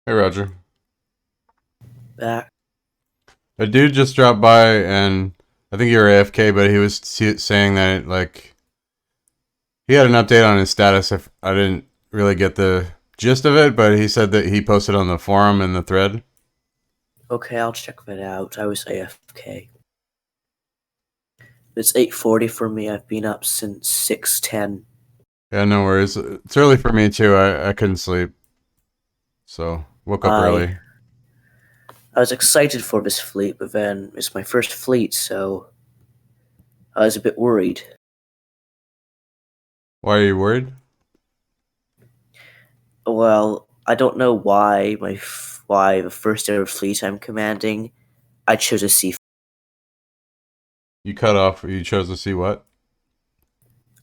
Hey Roger. Back. A dude just dropped by and I think you were AFK, but he was saying that like he had an update on his status. If I didn't really get the gist of it, but he said that he posted on the forum and the thread. Okay, I'll check that out. I was AFK. It's 8:40 for me. I've been up since 6:10. Yeah, no worries. It's early for me too. I couldn't sleep, so woke up I early. I was excited for this fleet, but then it's my first fleet, so I was a bit worried. Why are you worried? Well, I don't know why why the first ever fleet I'm commanding, I chose a C. You cut off. You chose to see what?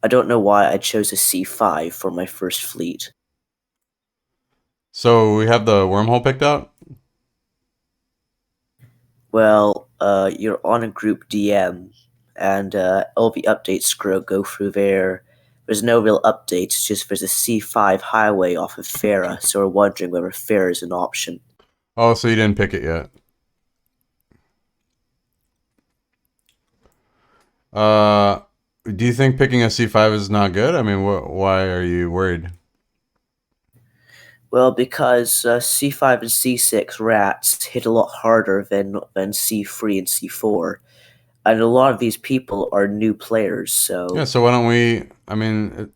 I don't know why I chose a C5 for my first fleet. So we have the wormhole picked out. Well, you're on a group DM, and all the updates go through there. There's no real updates, just there's a C5 highway off of Farah, so we're wondering whether Farah is an option. Oh, so you didn't pick it yet. Uh, do you think picking a C5 is not good? I mean, why are you worried? Well, because C5 and C6 rats hit a lot harder than C3 and C4, and a lot of these people are new players, Yeah, so so why don't we? I mean,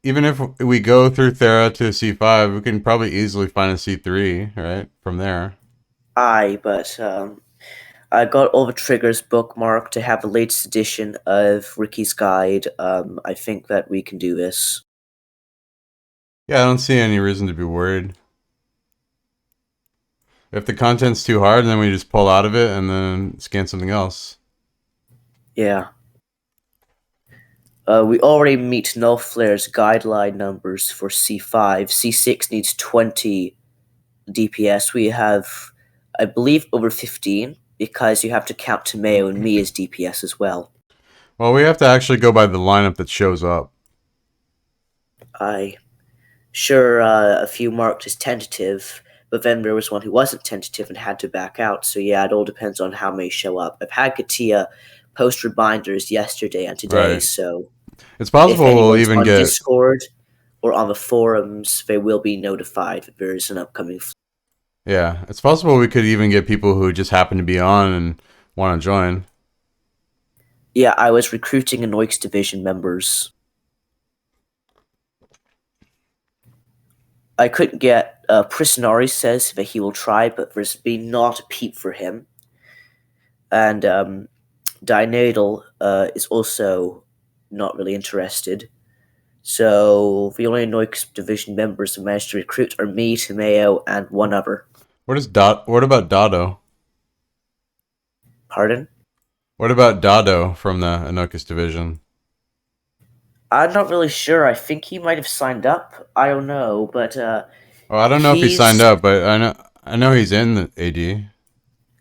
even if we go through Thera to C5, we can probably easily find a C3, right? From there. but I got all the triggers bookmarked to have the latest edition of Ricky's Guide. I think that we can do this. Yeah, I don't see any reason to be worried. If the content's too hard, then we just pull out of it and then scan something else. Yeah. We already meet Null Flare's guideline numbers for C5. C6 needs 20 DPS. We have, I believe, over 15 because you have to count Tomeo and me as DPS as well. Well, we have to actually go by the lineup that shows up. I sure a few marked as tentative, but then there was one who wasn't tentative and had to back out. So yeah, it all depends on how many show up. I've had Katia post reminders yesterday and today, Right. so It's if possible we'll anyone's even on get. Discord or on the forums, they will be notified that there is an upcoming. Yeah, it's possible we could even get people who just happen to be on and want to join. Yeah, I was recruiting Anoix Division members. I couldn't get. Prisonari says that he will try, but there's been not a peep for him. And Dynadal is also not really interested. So the only Anoix Division members who managed to recruit are me, Tomeo, and one other. What is Dot? What about Dado? Pardon? What about Dado from the Anokis division? I'm not really sure. I think he might have signed up. I don't know, but Oh, I don't know if he signed he's. up, but I know he's in the AD.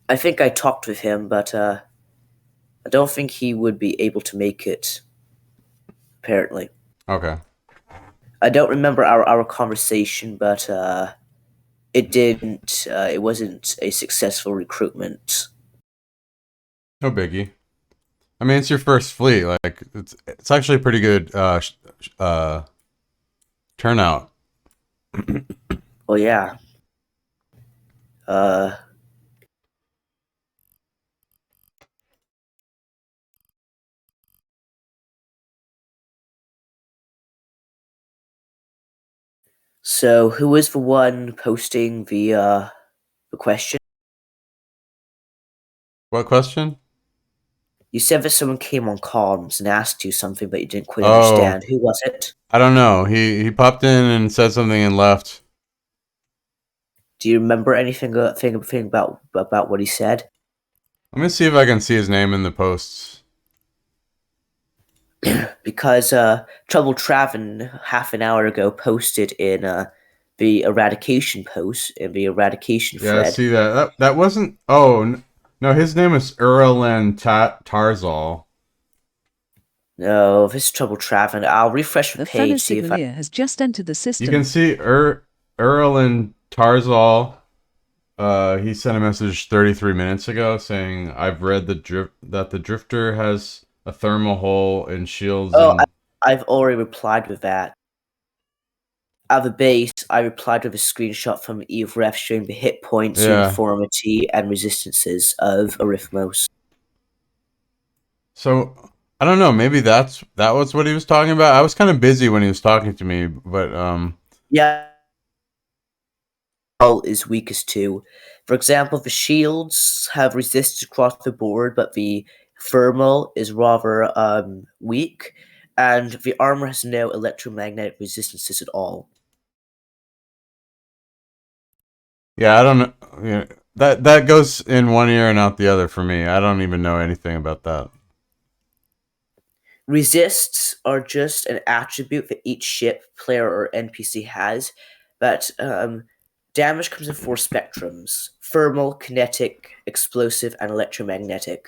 I think I talked with him, but I don't think he would be able to make it. Apparently, Okay. I don't remember our conversation, but it didn't. It wasn't a successful recruitment. No biggie. I mean, it's your first fleet. Like, it's actually a pretty good turnout. Well, yeah. Uh, so who was the one posting the question? What question? You said that someone came on comms and asked you something, but you didn't quite Oh, understand. Who was it? I don't know. He popped in and said something and left. Do you remember anything thing about what he said? Let me see if I can see his name in the posts. Because Trouble Travin half an hour ago posted in the eradication post in the eradication Yeah, I thread. see that. That wasn't. Oh no, his name is Erlen Tarzal. No, this is Trouble Travin. I'll refresh the The fellow page, see if I. signalier has just entered the You can system. see Erlen Tarzal, he sent a message 33 minutes ago saying, "I've read that the drifter has a thermal hole and shields Oh, and I've already replied with that. At the base, I replied with a screenshot from EveRef showing the hit points, yeah." uniformity, and resistances of Arithmos. So I don't know. Maybe that was what he was talking about. I was kind of busy when he was talking to me, but Yeah, is weakest too. For example, the shields have resistance across the board, but the thermal is rather weak, and the armor has no electromagnetic resistances at all. yeah, I don't know. Yeah, that goes in one ear and out the other for me. I don't even know anything about that. Resists are just an attribute that each ship, player, or NPC has, but damage comes in four spectrums: thermal, kinetic, explosive, and electromagnetic.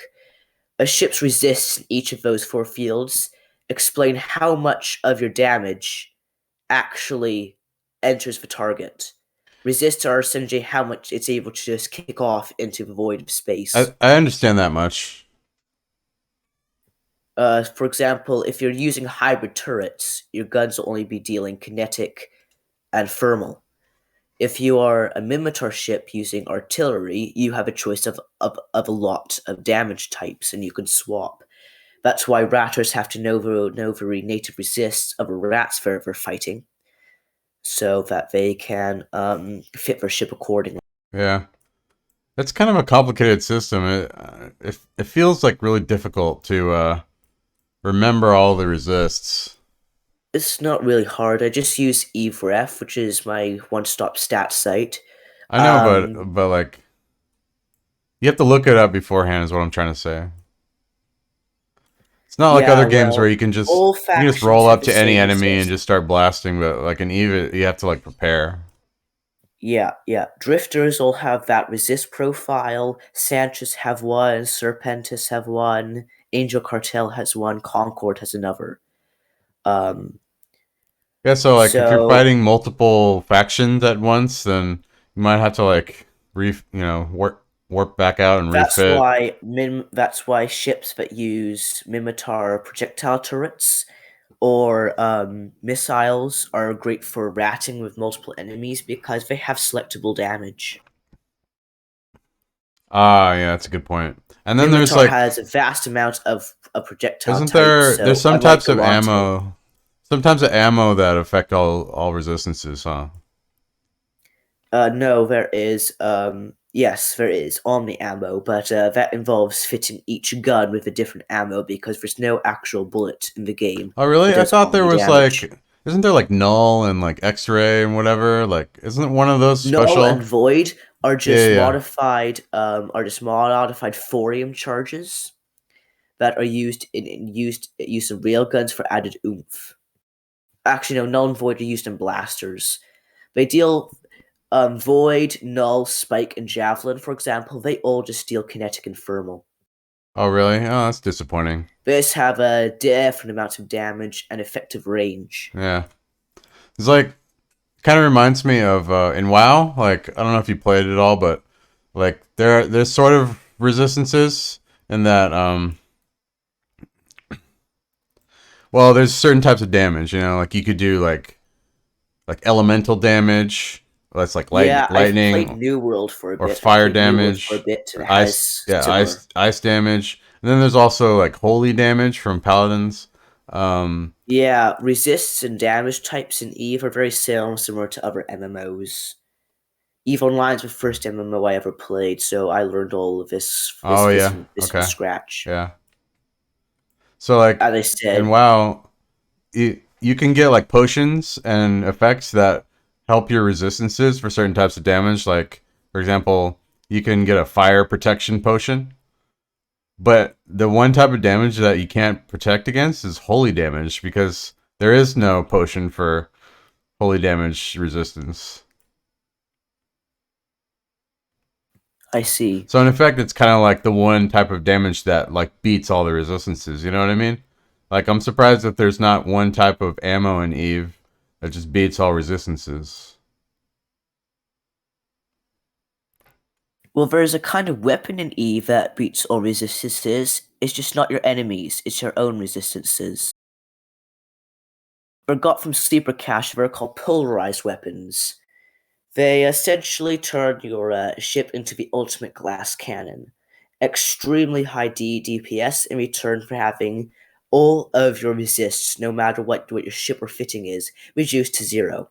A ship's resists in each of those four fields explain how much of your damage actually enters the target. Resists are essentially how much it's able to just kick off into the void of space. I understand that much. For example, if you're using hybrid turrets, your guns will only be dealing kinetic and thermal. If you are a Minotaur ship using artillery, you have a choice of a lot of damage types and you can swap. That's why Ratters have to know the native resists of a rat sphere for fighting, so that they can fit their ship accordingly. Yeah, it's kind of a complicated system. It feels like really difficult to remember all the resists. It's not really hard. I just use EveRef, which is my one-stop stat site. I know, Um, but like you have to look it up beforehand. Is what I'm trying to say. It's not like yeah, other games where well, all you can just roll factions have up the to any same enemy and resist. just start blasting. But like an Eve, you have to like prepare. Yeah, yeah. Drifters all have that resist profile. Sanchez have one. Serpentis have one. Angel Cartel has one. Concord has another. Um, Yeah, so like if you're so fighting multiple factions at once, then you might have to like warp back out and refit. that's why ships that use Mimitar projectile turrets or missiles are great for ratting with multiple enemies because they have selectable damage. Ah, yeah, that's a good point. And then there's Mimitar like, has a vast amount of projectile isn't types, there's so some unlike types of Galante, ammo, sometimes of ammo that affect all resistances, huh? no, there is. Yes, there is Omni ammo, but that involves fitting each gun with a different ammo because there's no actual bullet in the game Oh, that really? I does thought there Omni was damage. like, isn't there like null and like X-ray and whatever? Like, isn't one of those Null and special? Void Yeah, yeah. are just modified thorium charges that are used in railguns for added oomph. Actually, no, Null and Void are used in blasters. They deal Void, Null, Spike, and Javelin, for example, they all just deal kinetic and thermal. Oh, really? Oh, that's disappointing. These have a different amount of damage and effective range. Yeah, it's like kind of reminds me of in WoW. Like, I don't know if you played it at all, but like there's sort of resistances in that well, there's certain types of damage. Like you could do like elemental damage. That's like Yeah, I've played lightning New World for a or bit. I fire played New World for a damage bit, and or it ice. has Yeah, similar. ice damage. And then there's also like holy damage from paladins. Um, Yeah, resists and damage types in Eve are very similar to other MMOs. Eve Online is the first MMO I ever played, so I learned all of oh yeah, this from okay, scratch. yeah. So like As I in said, WoW, you can get like potions and effects that help your resistances for certain types of damage. Like for example, you can get a fire protection potion, but the one type of damage that you can't protect against is holy damage because there is no potion for holy damage resistance. I see. So in effect, it's kind of like the one type of damage that like beats all the resistances. You know what I mean? Like I'm surprised that there's not one type of ammo in Eve that just beats all resistances. Well, there's a kind of weapon in Eve that beats all resistances. It's just not your enemies, it's your own resistances. They're got from Sleeper Cache, they're called polarized weapons. They essentially turn your ship into the ultimate glass cannon. Extremely high DPS in return for having all of your resists, no matter what your ship or fitting is, reduced to zero.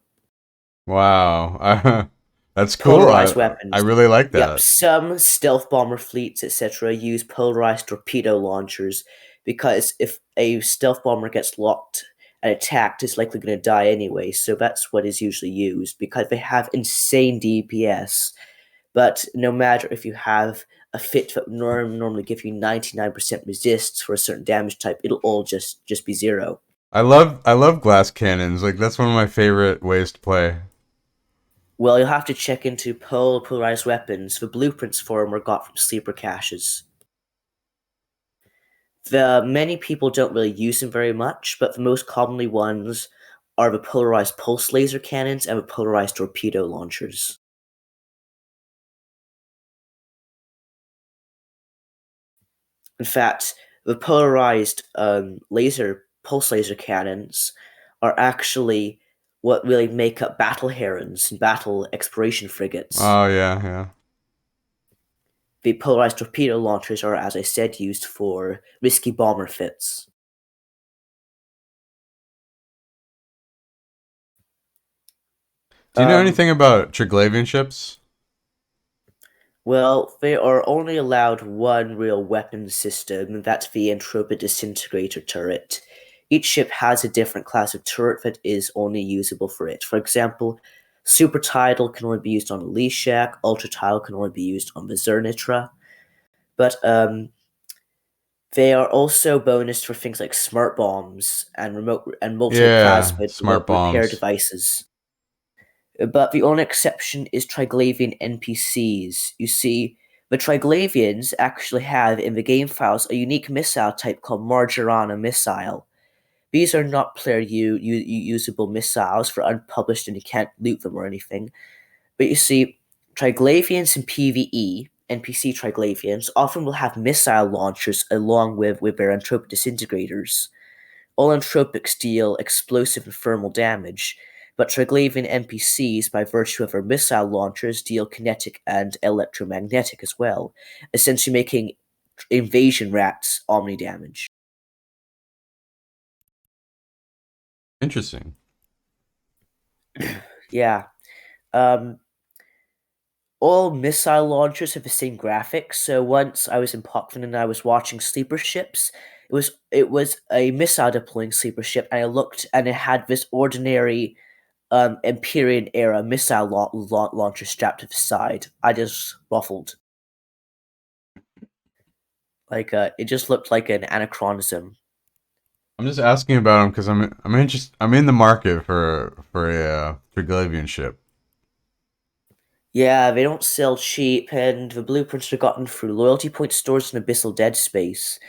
Wow. That's cool. Polarized I weapons. really like Yep, that. some stealth bomber fleets, etc., use polarized torpedo launchers because if a stealth bomber gets locked and attacked, it's likely going to die anyway. So that's what is usually used because they have insane DPS. But no matter if you have a fit that normally give you 99% resists for a certain damage type, it'll all just be zero. I love glass cannons. Like that's one of my favorite ways to play. Well, you'll have to check into polarized weapons. The blueprints for them were got from sleeper caches. The many people don't really use them very much, but the most commonly ones are the polarized pulse laser cannons and the polarized torpedo launchers. In fact, the polarized pulse laser cannons are actually what really make up battle herons and battle exploration frigates. Oh yeah, yeah. The polarized torpedo launchers are, as I said, used for risky bomber fits. Do you know Um, anything about Triglavian ships? Well, they are only allowed one real weapon system, and that's the Entropa Disintegrator turret. Each ship has a different class of turret that is only usable for it. For example, Super Tidal can only be used on the Leshak, Ultra Tidal can only be used on the Zernitra, but they are also bonus for things like smart bombs and remote and Yeah, multi-plasmid smart repair bombs. devices. But the only exception is Triglavian NPCs. You see, the Triglavians actually have in the game files a unique missile type called Margarana missile. These are not player usable missiles for unpublished and you can't loot them or anything. But you see, Triglavians in PvE, NPC Triglavians, often will have missile launchers along with their entropic disintegrators. All entropics deal explosive and thermal damage, but Triglavian NPCs, by virtue of their missile launchers, deal kinetic and electromagnetic as well, essentially making invasion rats omni damage. Interesting. Yeah. Um, all missile launchers have the same graphics. So once I was in Pockfin and I was watching sleeper ships, it was a missile deploying sleeper ship, and I looked and it had this ordinary Empyrean era missile launcher strapped to the side. I just ruffled. Like it just looked like an anachronism. I'm just asking about them because I'm in the market for a Triglavian ship. Yeah, they don't sell cheap, and the blueprints are gotten through loyalty point stores in Abyssal Dead Space.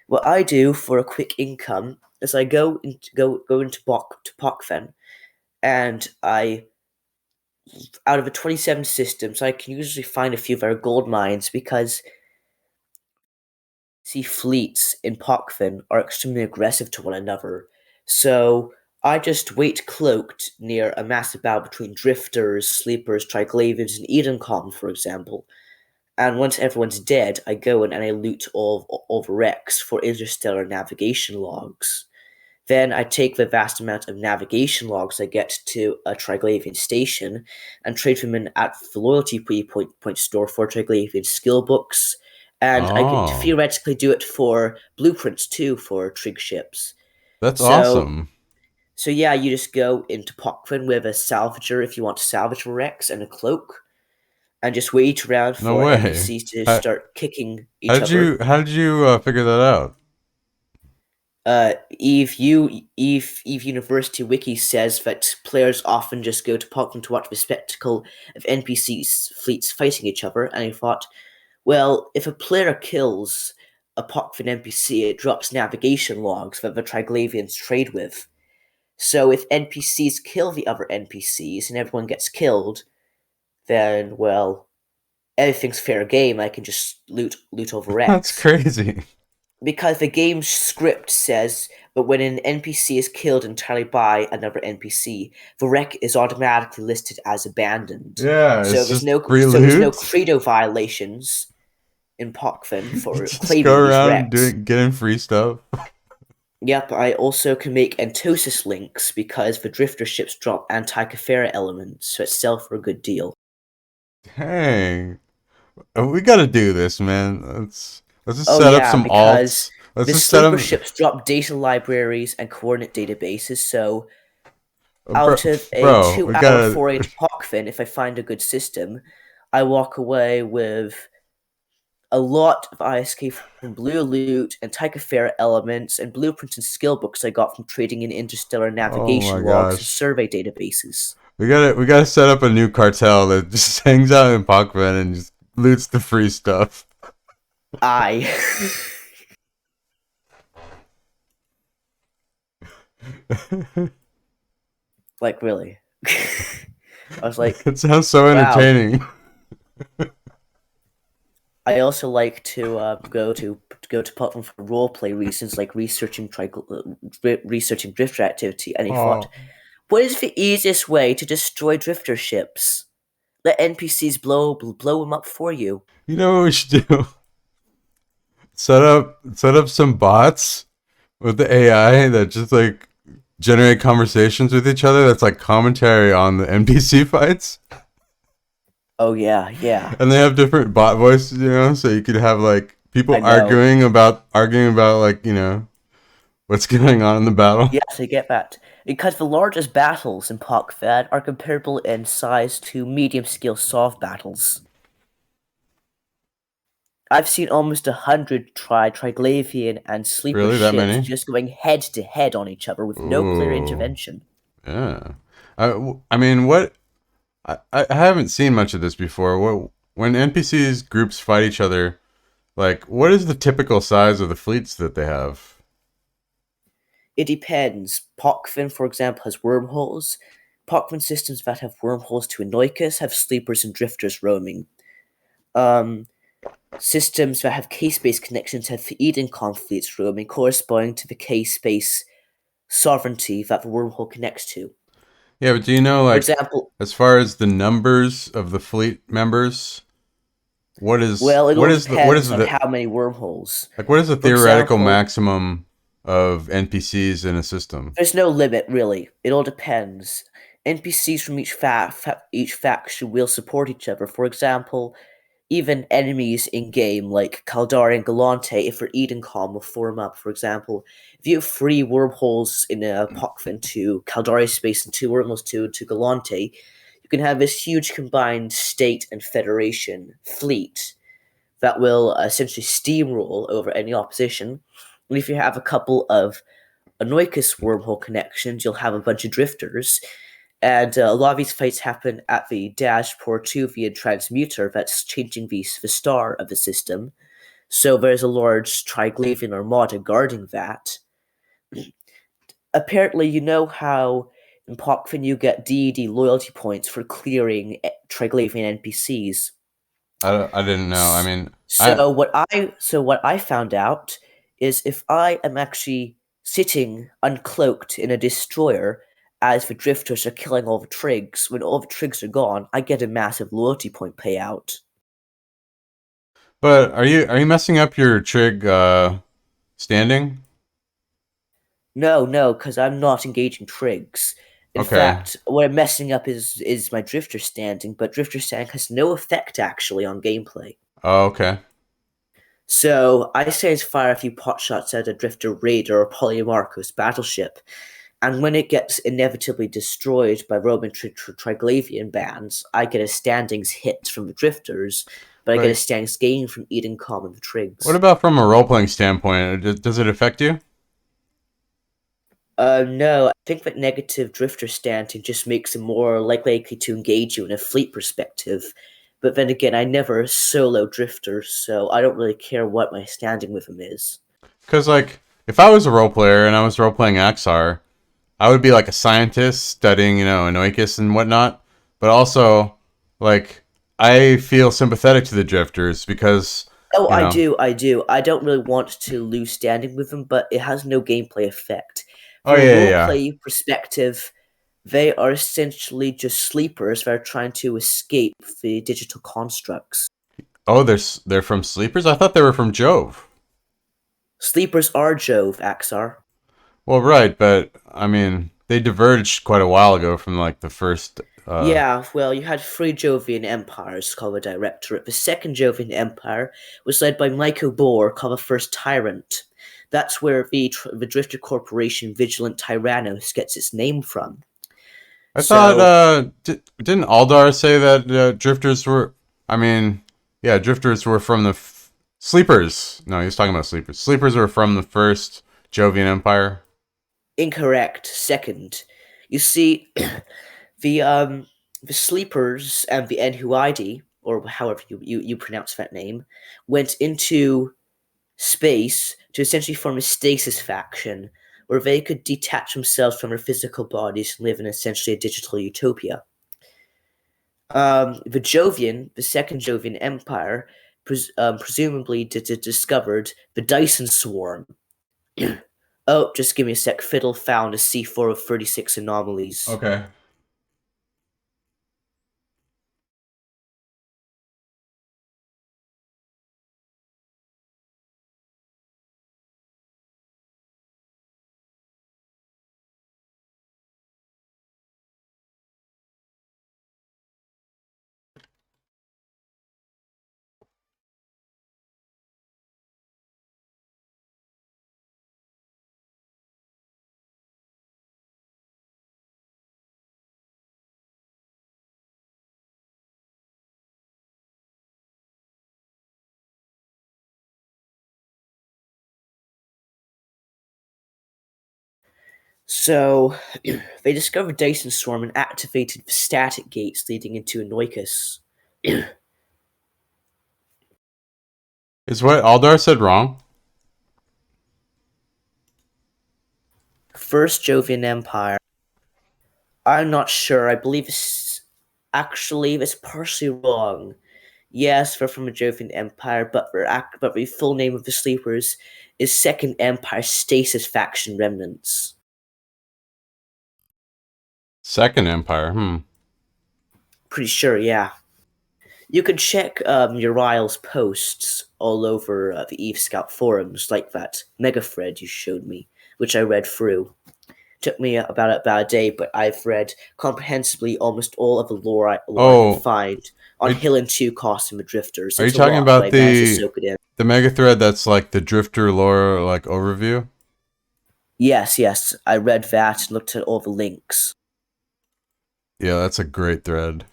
What I do for a quick income is I go into Pokfen, and I out of the 27 systems, I can usually find a few of our gold mines because see fleets in Pockfin are extremely aggressive to one another. So I just wait cloaked near a massive battle between drifters, sleepers, triglavians, and Edencom, for example. And once everyone's dead, I go in and I loot all the wrecks for interstellar navigation logs. Then I take the vast amount of navigation logs I get to a Triglavian station and trade them in at the loyalty point store for Triglavian skill books. And I can Oh, theoretically do it for blueprints too for trig ships. that's So awesome. so yeah, you just go into Pockfin with a salvager if you want to salvage wrecks and a cloak, and just wait around No for way. NPCs to How, start kicking how each did other. you figure that out? Eve University Wiki says that players often just go to Pokemon to watch the spectacle of NPCs fleets fighting each other, and I thought, well, if a player kills a Pokemon NPC, it drops navigation logs that the Triglavians trade with. So if NPCs kill the other NPCs and everyone gets killed, then well, everything's fair game. I can just loot over That's X. crazy. Because the game's script says, but when an NPC is killed entirely by another NPC, the wreck is automatically listed as abandoned. Yeah, So it's there's just no free so there's no loot. credo violations in Pockfin You for just go claiming these around wrecks. doing getting free stuff. Yep, I also can make Entosis links because the drifter ships drop Antikythera elements, so it's sell for a good deal. Dang. We gotta do this, man. Let's just Oh set up yeah, some because alts. Let's the just set sleeper them, ships drop data libraries and coordinate databases, so bro. out of a Bro, we 2 hour gotta. foray into Pockfin, if I find a good system, I walk away with a lot of ISK from Blue Loot and Tychofair elements and blueprints and skill books I got from trading in interstellar Oh my navigation logs and gosh. survey databases. We gotta set up a new cartel that just hangs out in Pakistan and just loots the free stuff. I like really. I was like, It sounds so wow. entertaining. I also like to go to platform for roleplay reasons, like researching drifter activity. And he thought, Oh, what is the easiest way to destroy drifter ships? Let NPCs blow them up for you. you know what we should do? Set up some bots with the AI that just like generate conversations with each other. That's like commentary on the NPC fights, Oh yeah, yeah. and they have different bot voices. So you could have like people I know. arguing about like what's going on in the battle. Yes, I get that. Because the largest battles in POC are comparable in size to medium-scale soft battles. I've seen almost 100 Triglavian and sleeper Really, that ships many? just going head to head on each other with no player Ooh, intervention. yeah. I mean, what? I haven't seen much of this before. What when NPCs groups fight each other? Like, what is the typical size of the fleets that they have? It depends. Pockfin, for example, has wormholes. Pockfin systems that have wormholes to Anoikis have sleepers and drifters roaming. Um, Systems that have K-space connections have Eden fleets roaming, corresponding to the K-space sovereignty that the wormhole connects to. Yeah, but do you know, For like, example, as far as the numbers of the fleet members, well, it all what is depends on the how many wormholes. like what is the For theoretical example, maximum of NPCs in a system? there's no limit, really. It all depends. NPCs from each faction will support each other. For example, even enemies in game like Caldari and Galante, if they're Edencom, will form up. For example, if you have three wormholes in a Pockfin to Caldari space and two wormholes to Galante, you can have this huge combined state and federation fleet that will essentially steamroll over any opposition. And if you have a couple of Anoikis wormhole connections, you'll have a bunch of drifters. And a lot of these fights happen at the dashport 2 via transmuter that's changing the star of the system. So there's a large Triglavian armada guarding that. Apparently, you know how in Pockfin you get DED loyalty points for clearing Triglavian NPCs. I didn't know. I mean, I So what I found out is if I am actually sitting uncloaked in a destroyer as the drifters are killing all the trigs, when all the trigs are gone, I get a massive loyalty point payout. but are you messing up your trig standing? No, no, because I'm not engaging trigs. In Okay. fact, what I'm messing up is my drifter standing, but drifter standing has no effect actually on gameplay. Oh, okay. So I say to fire a few pot shots at a drifter raider or Polymarchus battleship, and when it gets inevitably destroyed by Roman Triglavian bands, I get a standings hit from the drifters, but I get a But standings gain from eating common the what trigs. about from a role playing standpoint? Does it affect you? No, I think that negative drifter standing just makes them more likely to engage you in a fleet perspective. But then again, I never solo drifter, so I don't really care what my standing with him is. Because like, if I was a role player and I was role playing Axar, I would be like a scientist studying, Anoikis and whatnot. But also, like, I feel sympathetic to the drifters because Oh, you I know. do, I do. I don't really want to lose standing with them, but it has no gameplay effect. Oh From a yeah, yeah. roleplay perspective, they are essentially just sleepers that are trying to escape the digital constructs. Oh, they're from Sleepers. I thought they were from Jove. Sleepers are Jove, Axar. Well, right, but I mean, they diverged quite a while ago from like the first. Yeah, well, you had three Jovian empires called the Directorate. The second Jovian empire was led by Michael Bohr, called the First Tyrant. That's where the Drifter Corporation Vigilant Tyrannos gets its name from. I thought. So, Didn't Aldar say that drifters were? I mean, yeah, drifters were from the Sleepers. No, he was talking about Sleepers. Sleepers were from the first Jovian Empire. incorrect. Second, you see, the um, the Sleepers and the Enhuidi, or however you pronounce that name, went into space to essentially form a stasis faction where they could detach themselves from their physical bodies and live in essentially a digital utopia. The Jovian, the second Jovian Empire, presumably discovered the Dyson Swarm. Oh, just give me a sec. Fiddle found a C4 of 36 anomalies. Okay. So, they discovered Dyson Swarm and activated the static gates leading into Anoikos. Is what Aldar said wrong? First Jovian Empire. I'm not sure. I believe it's actually it's partially wrong. Yes, they're from a Jovian Empire, but but the full name of the Sleepers is Second Empire Stasis Faction Remnants. Second Empire. Pretty sure, yeah. You can check Uriel's posts all over the Eve Scout forums, like that mega thread you showed me, which I read through. Took me about a day, but I've read comprehensively almost all of the lore I could Oh, find are on you, Hill and Two Cost and the Drifters. are you It's a talking lot, but about I managed to soak it in. the mega thread that's like the drifter lore like overview? Yes, yes, I read that and looked at all the links. Yeah, that's a great thread.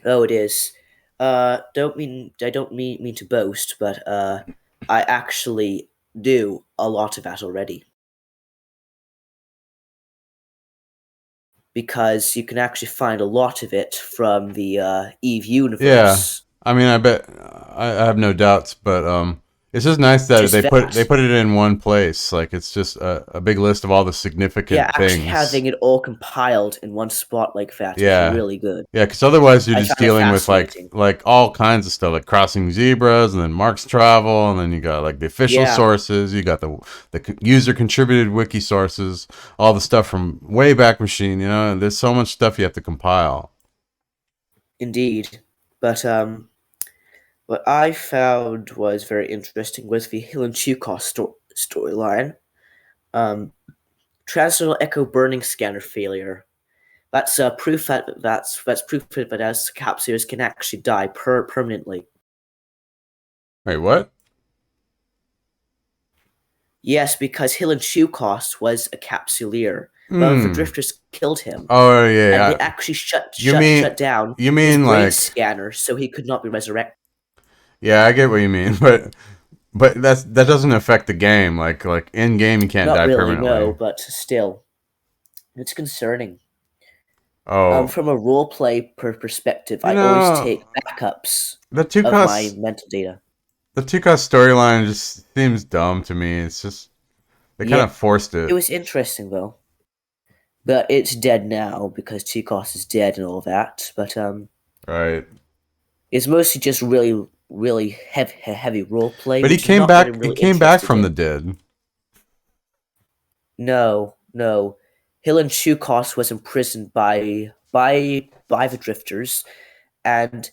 Oh, it is. I don't mean to boast, but I actually do a lot of that already because you can actually find a lot of it from the Eve Yeah, universe. I mean, I bet I have no doubts, but it's just nice that Just they that. put it in one place. Like it's just a big list of all the Yeah, significant actually things. having it all compiled in one spot like that is Yeah, really good. yeah, because otherwise you're I just found it dealing with fascinating. like all kinds of stuff, like crossing zebras, and then Mark's travel, and then you got like the official Yeah, sources, you got the user contributed wiki sources, all the stuff from Wayback Machine. You know, and there's so much stuff you have to compile. indeed. But what I found was very interesting was the Hill and Chukos storyline. Um, Transcendental Echo burning scanner failure. That's proof that's proof that as capsules can actually die permanently. Wait, what? Yes, because Hill and Chukos was a capsuleer. But the Hmm. drifters killed him, Oh yeah, and they yeah. actually You mean shut down you his mean brain like scanner so he could not be resurrected. yeah, I get what you mean, but that doesn't affect the game. Like in game, you can't Not die really, no, permanently. but still, it's concerning. Oh, From a roleplay perspective, you I always know take backups the two of my costs mental data. the two cost storyline just seems dumb to me. It's just they kind Yeah, of forced it it, was interesting though, but it's dead now because Chikos is dead and all that. But right? It's mostly just really heavy role play, But he which is came not what I'm back. He really came back interested from the in. dead. No, no. Hill and Chukos was imprisoned by the Drifters, and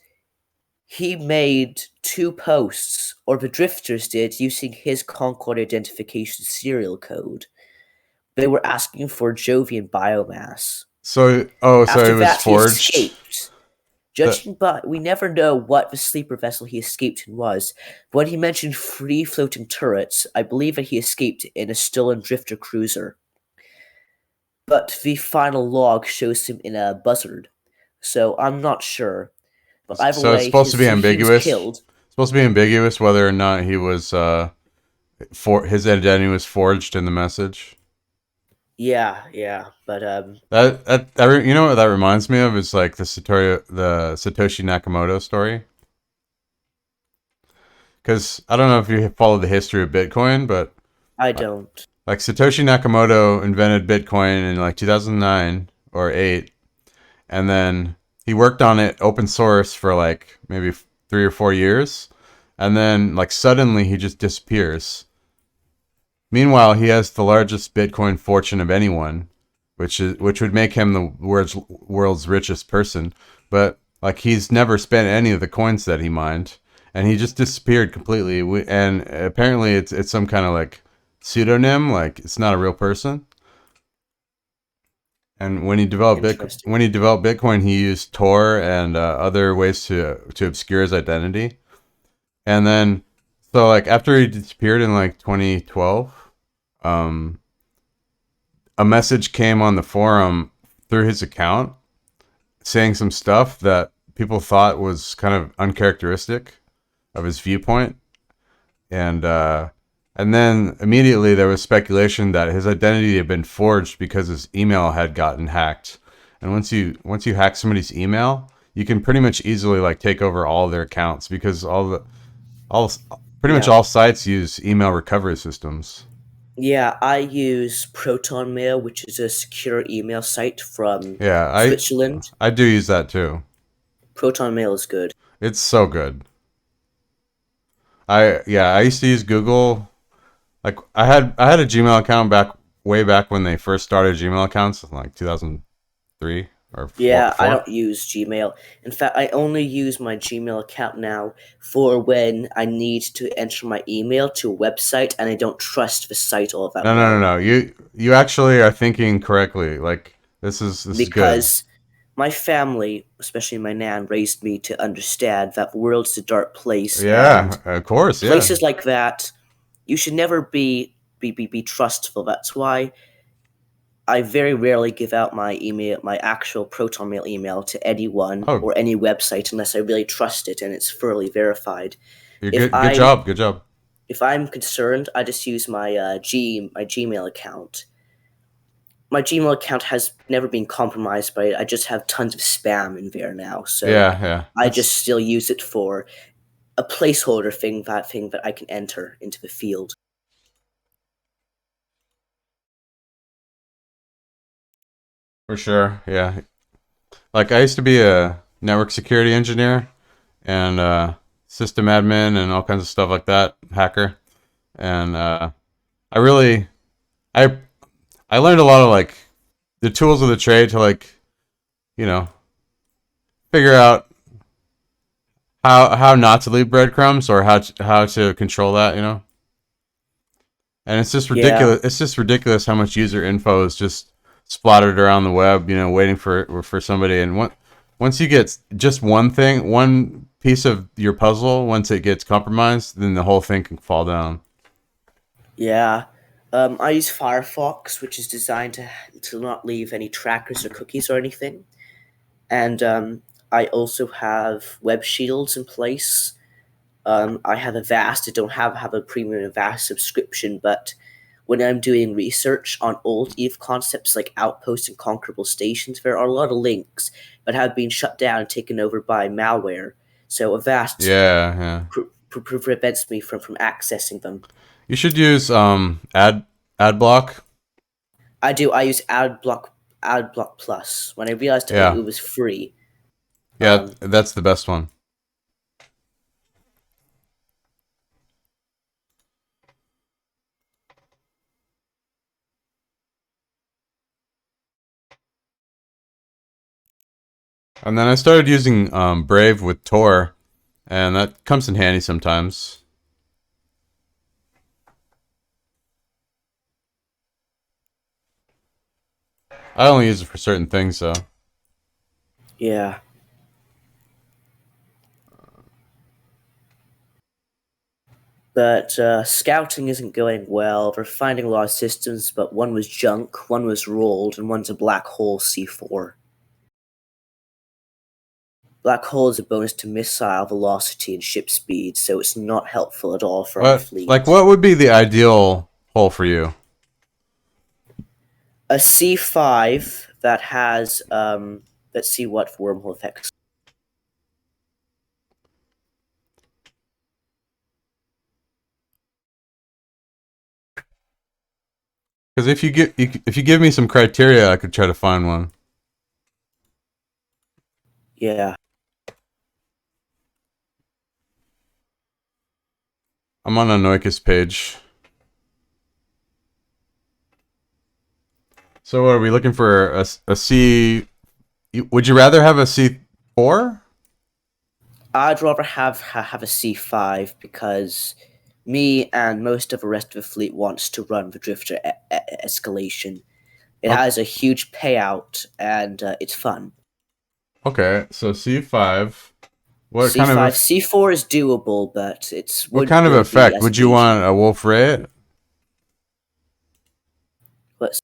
he made two posts, or the Drifters did, using his Concord identification serial code. They were asking for Jovian biomass. So oh, so After it was that, he forged. escaped. That Judging by, we never know what the sleeper vessel he escaped in was, but when he mentioned free floating turrets, I believe that he escaped in a stolen drifter cruiser. But the final log shows him in a buzzard, so I'm not sure. But either so it's way, supposed to be he was ambiguous. killed. It's supposed to be ambiguous whether or not he was for his identity was forged in the message. Yeah, yeah, but You know what that reminds me of is like the Satoshi Nakamoto story. Because I don't know if you follow the history of Bitcoin, but I uh, don't. like Satoshi Nakamoto invented Bitcoin in like 2009 or 8, and then he worked on it open source for like maybe 3 or 4 years, and then like suddenly he just disappears. Meanwhile, he has the largest Bitcoin fortune of anyone, which would make him the world's richest person. But like he's never spent any of the coins that he mined, and he just disappeared completely. And apparently, it's some kind of like pseudonym, like it's not a real person. And Interesting. When he developed Bitcoin, he used Tor and other ways to obscure his identity. And then, so like after he disappeared in like 2012, um, a message came on the forum through his account saying some stuff that people thought was kind of uncharacteristic of his viewpoint, and then immediately there was speculation that his identity had been forged because his email had gotten hacked. And once you hack somebody's email, you can pretty much easily like take over all their accounts because all pretty much Yeah. all sites use email recovery systems. Yeah, I use Proton Mail, which is a secure email site from Yeah, Switzerland. I do use that too. Proton Mail is good. It's so good. I used to use Google. Like I had a Gmail account back way back when they first started Gmail accounts, in like 2003 or Yeah, I four. don't use Gmail. In fact, I only use my Gmail account now for when I need to enter my email to a website and I don't trust the site all that well. No. You actually are thinking correctly. Like this is good. Because my family, especially my nan, raised me to understand that the world's a dark place, Yeah, and of course. Yeah. places like that, you should never be trustful. That's why I very rarely give out my email, my actual Proton Mail email to anyone Oh, or any website unless I really trust it and it's thoroughly verified. you're If good. Good I job. Good job. if I'm concerned, I just use my Gmail account. My Gmail account has never been compromised by it. I just have tons of spam in there now, so Yeah. I That's just still use it for a placeholder thing that I can enter into the field. for sure. Yeah. Like I used to be a network security engineer and system admin and all kinds of stuff like that, hacker. And I really I I learned a lot of like the tools of the trade to like you know figure out how not to leave breadcrumbs or how to control that, you know. And it's just Yeah, ridiculous. It's just ridiculous how much user info is just splattered around the web, you know, waiting for somebody. And once you get just one thing, one piece of your puzzle, once it gets compromised, then the whole thing can fall down. yeah. I use Firefox, which is designed to not leave any trackers or cookies or anything. And I also have web shields in place. I have I don't have a premium Avast subscription, but when I'm doing research on old EVE concepts like outposts and conquerable stations, there are a lot of links that have been shut down and taken over by malware. So Avast Yeah. prevents me from accessing them. You should use ad block. I do. I use AdBlock Plus when I realized that it Yeah. was free. Yeah, Um, that's the best one. And then I started using Brave with Tor, and that comes in handy sometimes. I only use it for certain things, though. Yeah. But scouting isn't going well. We're finding a lot of systems, but one was junk, one was rolled, and one's a black hole C4. Black hole is a bonus to missile velocity and ship speed, so it's not helpful at all for our Like, fleet. what would be the ideal hole for you? A C5 that has, let's see what wormhole effects. Because if you give me some criteria, I could try to find one. Yeah. I'm on a Noikis page. So, what are we looking for? A C? Would you rather have a C4? I'd rather have a C5 because me and most of the rest of the fleet wants to run the Drifter escalation. It has a huge payout and it's fun. Okay, so C5. What kind of C5, C4 is doable, but it what wouldn't kind of really be effect as would you engaging. want? A Wolf Ray? But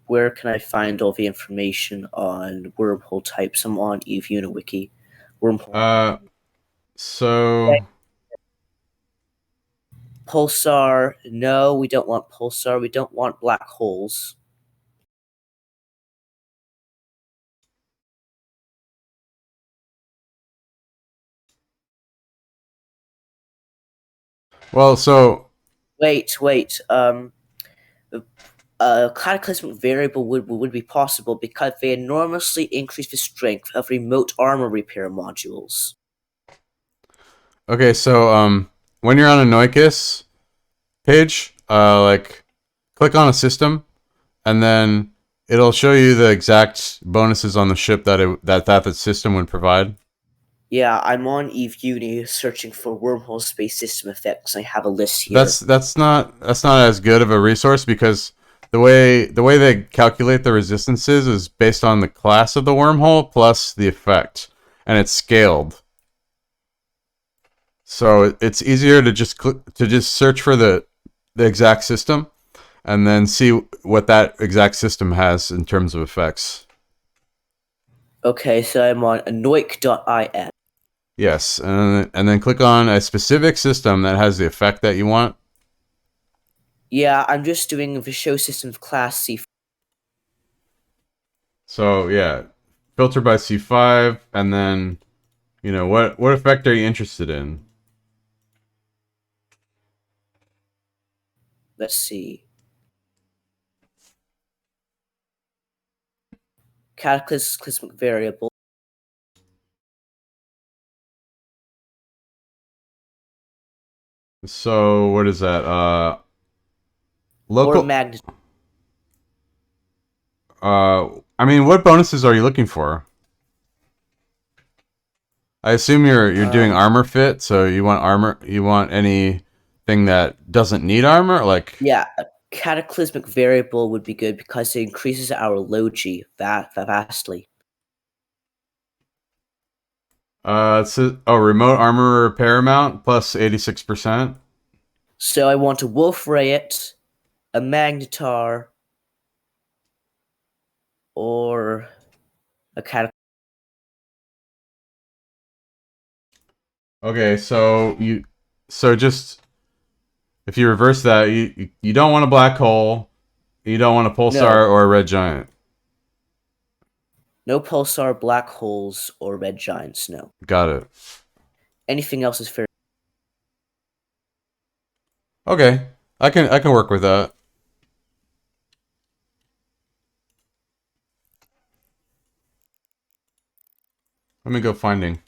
where can I find all the information on wormhole types? I'm on Eve Uniwiki. Wormhole. So Pulsar. No, we don't want pulsar. We don't want black holes. well, so Wait. A cataclysmic variable would be possible because they enormously increase the strength of remote armor repair modules. okay, so when you're on a Noikis page, like click on a system, and then it'll show you the exact bonuses on the ship that system would provide. Yeah, I'm on Eve Uni searching for wormhole space system effects. I have a list here. That's not as good of a resource because the way they calculate the resistances is based on the class of the wormhole plus the effect, and it's scaled. So it's easier to just search for the exact system and then see what that exact system has in terms of effects. Okay, so I'm on anoic.in. Yes, and then click on a specific system that has the effect that you want. Yeah, I'm just doing the show systems class C. So yeah, filter by C5, and then what effect are you interested in? Let's see. Cataclysmic variable So what is that? or Local. magnet. I mean, what bonuses are you looking for? I assume you're doing Um, armor fit, so you want armor. You want anything that doesn't need armor, like yeah, a cataclysmic variable would be good because it increases our logi vastly. it's remote armor repair amount plus 86%. So I want a wolf rayet, a magnetar, or a cat. Okay, so just if you reverse that, you don't want a black hole, you don't want a No, pulsar or a red giant. no pulsar, black holes, or red giants. No. Got it. Anything else is fair. Okay, I can work with that. Let me go finding.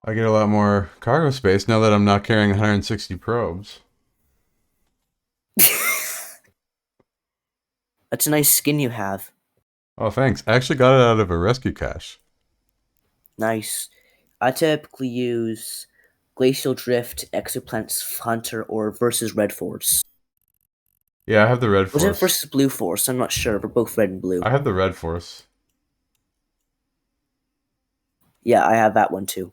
I get a lot more cargo space now that I'm not carrying 160 probes. That's a nice skin you have. Oh, thanks. I actually got it out of a rescue cache. Nice. I typically use Glacial Drift, Exoplanet's Hunter, or versus Red Force. Yeah, I have the red Was it force. versus Blue Force? I'm not sure. We're both red and blue. I have the red force. Yeah, I have that one too.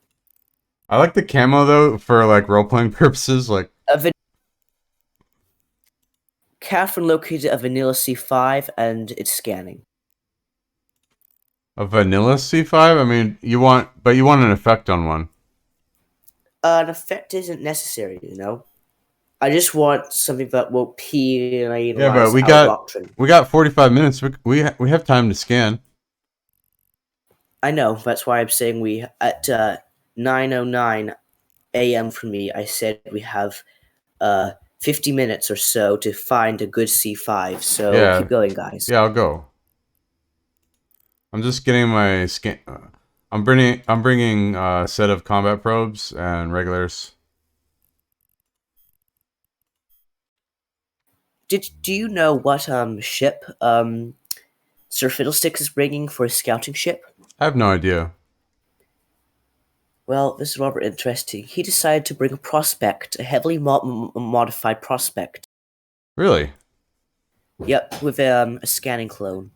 I like the camo though for like role playing purposes. Like Catherine located a vanilla C5 and it's scanning. a vanilla C5. I mean, but you want an effect on one. An effect isn't necessary, you know? I just want something that will Yeah, but penalize our doctrine. we got 45 minutes. We have time to scan. I know, that's why I'm saying we, at 9:09 a.m. for me, I said we have 50 minutes or so to find a good C5, so Yeah, keep going, guys. yeah, I'll go. I'm just getting my scan. I'm bringing a set of combat probes and regulars. Do you know what ship Sir Fiddlesticks is bringing for his scouting ship? I have no idea. Well, this is rather interesting. He decided to bring a prospect, a heavily modified prospect. Really, Yep, with a scanning clone.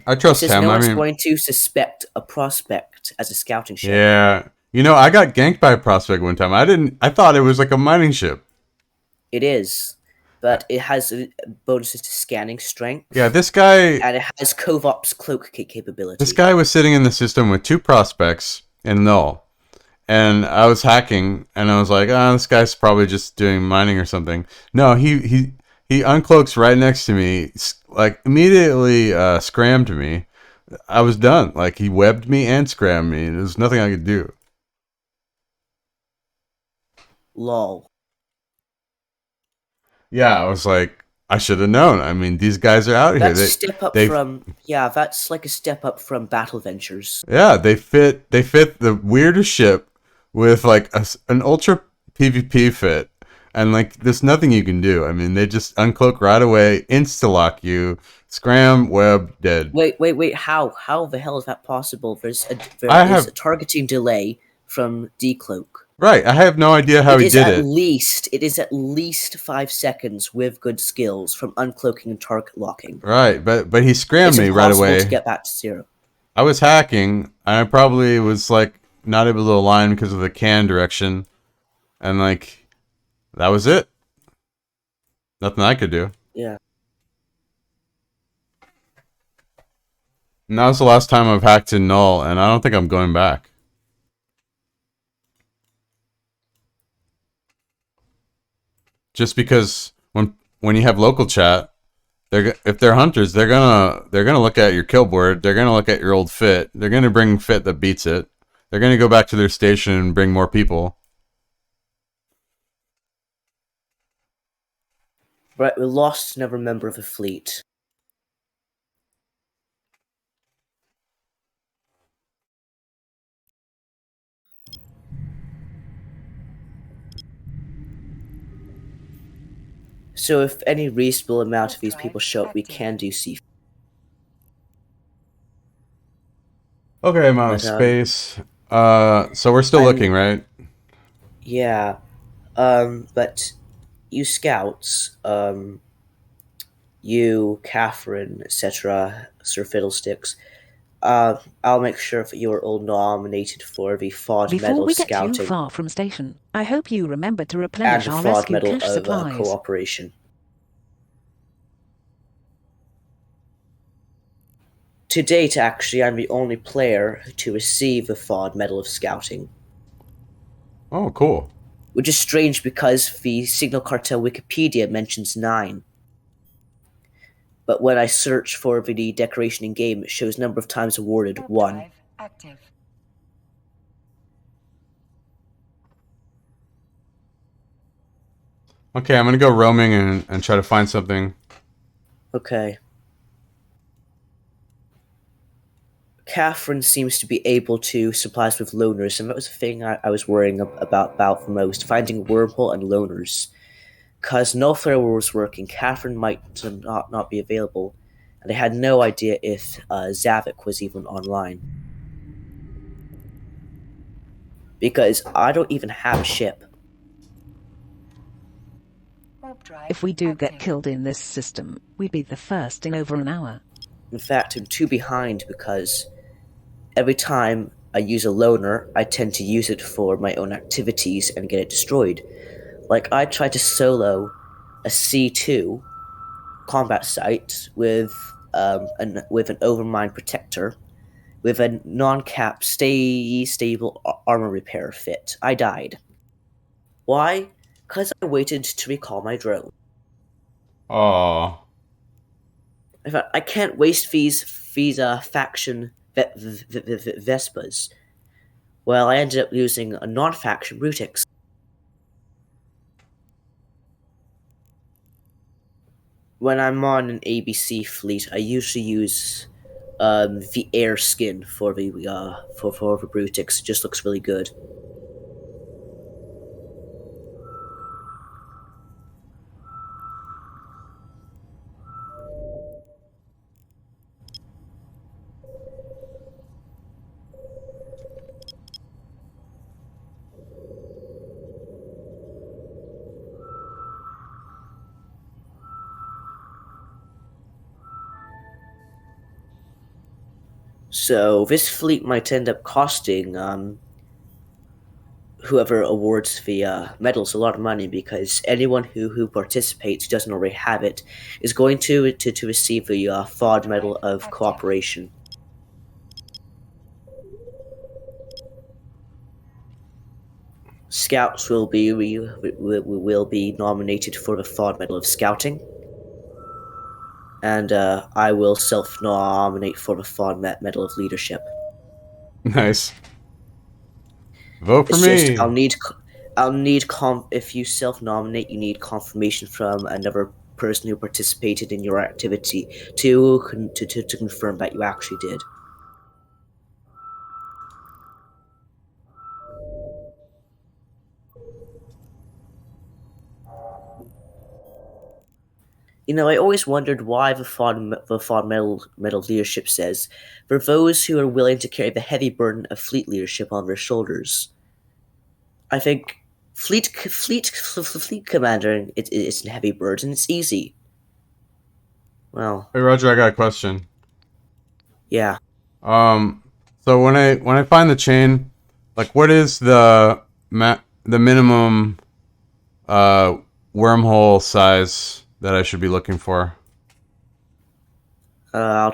I He trust says him. no I one's mean, going to suspect a prospect as a scouting ship. yeah. You know, I got ganked by a prospect one time. I didn't. I thought it was like a mining ship. It is, but it has bonuses to scanning Yeah, strength, this guy. and it has Covop's cloak This capability. guy was sitting in the system with two prospects and null. And I was hacking, and I was like, "Ah, this guy's probably just doing mining or something." No, he uncloaks right next to me, like immediately scrammed me. I was done. Like he webbed me and scrammed me. There's nothing I could do. Lol. Yeah, I was like, I should have known. I mean, these guys are out here. That's a step up They, from yeah. That's like a step up from Battle Ventures. yeah, they fit the weirdest ship with like an ultra PvP fit, and like there's nothing you can do. I mean, they just uncloak right away, insta lock you, scram, web, dead. Wait. How the hell is that possible? There I is have a targeting delay from decloak. right. I have no idea how he did it. It is at least 5 seconds with good skills from uncloaking and target locking. Right, but he scrammed It's me right impossible to away. get back to zero. I was hacking, and I probably was like not able to align because of the can direction, and like that was it. Nothing I could do. Yeah. And that was the last time I've hacked in null, and I don't think I'm going back. Just because when you have local chat, if they're hunters, they're gonna look at your kill board. They're gonna look at your old fit. They're gonna bring fit that beats it. They're gonna go back to their station and bring more people. Right, we lost another member of the fleet. So if any reasonable amount of these people show up, we can do C. Okay, amount of But space. So we're still looking, right? yeah, but you scouts, you, Catherine, etc., Sir Fiddlesticks, I'll make sure that you are all nominated for the FOD Before Medal we of get too Scouting far from station, I hope you remember to and replenish the our FOD rescue Medal cache of supplies. Cooperation. To date, actually, I'm the only player to receive the FOD Medal of Scouting. Oh, cool. Which is strange because the Signal Cartel Wikipedia mentions 9. But when I search for the decoration in game, it shows number of times awarded 1. Active. Okay, I'm gonna go roaming and try to find something. Okay. Catherine seems to be able to supply us with loners, and that was the thing I was worrying about the most, finding wormhole and loners. Because no flare was working, Catherine might not be available, and I had no idea if Zavik was even online. Because I don't even have a ship. If we do get killed in this system, we'd be the first in over an hour. In fact, I'm 2 behind because every time I use a loner, I tend to use it for my own activities and get it destroyed. Like, I tried to solo a C2 combat site with an overmind protector with a non-cap stable armor repair fit. I died. Why? Because I waited to recall my drone. Oh. In fact, I can't waste these faction Vespas. Well, I ended up using a non-faction Rutix. When I'm on an ABC fleet, I usually use the air skin for the Brutix. It just looks really good. So this fleet might end up costing whoever awards the medals a lot of money, because anyone who participates, who doesn't already have it, is going to receive the FOD Medal of Cooperation. Scouts will be nominated for the FOD Medal of Scouting, and I will self-nominate for the FOD Medal of Leadership. Nice. Vote for It's me. just if you self-nominate, you need confirmation from another person who participated in your activity to confirm that you actually did. You know, I always wondered why the FOD medal leadership says, for those who are willing to carry the heavy burden of fleet leadership on their shoulders. I think fleet commander, it's a heavy burden. It's easy. Well, Hey Roger, I got a question. yeah. So when I find the chain, like, what is the minimum wormhole size that I should be looking for? I'll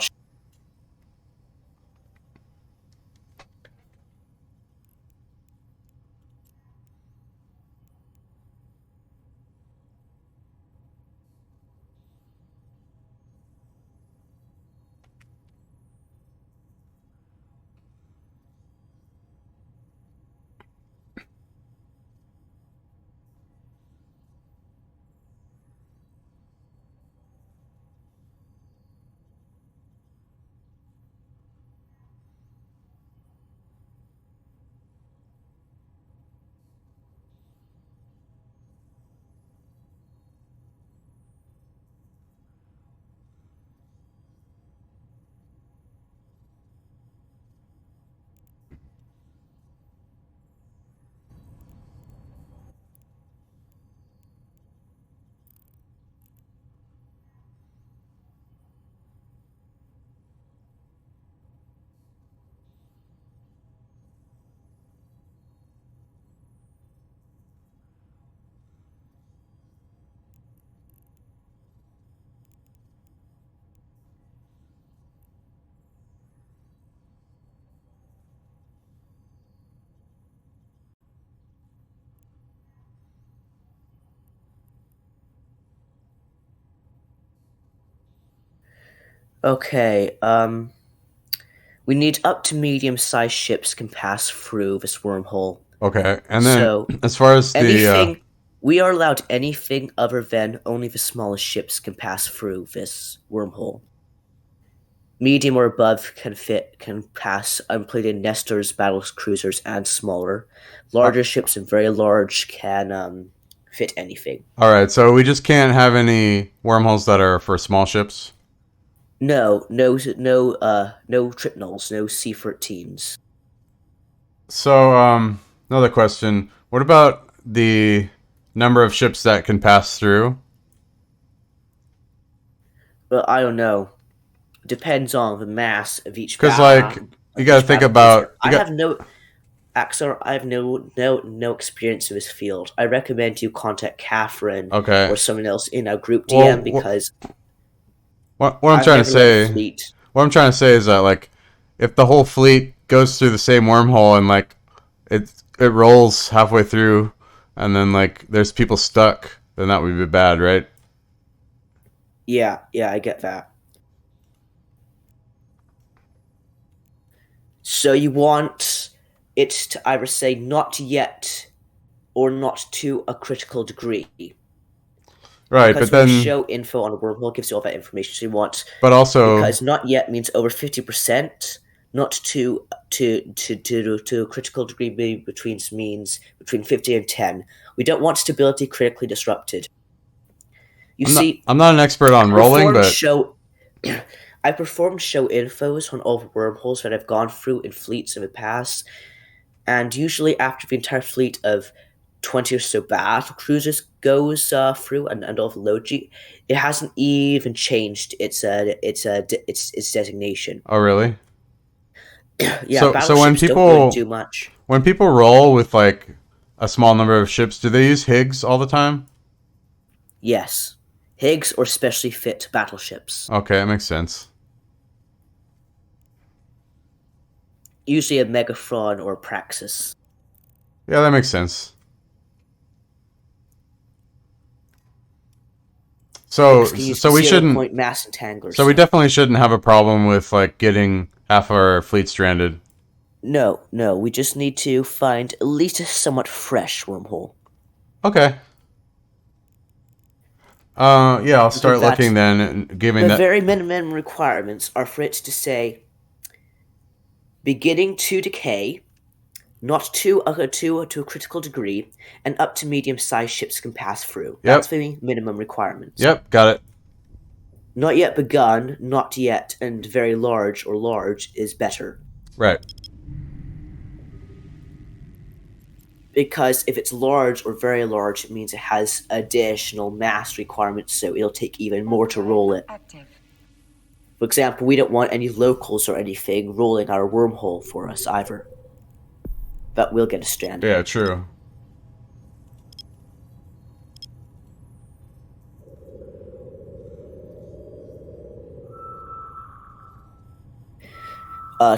Okay, we need up to medium-sized ships can pass through this wormhole. Okay, and then So, as far as anything, we are allowed anything other than only the smallest ships can pass through this wormhole. Medium or above can pass unplated nesters, battle cruisers, and smaller. Larger ships and very large can fit anything. All right, so we just can't have any wormholes that are for small ships. No trip nulls, no C-13s. So, another question: what about the number of ships that can pass through? Well, I don't know. Depends on the mass of each Because, battle. like, you got to think about. I have no Axel, I have no experience in this field. I recommend you contact Catherine Okay. or someone else in our group Well, DM because what I'm I've trying to never led a say. fleet. What I'm trying to say is that, like, if the whole fleet goes through the same wormhole and like it rolls halfway through, and then like there's people stuck, then that would be bad, right? Yeah, I get that. So you want it to either say not yet or not to a critical degree. Right, Because but when then, show info on a wormhole gives you all that information. So you want, but also, because not yet means over 50%, not to a critical degree means between 50 and 10. We don't want stability critically disrupted. I'm not an expert on rolling, but I performed show infos on all the wormholes that I've gone through in fleets in the past, and usually after the entire fleet of 20 or so battle cruisers goes through and all the low G, it hasn't even changed its designation. oh really? Yeah, So battleships don't really do much. when people roll with like a small number of ships, do they use Higgs all the time? Yes, Higgs or specially fit battleships. Okay, that makes sense. Usually a Megaphron or Praxis. Yeah, that makes sense. So Higgs can use so we shouldn't. point mass entanglers. So we definitely shouldn't have a problem with like getting half our fleet stranded. No, we just need to find at least a somewhat fresh wormhole. Okay. Yeah, I'll start looking then, and giving The that. very minimum requirements are for it to say beginning to decay, not to a critical degree, and up to medium-sized ships can pass through. That's the minimum requirements. Yep, got it. Not yet begun, not yet, and very large or large is better. Right. Because if it's large or very large, it means it has additional mass requirements, so it'll take even more to roll it. For example, we don't want any locals or anything rolling our wormhole for us either. That will get us stranded. Yeah, true.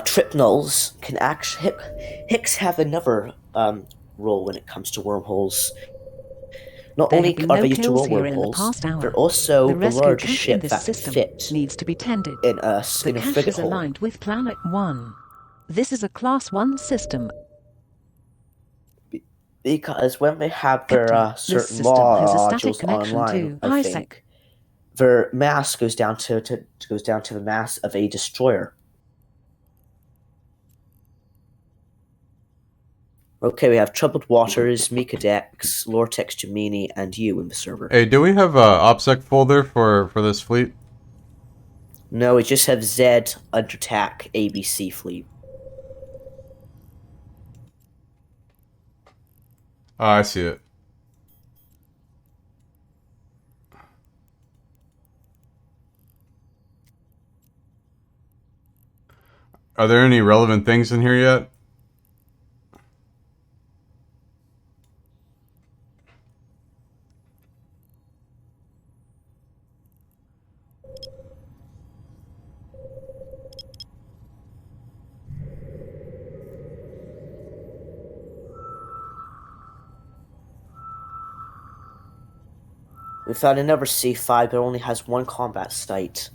Trip nulls can actually... Hicks have another role when it comes to wormholes. Not only are they used to roll wormholes, they're also the largest ship that can fit needs to be tended. in a frigate is hull. aligned with Planet 1. This is a Class 1 system. Because when they have their certain modules online, I think their mass goes down to the mass of a destroyer. Okay, we have Troubled Waters, Mika Dex, Lortex Gemini, and you in the server. Hey, do we have a OPSEC folder for this fleet? No, we just have Z under TAC ABC fleet. Oh, I see it. Are there any relevant things in here yet? We found another C5, but it only has one combat site.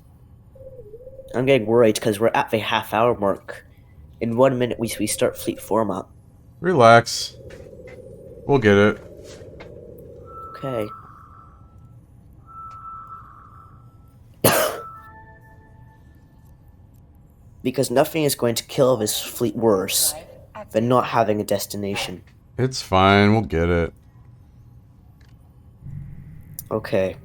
I'm getting worried because we're at the half-hour mark. In 1 minute, we start fleet form-up. Relax. We'll get it. Okay. because nothing is going to kill this fleet worse than not having a destination. It's fine. We'll get it. Okay.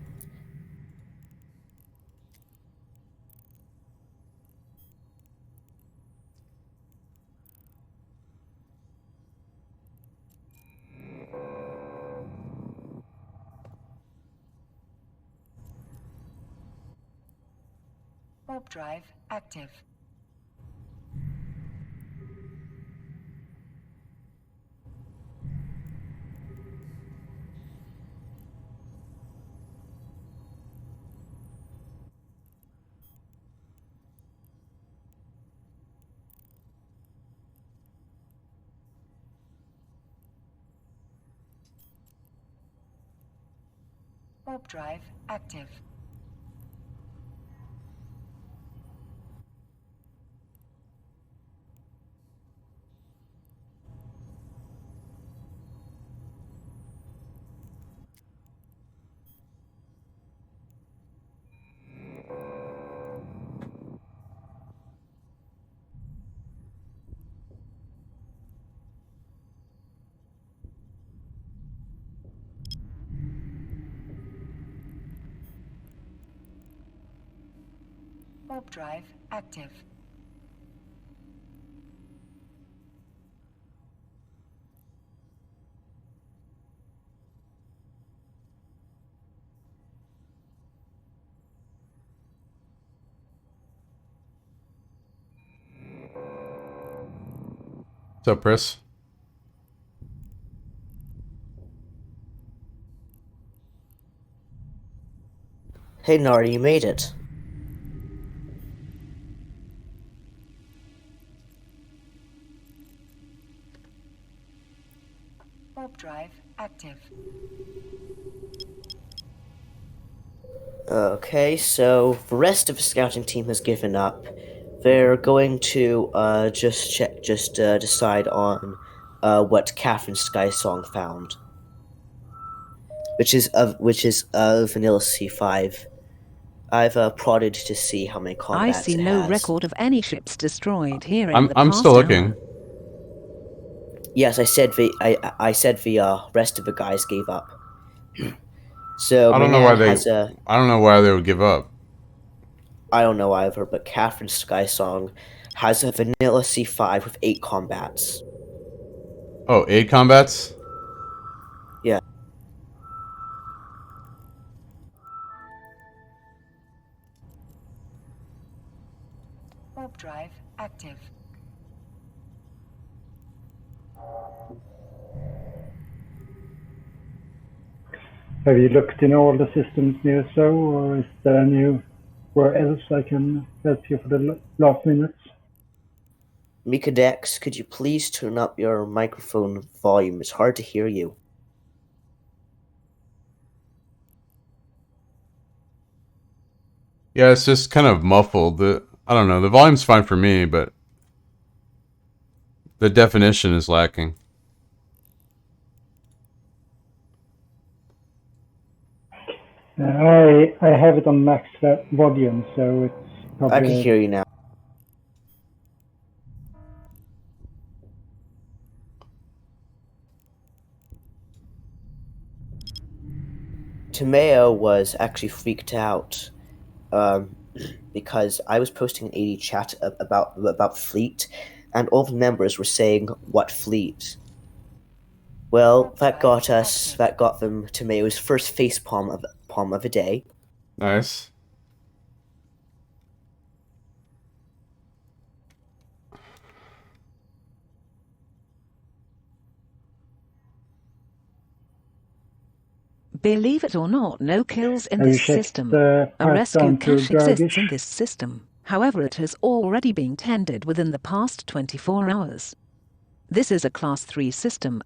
Warp drive active. Warp drive active. Warp drive active. What's up, Chris? Hey, Nari, you made it. Warp drive active. Okay, so the rest of the scouting team has given up. They're going to decide on what Catherine Skysong found, which is Vanilla C5. I've prodded to see how many I combats see it no has. record of any ships destroyed here in the I'm past still hour. looking. Yes, I said the rest of the guys gave up. So I don't know why they. has a I don't know why they would give up. I don't know either, but Catherine Skysong has a vanilla C5 with 8 combats. Oh, 8 combats? Yeah. Warp drive active. Have you looked in all the systems near so, or is there anywhere else I can help you for the last minutes? Mikadex, could you please turn up your microphone volume? It's hard to hear you. Yeah, it's just kind of muffled. I don't know. The volume's fine for me, but the definition is lacking. I have it on max volume, so it's probably... I can hear you now. Tomeo was actually freaked out because I was posting an AD chat about fleet, and all the members were saying, "What fleet?" Well, that got them Tomeo's first facepalm of the day. Nice. Believe it or not, no kills in Have you this checked system. the A path rescue down to cache exists in Dragish? this system. However, it has already been tended within the past 24 hours. This is a Class 3 system.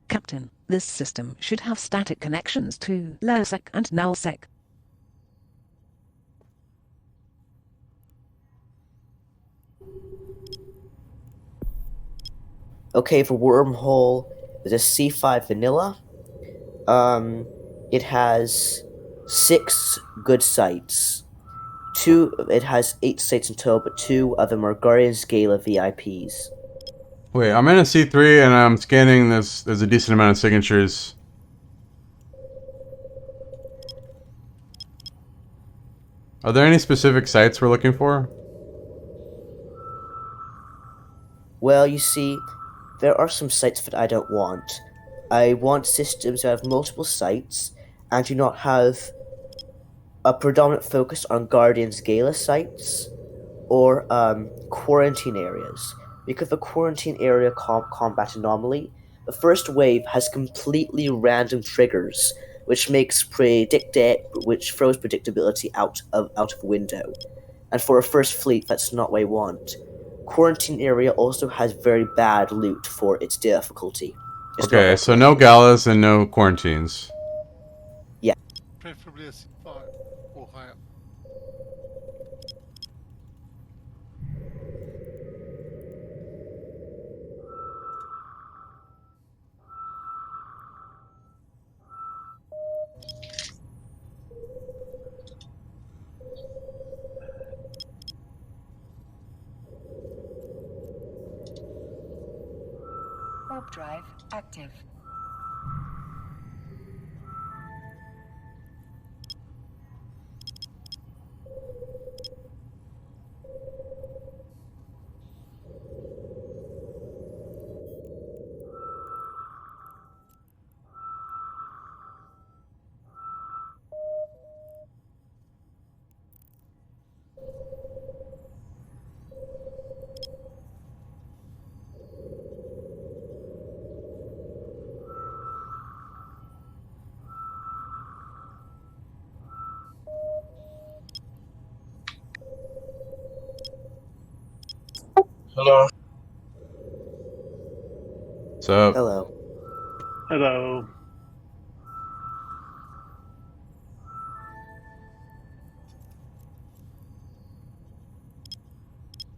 Captain, this system should have static connections to lowsec and nullsec. Okay, for wormhole, there's a C5 vanilla. It has 6 good sites, It has 8 sites in total, but 2 of them are Guardians Gala VIPs. Wait, I'm in a C3 and I'm scanning this. There's a decent amount of signatures. Are there any specific sites we're looking for? Well, you see, there are some sites that I don't want. I want systems that have multiple sites and do not have a predominant focus on Guardians Gala sites or quarantine areas. Because the quarantine area combat anomaly, the first wave has completely random triggers, which which throws predictability out of window. And for a first fleet, that's not what I want. Quarantine area also has very bad loot for its difficulty. It's not Okay, very so no pleasant. galas and no quarantines. Preferably a C5 or higher. Warp drive active. Hello. So, Hello. Hello.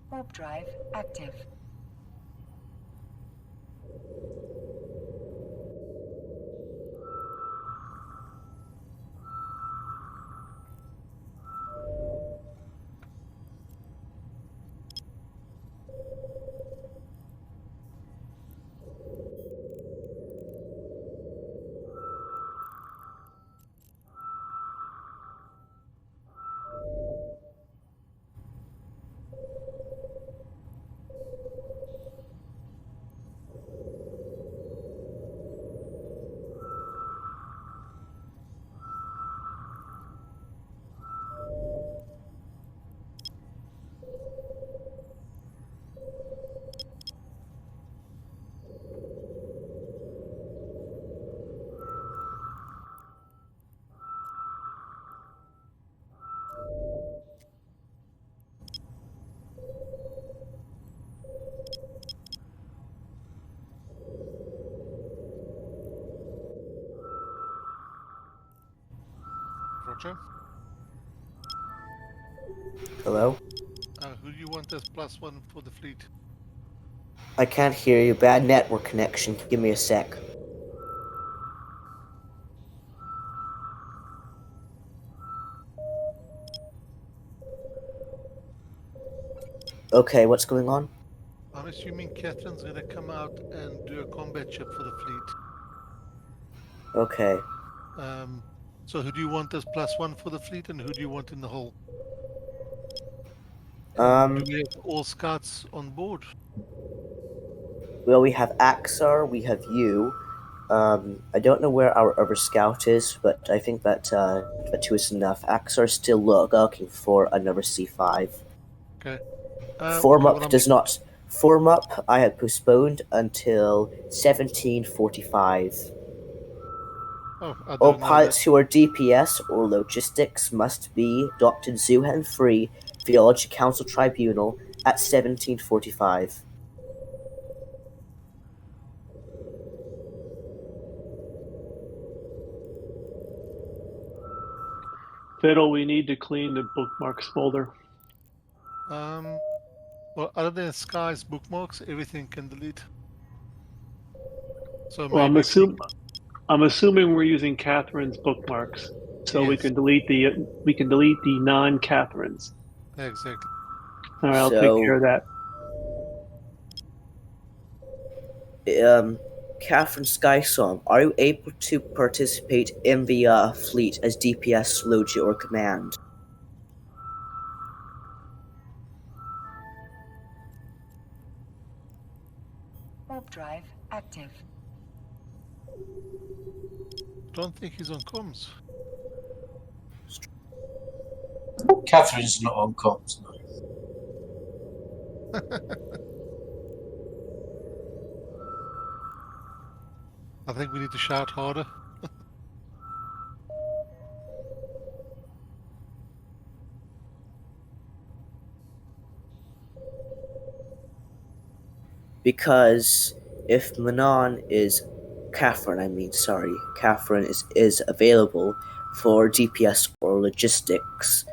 Warp drive active. Roger. Hello? Who do you want as +1 for the fleet? I can't hear you. Bad network connection. Give me a sec. Okay, what's going on? I'm assuming Catherine's going to come out and do a combat ship for the fleet. Okay. So who do you want as +1 for the fleet, and who do you want in the hull? Do we have all scouts on board? Well, we have Axar, we have you. I don't know where our other scout is, but I think that 2 is enough. Axar's still looking for another C5. Okay. Form well, up does not. Form up, I had postponed until 1745. Oh, I All don't know that. pilots who are DPS or logistics must be docked in Zuhan free Theology Council Tribunal at 1745. Fiddle, we need to clean the bookmarks folder. Well, other than Sky's bookmarks, everything can delete. So Well, maybe I'm assuming we're using Catherine's bookmarks. So we Yes. can delete the non-Catherines. Exactly. All right, I'll take So- care of that. Catherine Skysong, are you able to participate in the fleet as DPS Sloja or Command? Warp drive active. Don't think he's on comms. Catherine's not on comms, no. I think we need to shout harder. Because if Catherine is available for DPS or logistics,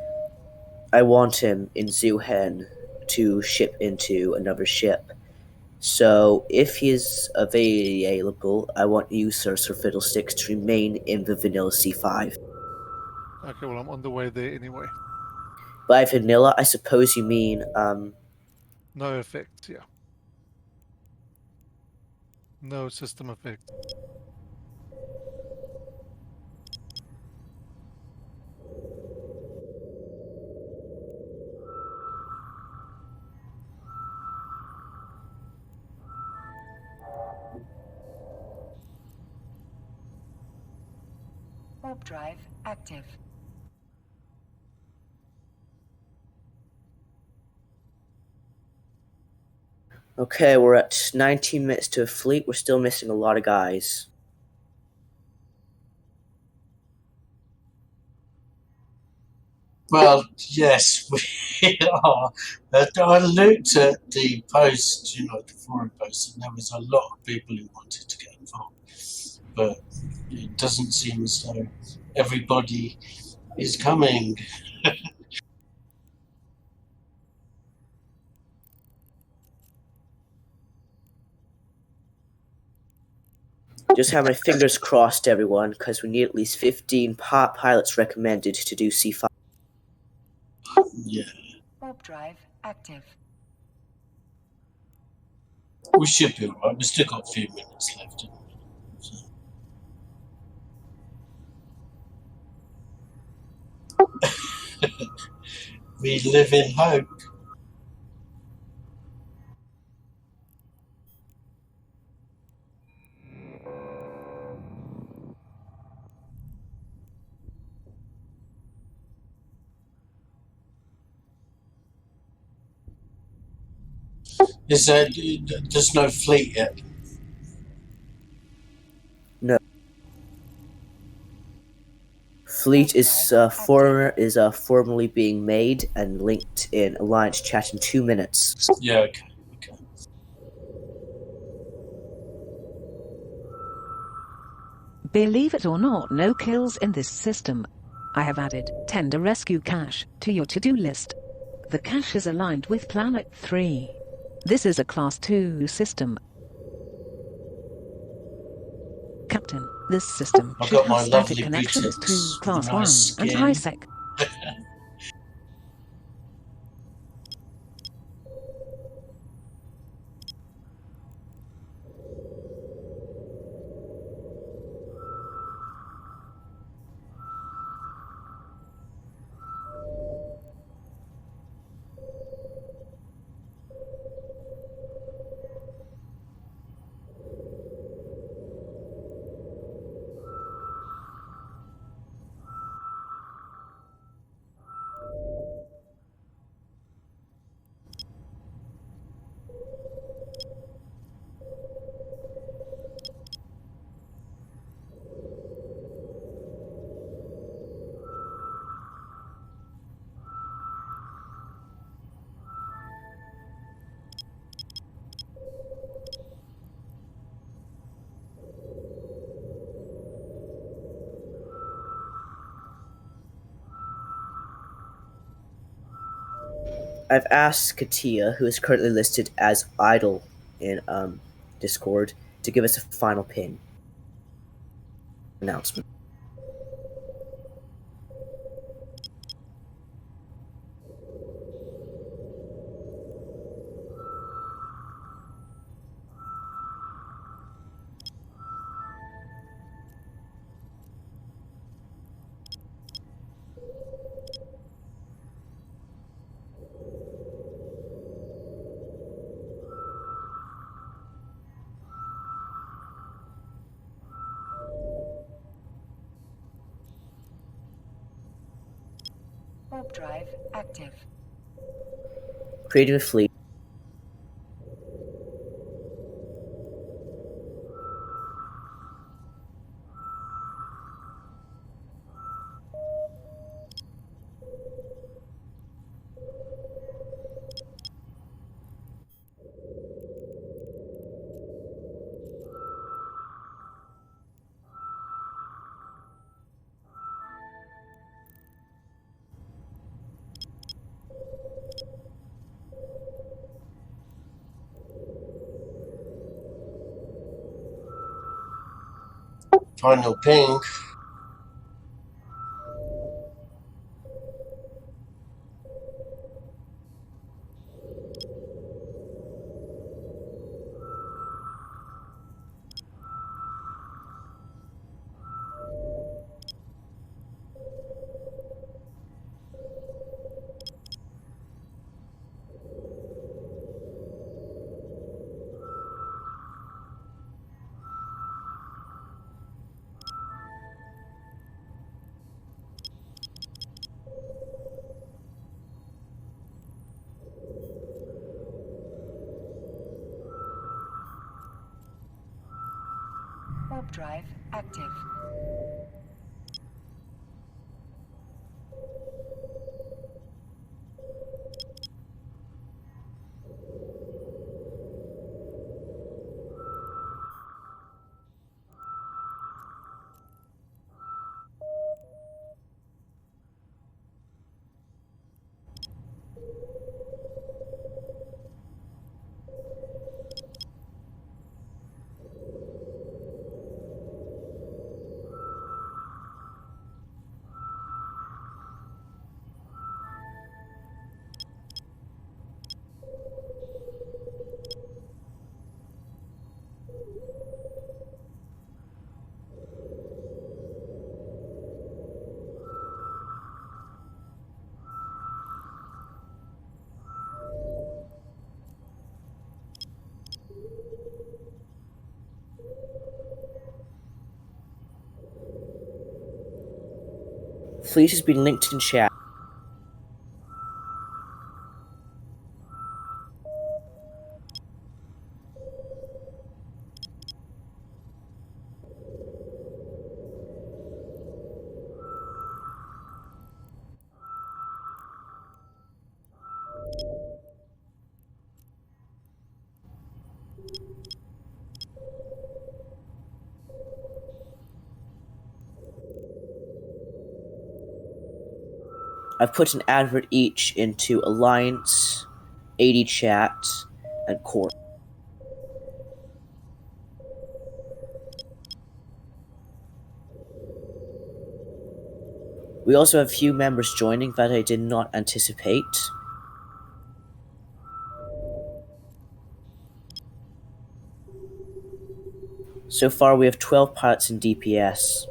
I want him in Zuhen to ship into another ship. So if he is available, I want you, Sir Fiddlesticks, to remain in the Vanilla C5. Okay, well, I'm on the way there anyway. By vanilla, I suppose you mean No effects, yeah. No system effect. Warp drive active. Okay, we're at 19 minutes to a fleet. We're still missing a lot of guys. Well, yes, we are. I looked at the post, the forum post, and there was a lot of people who wanted to get involved. But it doesn't seem as though everybody is coming. Just have my fingers crossed, everyone, because we need at least 15 pilots recommended to do C5. Yeah, Warp drive active. we should be alright. We've still got a few minutes left. So. We live in hope. There's no fleet yet? No. Fleet is formally being made and linked in Alliance chat in 2 minutes. Yeah, okay. Believe it or not, no kills in this system. I have added Tender Rescue Cache to your to-do list. The cache is aligned with Planet 3. This is a Class 2 system. Captain, this system I've should got have my static lovely connections to boutiques with Class a 1 nice and skin. high-sec. I've asked Katia, who is currently listed as idle in Discord, to give us a final pin announcement. Warp drive active. Creating a fleet. Final ping. Warp drive active. Fleet has been linked in chat. I've put an advert each into Alliance, AD Chat, and Core. We also have a few members joining that I did not anticipate. So far we have 12 pilots in DPS.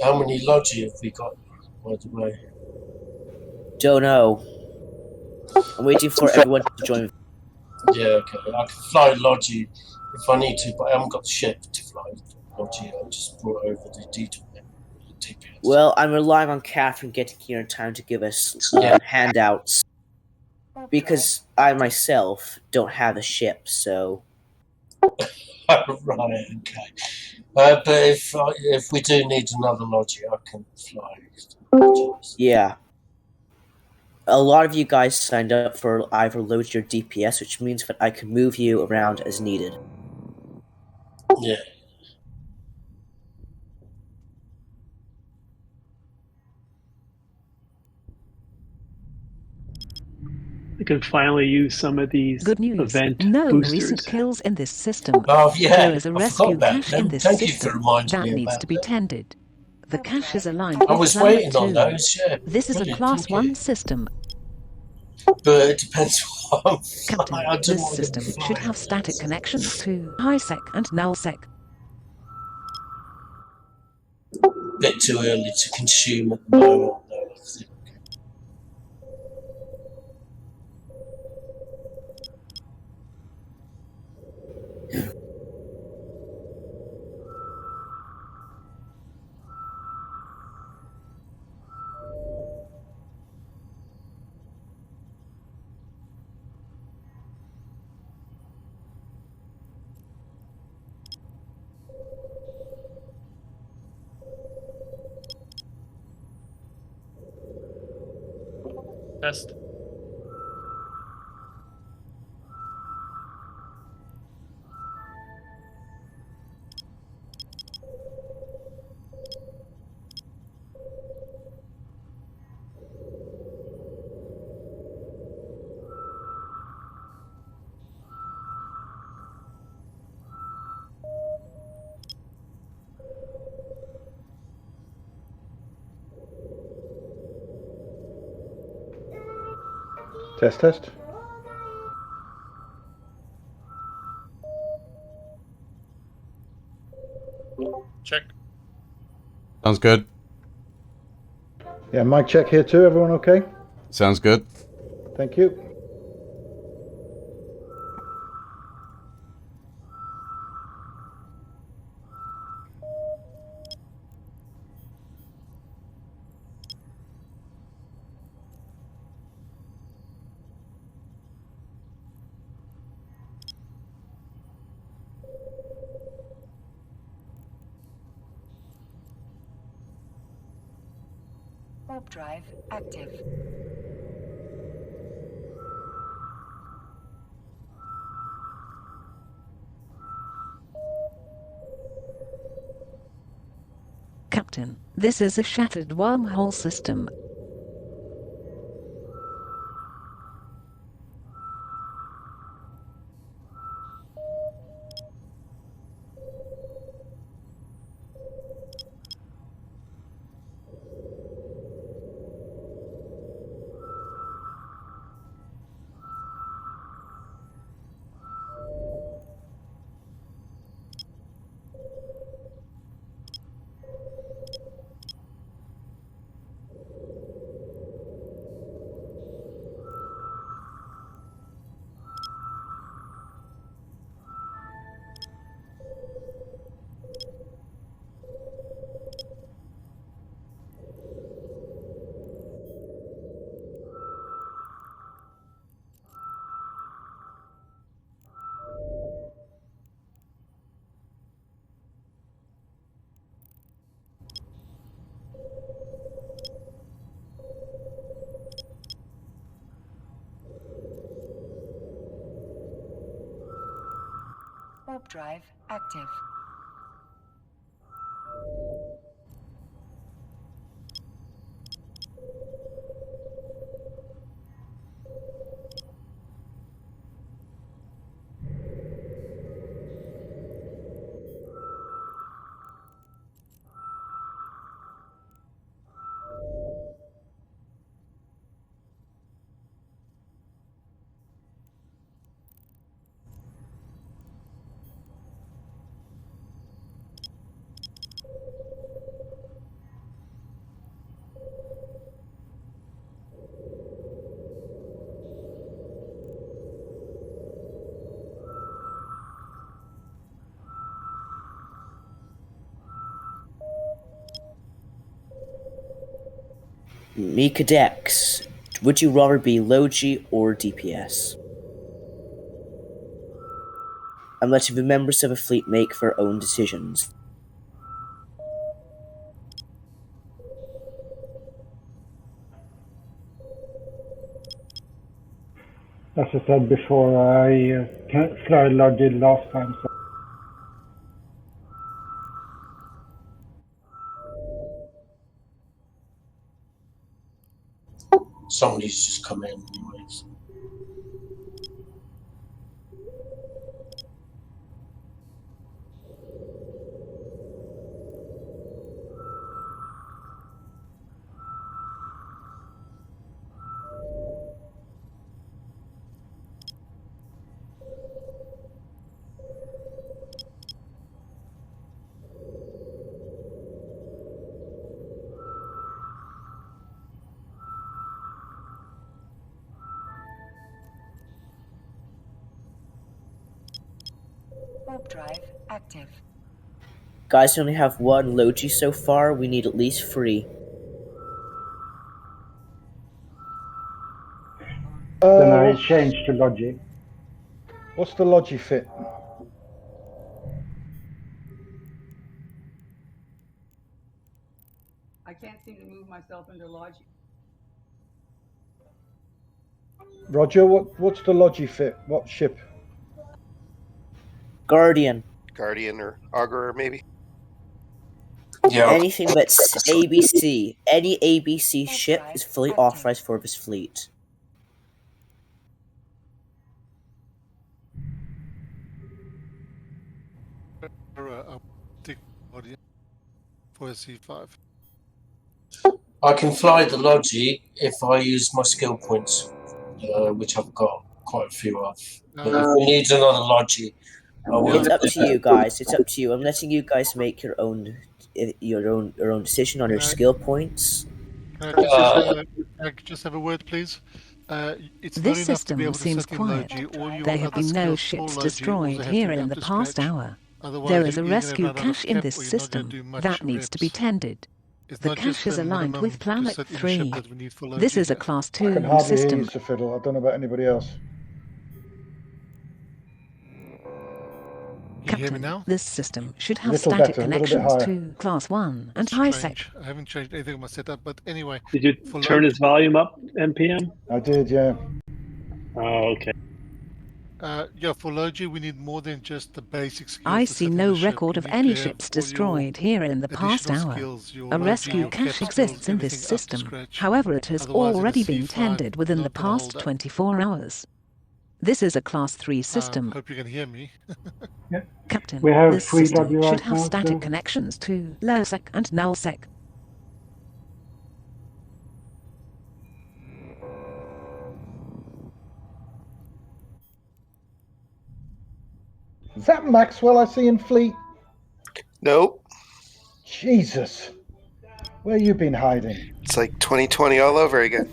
How many Logi have we got, by the way? Don't know. I'm waiting for everyone to join. Yeah, okay. I can fly Logi if I need to, but I haven't got the ship to fly Logi. I just brought over the DPS. Well, I'm relying on Catherine getting here in time to give us handouts. Warp Because drive I myself don't have a ship, so... Right, okay. But if we do need another Logi, I can fly. Yeah. A lot of you guys signed up for either load your DPS, which means that I can move you around as needed. Yeah. We can finally use some of these Good news. event No boosters. recent kills in this system. Oh, yeah. There is a I rescue forgot about cache them. in this Thank you for system reminding that me needs about to be them. tended. The cache is aligned I with was Planet waiting on 2. those, yeah. This is a Brilliant, Class thank you. 1 system. But it depends what I'm Captain, flying. I don't this want to system fly. should have static connections to HiSec and NullSec. bit too early to consume at the moment, though, I think. Test. Test, test. Check. Sounds good. Yeah, mic check here too. Everyone okay? Sounds good. Thank you. Warp drive active. Captain, this is a shattered wormhole system. Warp drive active. Mika Dex, would you rather be low G or DPS? I'm letting the members of a fleet make their own decisions. As I said before, I fly largely last time, so Somebody's just come in, anyways. Warp drive active. Guys, we only have one Logi so far. We need at least 3. Then I What's, changed to logic. what's the logi fit? I can't seem to move myself into logic. Roger, what's the logi fit? What ship? Guardian. Guardian or Augurer, maybe. Yeah. Anything but ABC. Any ABC ship is fully active. authorized for this fleet. I'll take Guardian for a C5. I can fly the Logi if I use my skill points, which I've got quite a few of. But if we need another Logi, I will. It's up to you guys. It's up to you. I'm letting you guys make your own decision on your skill points. Can I just have a word, please? It's not This enough to be system able to seems set in quiet. Logi. All your There have other been no skills for ships Logi destroyed also have here to be in up the to past scratch. hour. Otherwise, There is a you're gonna rescue run out of cache in cap, this or you're not gonna system do much that needs to be reps. tended. It's The not cache just is the aligned minimum with to Planet set in a 3. ship that we need for Logi. This is a here. Class I can 2 hardly hear you, system. Sir Fiddle. I don't know about anybody else. Can you hear me Captain, now? this system should A have little static better, a little bit connections higher. to Class 1 and That's high strange. sec. I haven't changed anything on my setup, but anyway. Did you For turn Logi, his volume up, NPM? I did, yeah. Oh, okay. yeah, for Logi, we need more than just the basic skills I to see set in no the ship. record You of need any to have ships all your destroyed here in the past additional hour. skills, your A Logi, rescue your cap cache exists skills, in this everything up to system. scratch. However, it has Otherwise, in a already been C5, tended within you're the not gonna hold past up. 24 hours. This is a Class 3 system. Hope you can hear me. Yeah. Captain, We have this 3 system Logi should right have now, static so connections to low sec and null sec. Is that Maxwell I see in Fleet? Nope. Jesus. Where you been hiding? It's like 2020 all over again.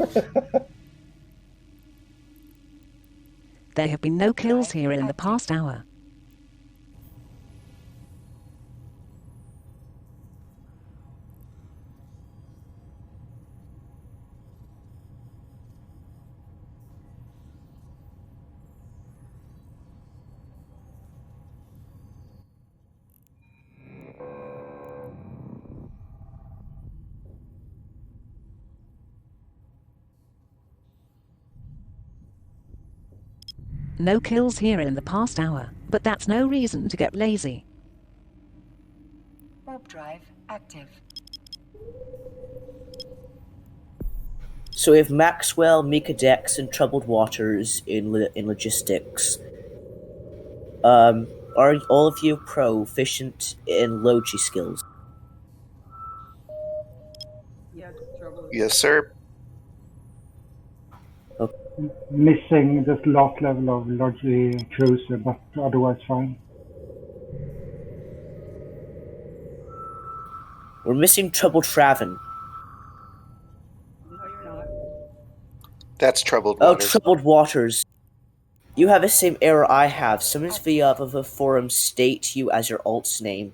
There have been no kills here in the past hour. No kills here in the past hour, but that's no reason to get lazy. Warp drive active. So we have Maxwell, Mika Dex, and Troubled Waters in logistics. Are all of you proficient in Logi skills? Yes, trouble. Yes, sir. missing this last level of Logi Cruiser, but otherwise fine. We're missing Troubled Traven. No, you're not. That's Troubled Oh, Waters. Troubled Waters. You have the same error I have. Summons via of a forum state you as your alt's name.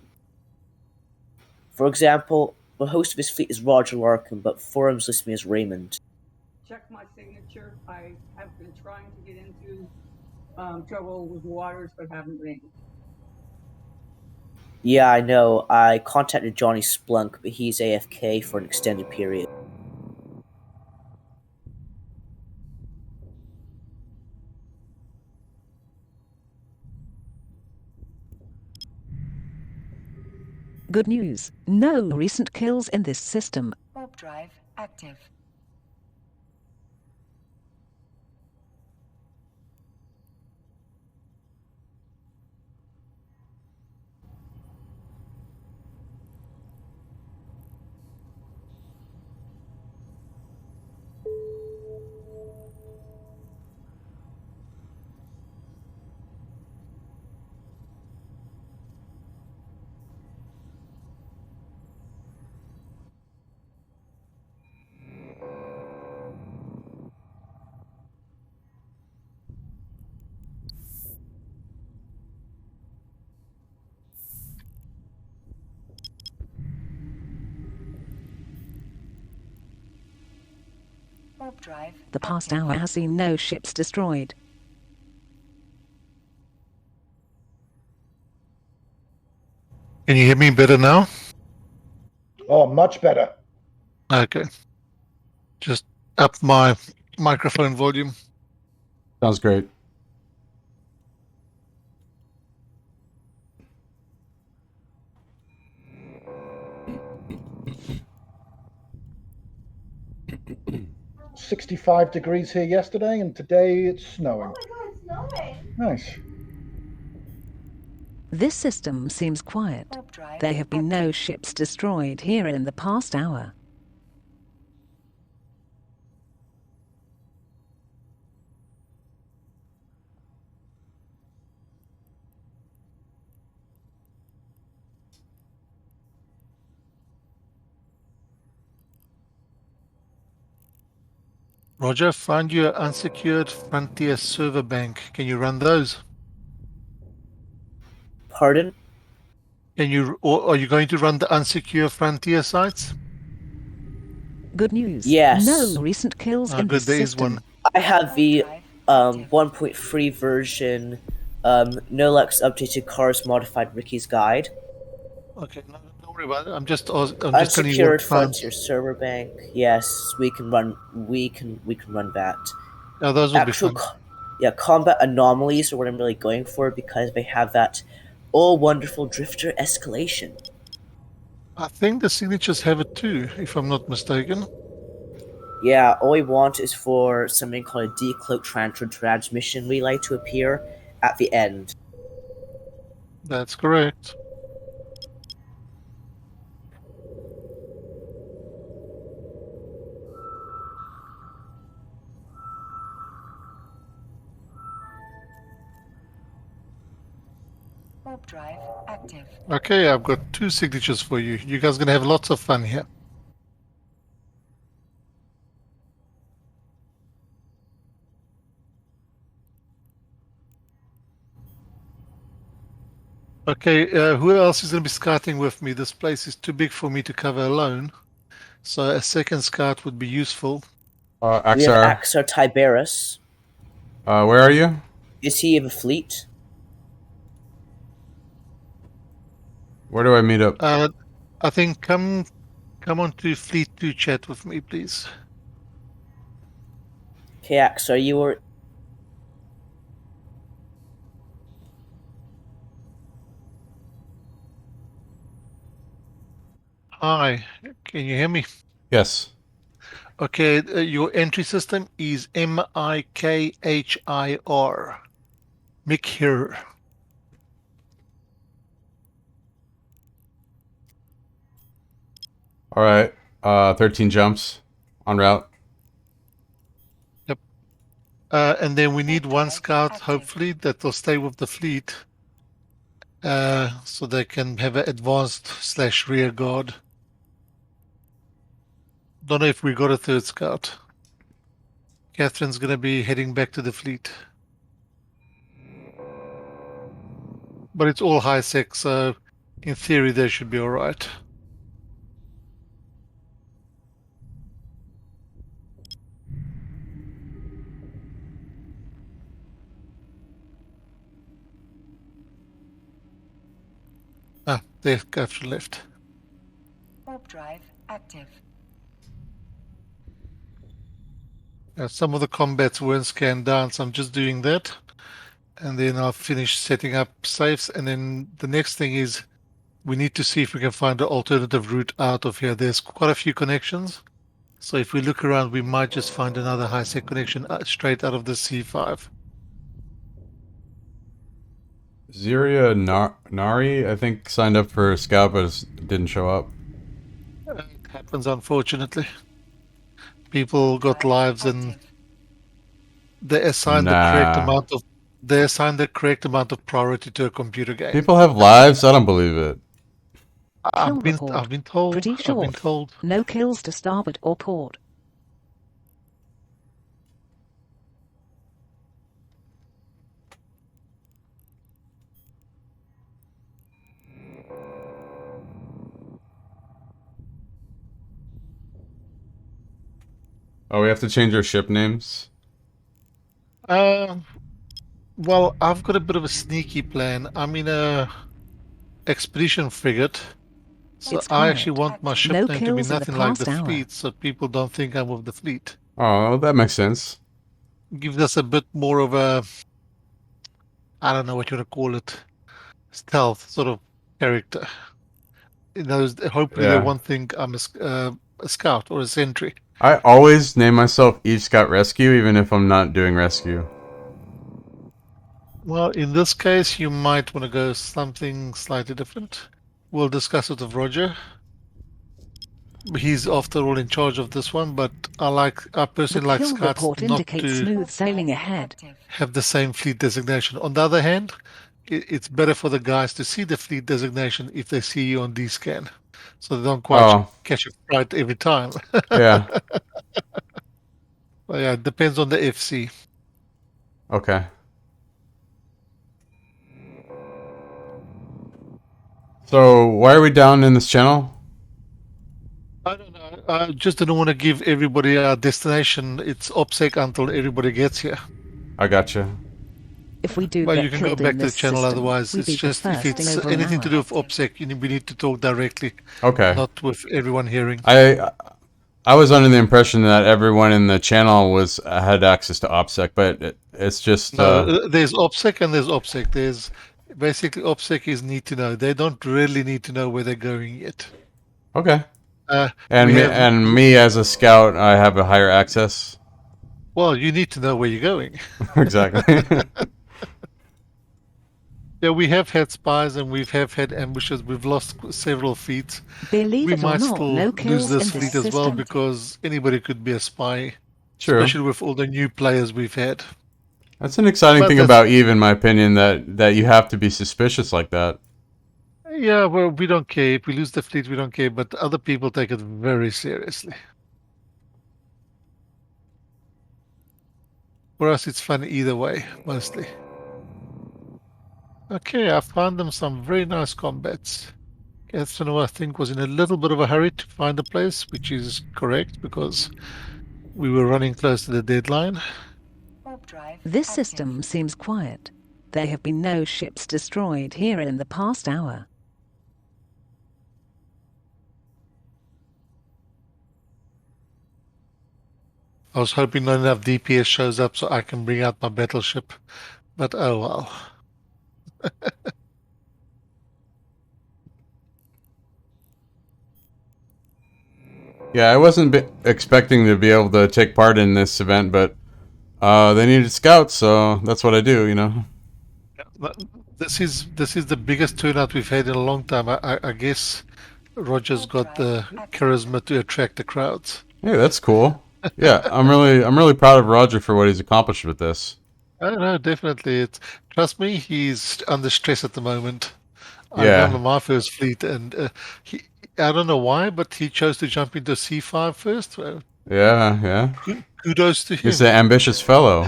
For example, the host of his fleet is Roger Larkin, but forums list me as Raymond. Check my signature. I have been trying to get into trouble with waters, but haven't been able. Yeah, I know. I contacted Johnny Splunk, but he's AFK for an extended period. Good news, no recent kills in this system. Warp drive active. Warp drive. The past active. hour has seen no ships destroyed. Can you hear me better now? Oh, much better. Okay. Just up my microphone volume. Sounds great. It 65 degrees here yesterday, and today it's snowing. Oh my god, it's snowing! Nice. This system seems quiet. Warp drive. There have been no active. ships destroyed here in the past hour. Roger, find your unsecured Frontier server bank. Can you run those? Pardon? Or are you going to run the unsecure Frontier sites? Good news. Yes. No recent kills in Good, this there is system. one. I have the Warp drive. active. 1.3 version, Nolex updated cars modified Ricky's guide. Okay, no, don't worry about it. I'm just telling you what Unsecured time. Frontier server bank. Yes, we can run that. Yeah, those will Actual be fun. combat anomalies are what I'm really going for because they have that all wonderful drifter escalation. I think the signatures have it too, if I'm not mistaken. Yeah, all we want is for something called a decloak transmission relay to appear at the end. That's correct. Warp drive. active. Okay, I've got 2 signatures for you. You guys are going to have lots of fun here. Okay, who else is going to be scouting with me? This place is too big for me to cover alone. So a second scout would be useful. We have Axar, Axar Tiberius. where are you? Is he of a fleet? Where do I meet up? I think come on to Fleet 2 chat with me, please. Okay, Axar, you were. Hi, can you hear me? Yes. Okay, your entry system is MIKHIR. Mikhir. All right. 13 jumps en route. Yep. And then we need one drive scout, active. hopefully, that will stay with the fleet. So they can have an advanced / rear guard. Don't know if we got a third scout. Catherine's going to be heading back to the fleet. But it's all high sec, so in theory they should be all right. Ah, they've actually left. Warp drive. active. Some of the combats weren't scanned down, so I'm just doing that. And then I'll finish setting up safes. And then the next thing is we need to see if we can find an alternative route out of here. There's quite a few connections. So if we look around, we might just find another high-sec connection straight out of the C5. Ziria Nari, I think, signed up for Scout, but didn't show up. It happens, unfortunately. People got lives and they assign the correct amount of priority to a computer game. People have lives? I don't believe it. Kill report. I've been told. Pretty short. I've been told. No kills to starboard or port. Oh, we have to change our ship names. Well, I've got a bit of a sneaky plan. I'm in a expedition frigate, so It's I actually quiet. want my ship No name to be kills in the nothing like the past hour. fleet, so people don't think I'm with the fleet. Oh, that makes sense. Gives us a bit more of a, I don't know what you want to call it, stealth sort of character. Hopefully they Yeah. won't think I'm a scout or a sentry. I always name myself Eve Scout Rescue, even if I'm not doing rescue. Well, in this case, you might want to go something slightly different. We'll discuss it with Roger. He's after all in charge of this one, but I The personally like kill scouts report not indicates to smooth sailing ahead. have the same fleet designation. On the other hand, it's better for the guys to see the fleet designation if they see you on D-scan, so they don't quite catch a fright every time. Yeah. Well, yeah, it depends on the FC. Okay. So why are we down in this channel? I don't know. I just don't want to give everybody a destination. It's OPSEC until everybody gets here. I gotcha. If we do Well, get you can killed go back in to the this channel system, otherwise. we It's beat the just if first in it's over an anything to do hour. with OPSEC, we need to talk directly. Okay. Not with everyone hearing. I was under the impression that everyone in the channel had access to OPSEC, but it's just No, there's OPSEC and there's OPSEC. There's basically OPSEC is need to know. They don't really need to know where they're going yet. okay. We And me as a scout, I have a higher access. Well, you need to know where you're going. Exactly. Yeah, we have had spies and we have had ambushes. We've lost several fleets. Believe We it or might not, still no lose kills this in fleet this as well system. because anybody could be a spy. True. Especially with all the new players we've had. That's an exciting But thing that's- about Eve, in my opinion, that you have to be suspicious like that. Yeah, well, we don't care. If we lose the fleet, we don't care. But other people take it very seriously. For us, it's fun either way, mostly. Okay, I found them some very nice combats. Catherine, I think, was in a little bit of a hurry to find a place, which is correct because we were running close to the deadline. This system seems quiet. There have been no ships destroyed here in the past hour. I was hoping not enough DPS shows up so I can bring out my battleship, but oh well. Yeah, I wasn't expecting to be able to take part in this event, but they needed scouts, so that's what I do, you know. This is the biggest turnout we've had in a long time. I guess Roger's got the charisma to attract the crowds. Hey, that's cool. Yeah, I'm really proud of Roger for what he's accomplished with this. I don't know, definitely. Trust me, he's under stress at the moment. I Yeah. remember my first fleet, and I don't know why, but he chose to jump into C5 first. Well, Yeah. kudos to him. He's an ambitious fellow.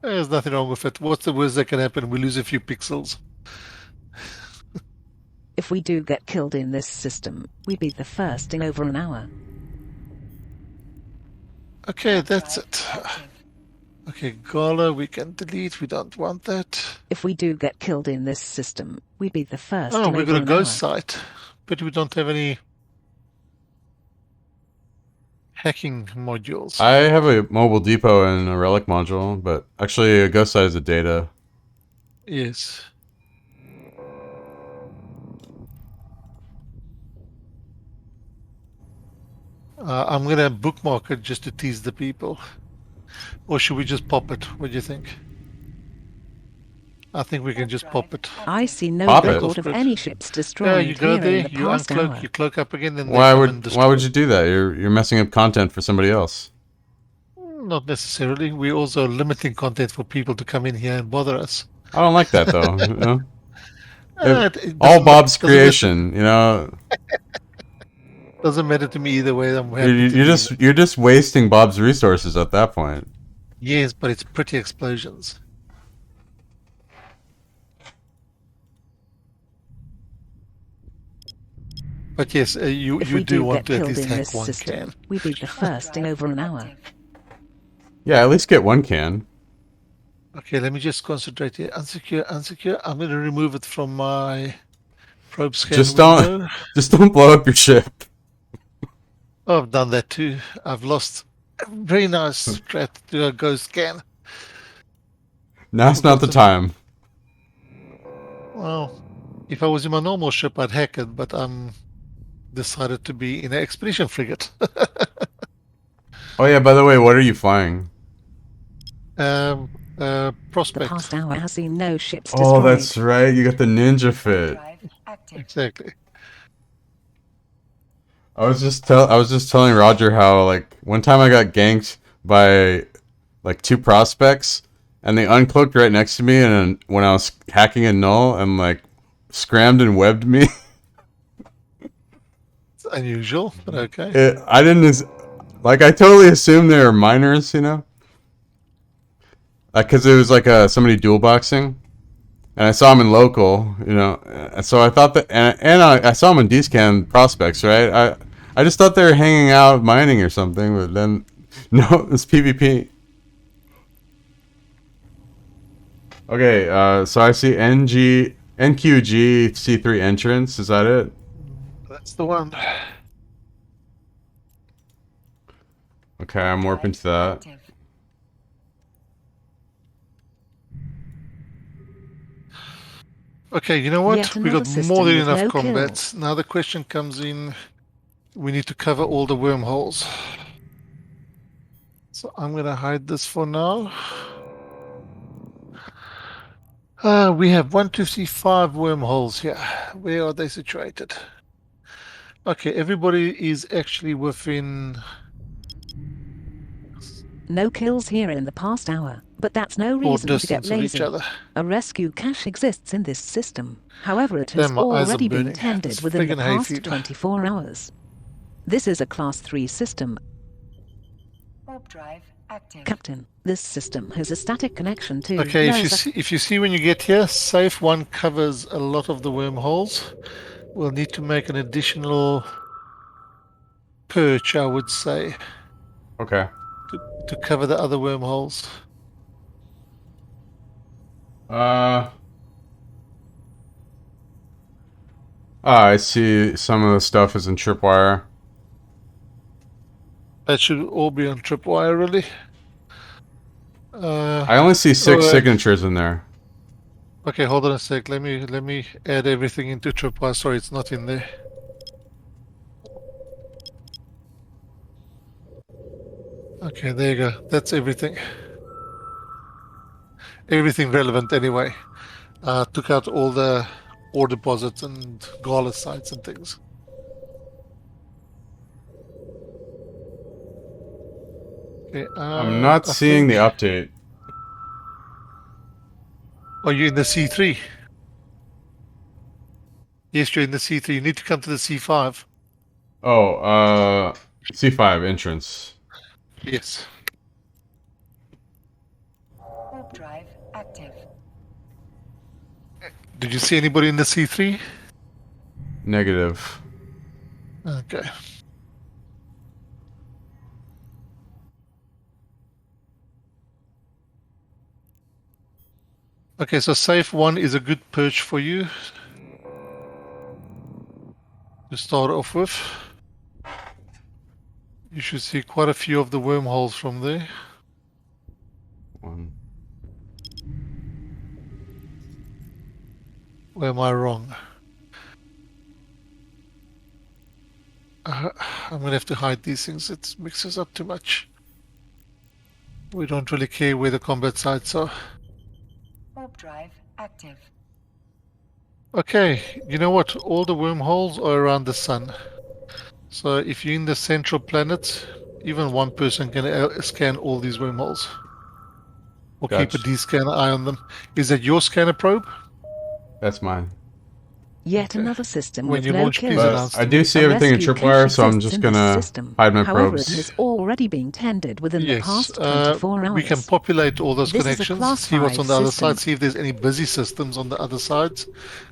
There's nothing wrong with it. What's the worst that can happen? We lose a few pixels. If we do get killed in this system, we beat the first in over an hour. Okay, that's it. Okay, Gala, we can delete. We don't want that. If we do get killed in this system, we beat the first Oh, in we've over got a an ghost hour. site, but we don't have any hacking modules. I have a mobile depot and a relic module, but actually a ghost site is a data. Yes. I'm gonna bookmark it just to tease the people. Or should we just pop it? What do you think? I think we can just pop it. I see no Pop it. record of any ships Yeah, destroyed you go here there, in the you past uncloak, hour. you cloak up again, and Why they come would and destroy. you do that? You're messing up content for somebody else. Not necessarily. We're also limiting content for people to come in here and bother us. I don't like that though. You know? It All doesn't Bob's matter- creation, you know. Doesn't matter to me either way. I'm happy to You're leave it. you're just wasting Bob's resources at that point. Yes, but it's pretty explosions. But yes, you If you we do do want get to at killed least in hack this one system, can. we beat the first in over an hour. Yeah, at least get one can. Okay, let me just concentrate here. Unsecure. I'm going to remove it from my probe scan Just window. don't blow up your ship. Oh, I've done that too. I've lost a very nice strat to a ghost scan. Now's not the time. Well, if I was in my normal ship, I'd hack it, but I'm decided to be in an expedition frigate. Oh yeah, by the way, what are you flying? The Prospect. past hour has seen no ships Oh, destroyed. that's right. You got the ninja fit. Exactly. I was just telling Roger how like one time I got ganked by like two prospects and they uncloaked right next to me, and when I was hacking a null and like scrammed and webbed me. It's unusual, but okay. I didn't like I totally assumed they were minors, you know? Like cuz it was like somebody dual boxing. And I saw him in local, you know, and so I thought that, and I saw him in D-Scan prospects, right? I just thought they were hanging out mining or something, but then, no, it's PvP. Okay, so I see NQG C3 entrance. Is that it? That's the one. Okay, I'm warping to that. Okay, you know what? Yet We got another more than system with enough no combats. kills. Now the question comes in, we need to cover all the wormholes. So I'm going to hide this for now. We have 1, 2, 3, 5 wormholes here. Where are they situated? Okay, everybody is actually within... No kills here in the past hour, but that's no short reason to get distance of each lazy. other. A rescue cache exists in this system. However, it has Damn, my eyes are already been burning. tended It's within the friggin' hay past fever. 24 hours. This is a Class 3 system. Warp drive active. Captain, this system has a static connection to... Okay, There is if you see when you get here, safe 1 covers a lot of the wormholes. We'll need to make an additional perch, I would say. Okay. To cover the other wormholes. I see some of the stuff is in tripwire. That should all be on tripwire, really. I only see 6 signatures in there. Okay, hold on a sec. Let me add everything into tripwire. Sorry, it's not in there. Okay, there you go. That's everything. Everything relevant anyway. Took out all the ore deposits and gala sites and things. Okay, I'm not seeing the update. Are you in the C3? Yes, you're in the C3. You need to come to the C5. Oh, C5 entrance. Yes. Warp drive active. Did you see anybody in the C3? Negative. Okay. Okay, so safe 1 is a good perch for you to start off with. You should see quite a few of the wormholes from there. 1. Where am I wrong? I'm going to have to hide these things. It mixes up too much. We don't really care where the combat sites are. Warp drive active. Okay, you know what? All the wormholes are around the sun. So if you're in the central planet, even one person can scan all these wormholes. Or keep a Gotcha. D-scanner eye on them. Is that your scanner probe? That's mine. Yet Okay. another system When with you no launch, please kills. announce I to do me. see A everything in rescue tripwire, cache so I'm exists just in this gonna system. hide my However, it probes. has already been tended within the Yes, past 24 we can hours. populate all those This is a connections, class see what's 5 on the other system. side, see if there's any busy systems on the other sides,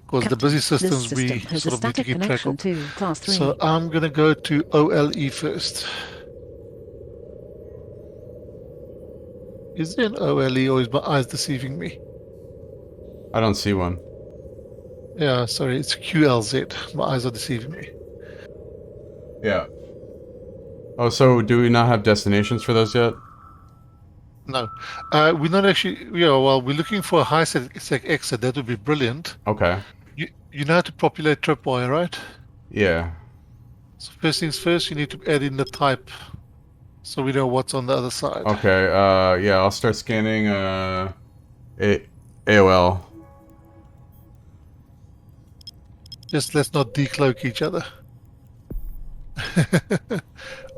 because the Captain, busy this systems we system has a sort of need to static keep track connection of. to class 3. So I'm going to go to OLE first. Is there an OLE or is my eyes deceiving me? I don't see one. Yeah, sorry, it's QLZ. My eyes are deceiving me. Yeah. Oh, so do we not have destinations for those yet? No, we're not actually. Yeah, well, we're looking for a high sec exit. That would be brilliant. Okay. You know how to populate tripwire, right? Yeah. So first things first, you need to add in the type, so we know what's on the other side. Okay. Yeah. I'll start scanning. AOL. Just let's not decloak each other.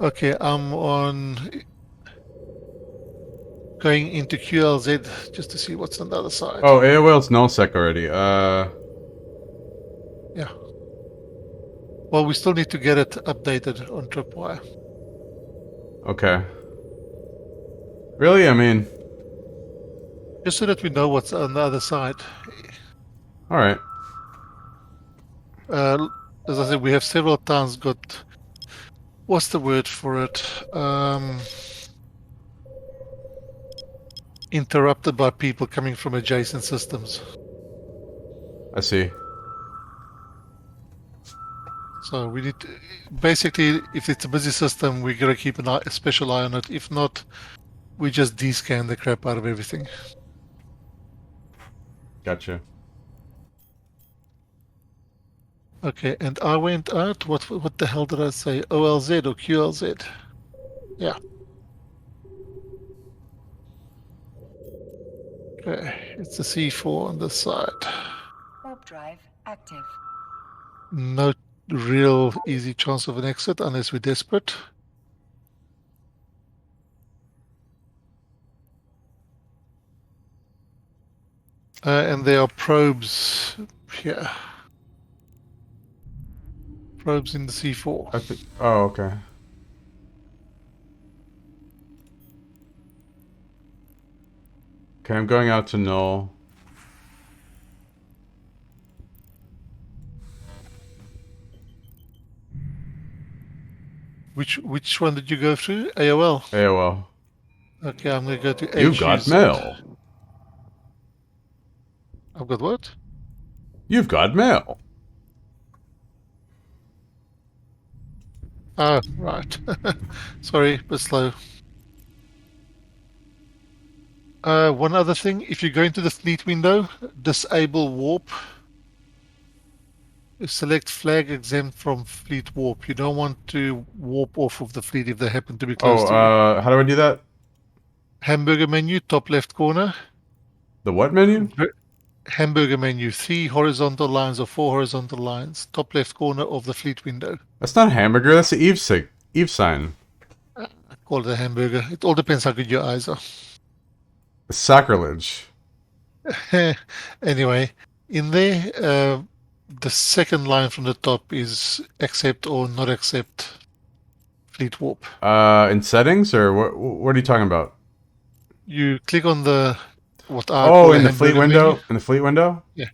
Okay, I'm on going into QLZ just to see what's on the other side. Oh, AOL's nullsec already. Yeah. Well, we still need to get it updated on tripwire. Okay. Really? I mean, Just so that we know what's on the other side. all right. As I said, we have several times got, what's the word for it? Interrupted by people coming from adjacent systems. I see. So we need to, basically, if it's a busy system, we gotta keep a special eye on it. If not, we just descan the crap out of everything. Gotcha. Okay, and I went out. What the hell did I say? OLZ or QLZ? Yeah. Okay, it's a C4 on this side. Warp drive active. No real easy chance of an exit unless we're desperate. And there are probes here. Probes in the C4. Oh, okay. Okay, I'm going out to null. Which one did you go through? AOL. AOL. Okay, I'm going to go to You've got HUZ. mail. I've got what? You've got mail. Oh, right. Sorry, but slow. One other thing, if you go into the fleet window, disable warp. Select flag exempt from fleet warp. You don't want to warp off of the fleet if they happen to be close to you. How do I do that? Hamburger menu, top left corner. The what menu? Hamburger menu, 3 horizontal lines or 4 horizontal lines. Top left corner of the fleet window. That's not a hamburger. That's the Eve sign. Call it a hamburger. It all depends how good your eyes are. It's sacrilege. Anyway, in there, the second line from the top is accept or not accept fleet warp. In settings, or what are you talking about? You click on the what I call in a the fleet hamburger window. menu. In the fleet window. Yeah.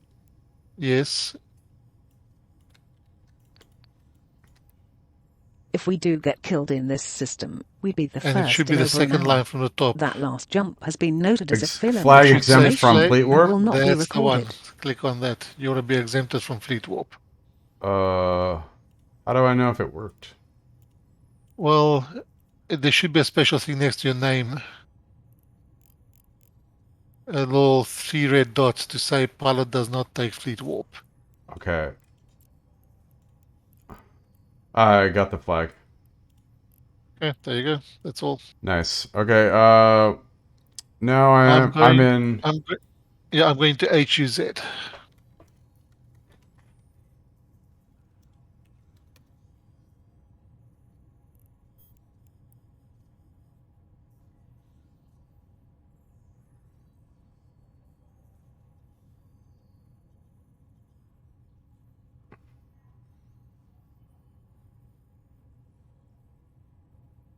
Yes. If we do get killed in this system, we'd be the And first it should be in the over second an hour. line from the top. That last jump has been noted as a felony flag exempt from transformation fleet warp? and will not be That's the one. recorded. Click on that. You want to be exempted from fleet warp. How do I know if it worked? Well, there should be a special thing next to your name. A little 3 red dots to say pilot does not take fleet warp. Okay. I got the flag. Okay, there you go. That's all. Nice. Okay. Now I'm in. I'm going to HUZ.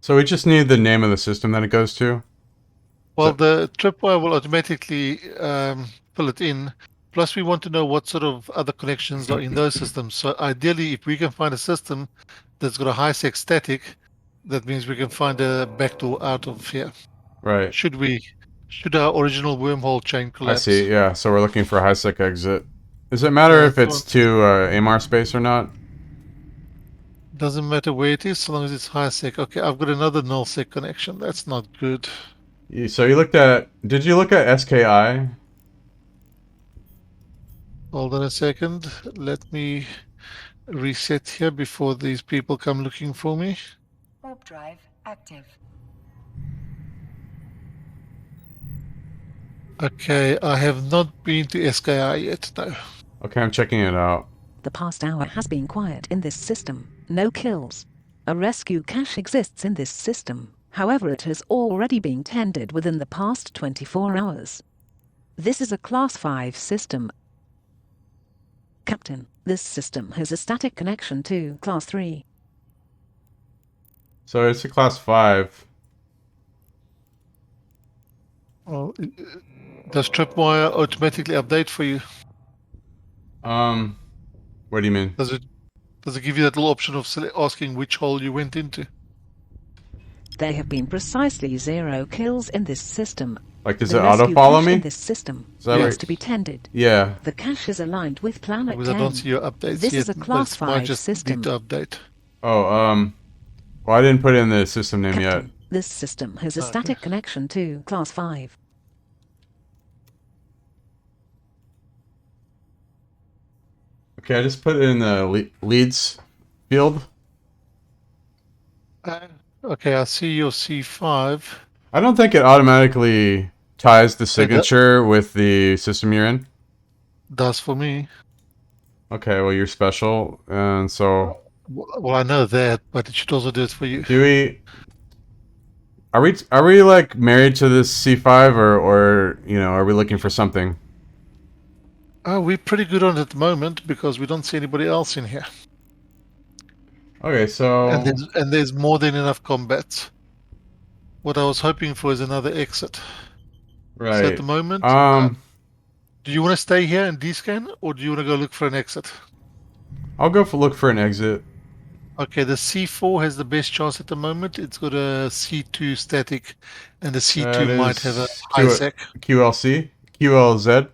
So we just need the name of the system that it goes to. Well, the tripwire will automatically fill it in. Plus, we want to know what sort of other connections are in those systems. So ideally, if we can find a system that's got a high-sec static, that means we can find a backdoor out of here. Right. Should our original wormhole chain collapse? I see. Yeah. So we're looking for a high-sec exit. Does it matter if it's to AMR space or not? Doesn't matter where it is, so long as it's high-sec. Okay, I've got another null-sec connection. That's not good. So you looked at... Did you look at SKI? Hold on a second. Let me reset here before these people come looking for me. Warp drive active. Okay, I have not been to SKI yet, no. Okay, I'm checking it out. The past hour has been quiet in this system. No kills. A rescue cache exists in this system. However, it has already been tended within the past 24 hours. This is a Class 5 system. Captain, this system has a static connection to Class 3. So it's a Class 5. Well, does Tripwire automatically update for you? What do you mean? Does it give you that little option of asking which hole you went into? There have been precisely 0 kills in this system. Like, does The it rescue auto-follow cache me? in this system Is that has right? to be tended. Yeah. The cache is aligned with Planet Because 10. I don't see your updates This yet. is a Class That might 5 just system. need to update. Oh, well, I didn't put in the system name Captain, yet. this system has a static connection to Class 5. Okay, I just put it in the leads field. Okay, I see your C5. I don't think it automatically ties the signature with the system you're in. Does for me. Okay, well, you're special, and so... Well, I know that, but it should also do it for you. Do we... Are we like married to this C5, or you know, are we looking for something? We're pretty good on it at the moment because we don't see anybody else in here. Okay, so... And there's more than enough combats. What I was hoping for is another exit. Right. So at the moment, do you want to stay here and descan, or do you want to go look for an exit? I'll go look for an exit. Okay, the C4 has the best chance at the moment. It's got a C2 static, and the C2 might have a high sec. QLC? QLZ?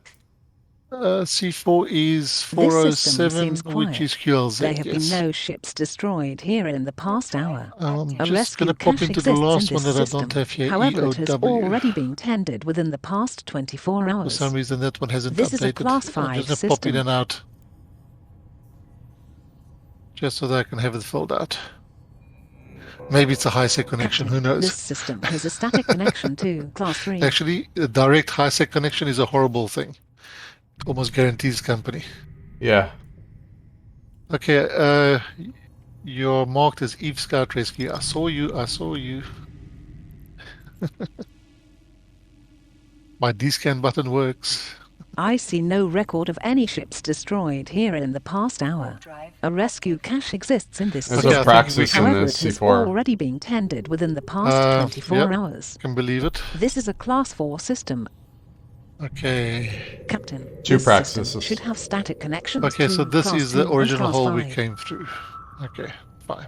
C4 is This system 407, seems quiet. which is QLZ. There have yes. been no ships destroyed here in the past hour. I'm A just rescue going to pop cache into the exists last in one this that I system. don't have here, However, it has EOW. already been tended within the past 24 For hours. some reason, that one hasn't This updated. is a Class I'm 5 just going to pop in system. and out. Just so that I can have it filled out. Maybe it's a high-sec connection, who knows? This system has a static connection to Class 3. Actually, a direct high-sec connection is a horrible thing. It almost guarantees company. Yeah. Okay, you're marked as Eve Scout Rescue. I saw you. My descan button works. I see no record of any ships destroyed here in the past hour. A rescue cache exists in this There's system. a praxis in However, this it has C4. already been tended within the past 24 hours. Can believe it. This is a Class 4 system. Okay. Captain, Two this system praxises. should have static connections Okay, to so this Class is the 2 and original Class hole we 5. came through. Okay, fine.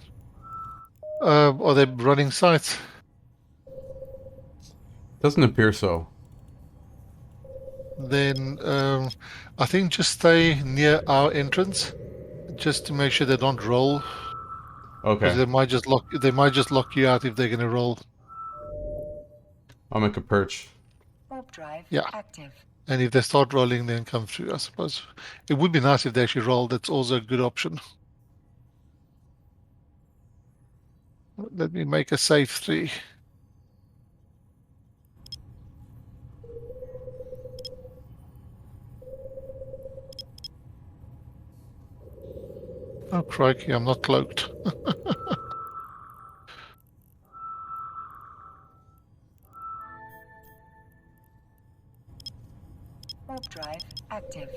Are they running sites? Doesn't appear so. Then I think just stay near our entrance, just to make sure they don't roll. Okay. Because they might just lock you out if they're gonna roll. I'll make a perch. Warp drive Yeah. active. And if they start rolling, then come through, I suppose. It would be nice if they actually roll. That's also a good option. Let me make a safe 3. Oh, crikey, I'm not cloaked. Warp drive active.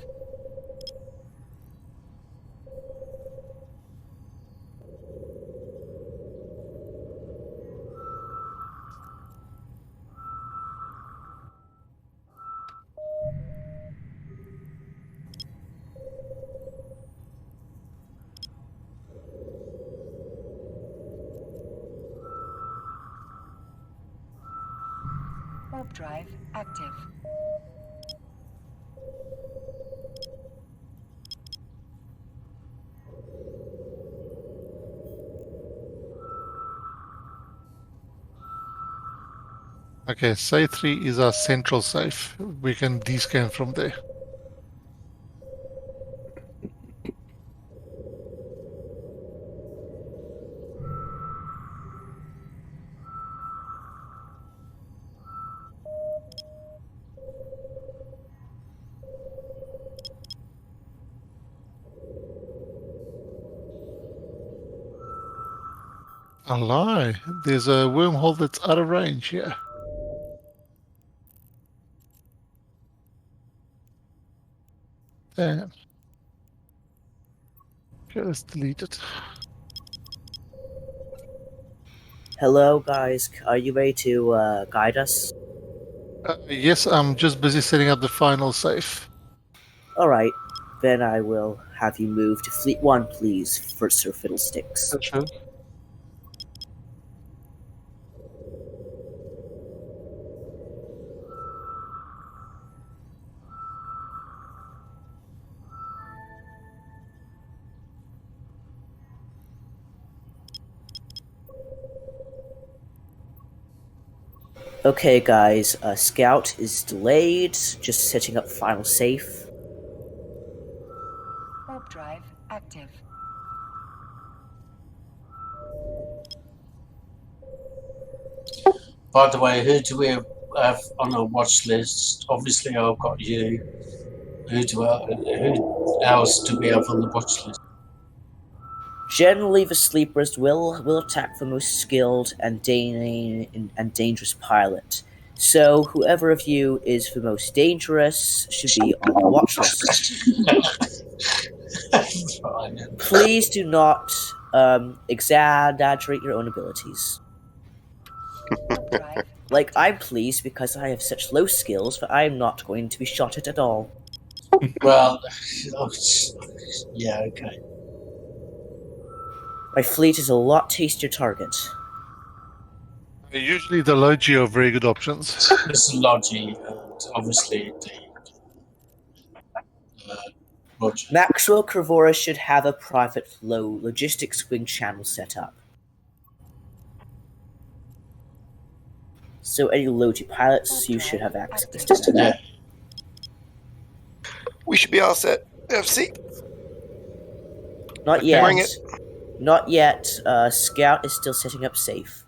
Warp drive active. Okay, safe 3 is our central safe. We can descan from there. A lie. There's a wormhole that's out of range here. Damn. Okay, let's delete it. Hello, guys. Are you ready to guide us? Yes, I'm just busy setting up the final safe. Alright, then I will have you move to Fleet 1, please, for Sir Fiddlesticks. Sure. Okay, guys, Scout is delayed, just setting up final safe. Warp drive active. By the way, who do we have on our watch list? Obviously, I've got you. Who else do we have on the watch list? Generally, the sleepers will attack the most skilled and dangerous pilot. So, whoever of you is the most dangerous should be on the watch list. Fine. Please do not exaggerate your own abilities. Warp drive. Like, I'm pleased because I have such low skills that I am not going to be shot at all. Well, yeah, okay. My fleet is a lot tastier target. Usually the low geo are very good options. This is Logi, and obviously the Roger. Maxwell Cravora should have a private flow logistics wing channel set up. So any Logi pilots, you should have access to that. Yeah. We should be all set. FC. Not Okay. yet. Bring it. Not yet. Scout is still setting up safe.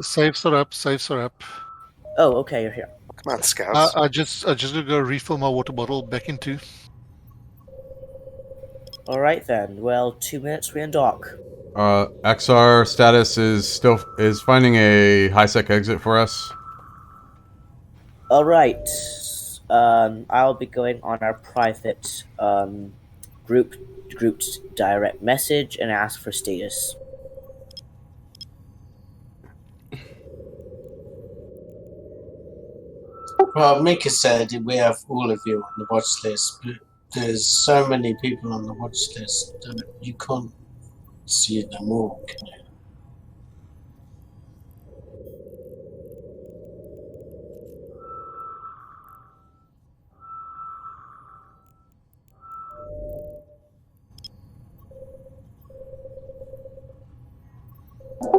Safes are up. Safes are up. Oh, okay, you're here. Come on, scouts. I just gonna go refill my water bottle back into. Alright then. Well, 2 minutes, we undock. XR status is finding a high sec exit for us. Alright. I'll be going on our private grouped direct message and ask for status. Well, Mika said we have all of you on the watch list, but there's so many people on the watch list that you can't see them all, can you?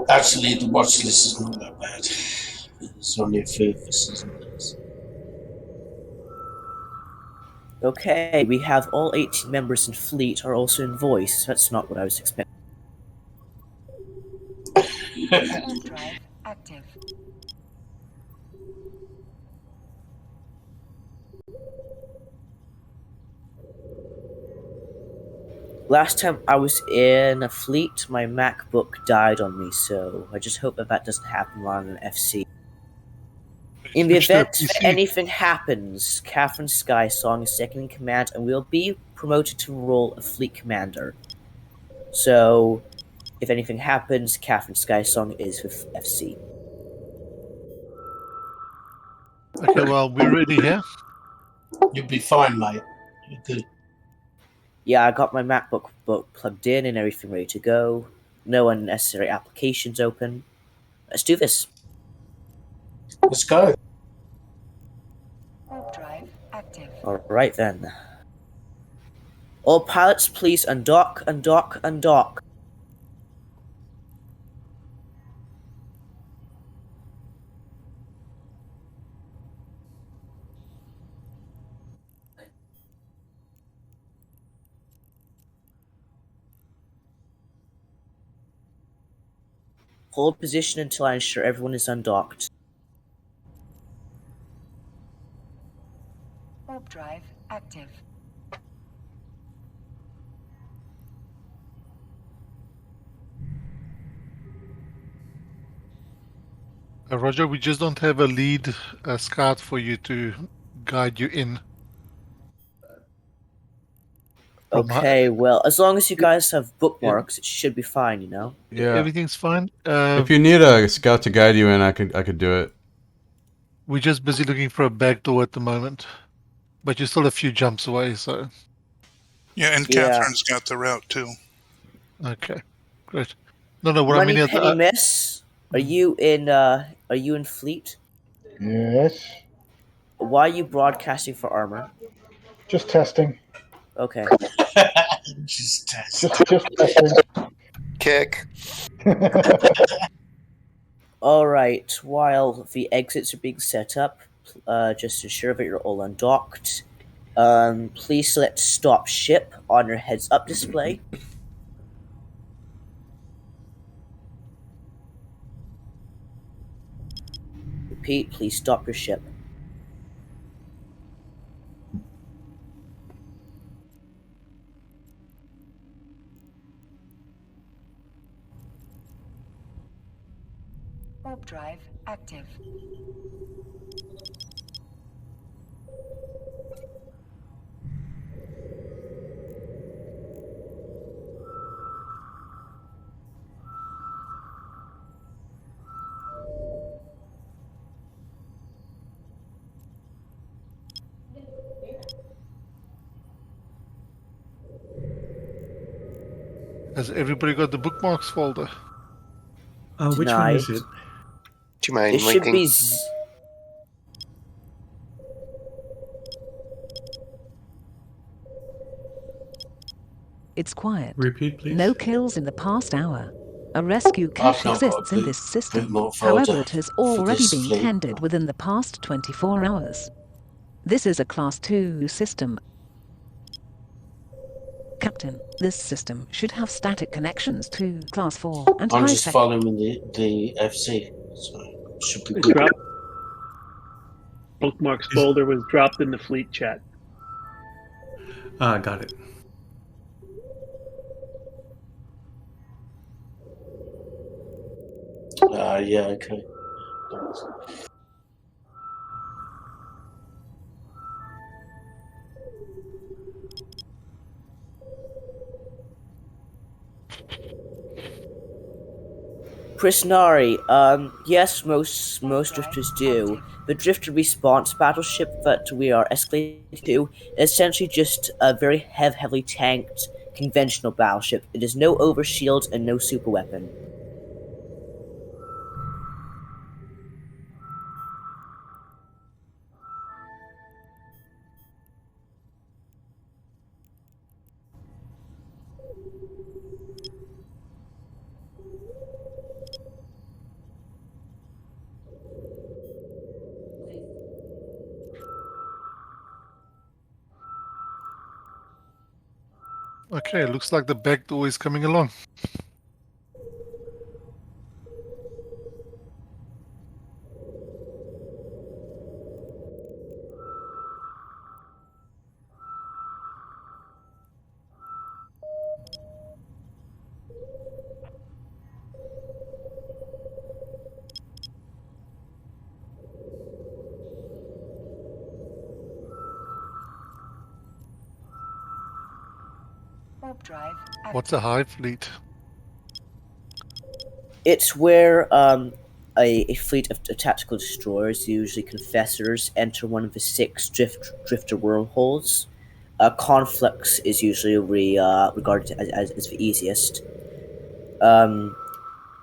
Actually, the watch list is not that bad. It's only a few of us, isn't it? Okay, we have all 18 members in fleet are also in voice. That's not what I was expecting. Warp drive active. Last time I was in a fleet, my MacBook died on me, so I just hope that doesn't happen while I'm in FC. In the Switch to a event that PC. anything happens, Catherine Skysong is second in command and will be promoted to the role of fleet commander. So, if anything happens, Catherine Skysong is with FC. Okay, well, we're ready here. You'll be fine, mate. You're good. Yeah, I got my MacBook plugged in and everything ready to go. No unnecessary applications open. Let's do this. Let's go. Warp drive active. Alright then. All pilots, please undock, undock, undock. Hold position until I ensure everyone is undocked. Warp drive active. Roger, we just don't have a lead scout for you to guide you in. Okay, well, as long as you guys have bookmarks, it should be fine, you know? Yeah. Everything's fine. If you need a scout to guide you in, I could do it. We're just busy looking for a back door at the moment. But you're still a few jumps away, so... Yeah, and Yeah. Catherine's got the route too. Okay, great. No, what Money I mean Penny Miss, are you in fleet? Yes. Why are you broadcasting for armor? Just testing. Okay. Just test. Just testing. Kick. Alright, while the exits are being set up, just ensure that you're all undocked. Please select stop ship on your heads up display. Repeat, please stop your ship. Warp drive active. Has everybody got the bookmarks folder? Which one is it? Do you mind It should linking? be... It's quiet. Repeat, please. No kills in the past hour. A rescue cache not got exists in this system. bookmark folder However, it has for already this been fleet. tended within the past 24 hours. This is a Class 2 system. Captain, this system should have static connections to Class 4 and I'm high just tech. following the FC, so should be The good. drop bookmarks folder was dropped in the fleet chat. Got it. Yeah, okay. Prisnari, yes, most drifters do. The drifter response battleship that we are escalating to is essentially just a very heavily tanked conventional battleship. It is no overshield and no super weapon. Okay, looks like the back door is coming along. Warp drive active. What's a hive fleet? It's where a fleet of tactical destroyers, usually confessors, enter one of the 6 drifter wormholes. Conflicts is usually regarded as the easiest.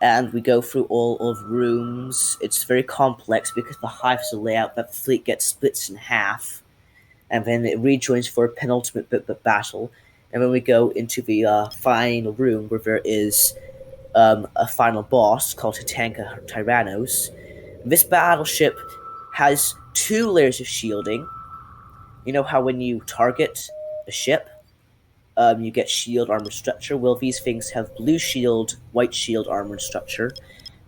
and we go through all of rooms. It's very complex because the hive's a layout that the fleet gets splits in half, and then it rejoins for a penultimate battle. And then we go into the final room where there is a final boss called Tatanka Tyrannos. This battleship has 2 layers of shielding. You know how when you target a ship, you get shield, armor, structure? Well, these things have blue shield, white shield, armor, and structure.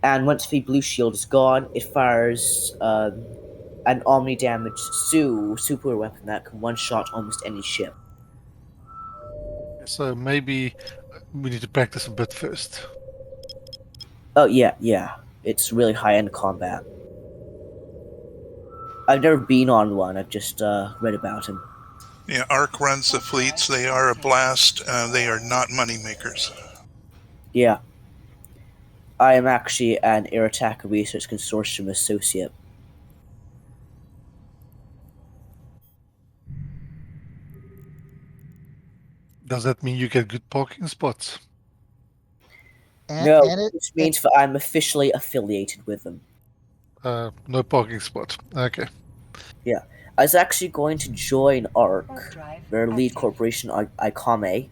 And once the blue shield is gone, it fires an omni damage super weapon that can one shot almost any ship. So maybe we need to practice a bit first. Oh yeah. It's really high end combat. I've never been on one. I've just read about him. Yeah, ARC runs the fleets. They are a blast. They are not money makers. Yeah. I am actually an Air Attack Research Consortium associate. Does that mean you get good parking spots? No, which means that I'm officially affiliated with them. No parking spot. Okay. Yeah. I was actually going to join ARC, their lead corporation, Ikame,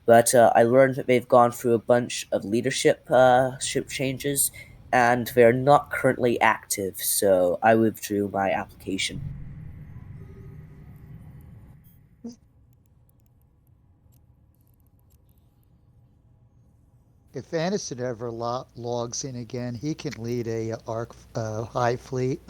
but I learned that they've gone through a bunch of leadership ship changes, and they're not currently active, so I withdrew my application. If Anderson ever logs in again, he can lead a ARC high fleet.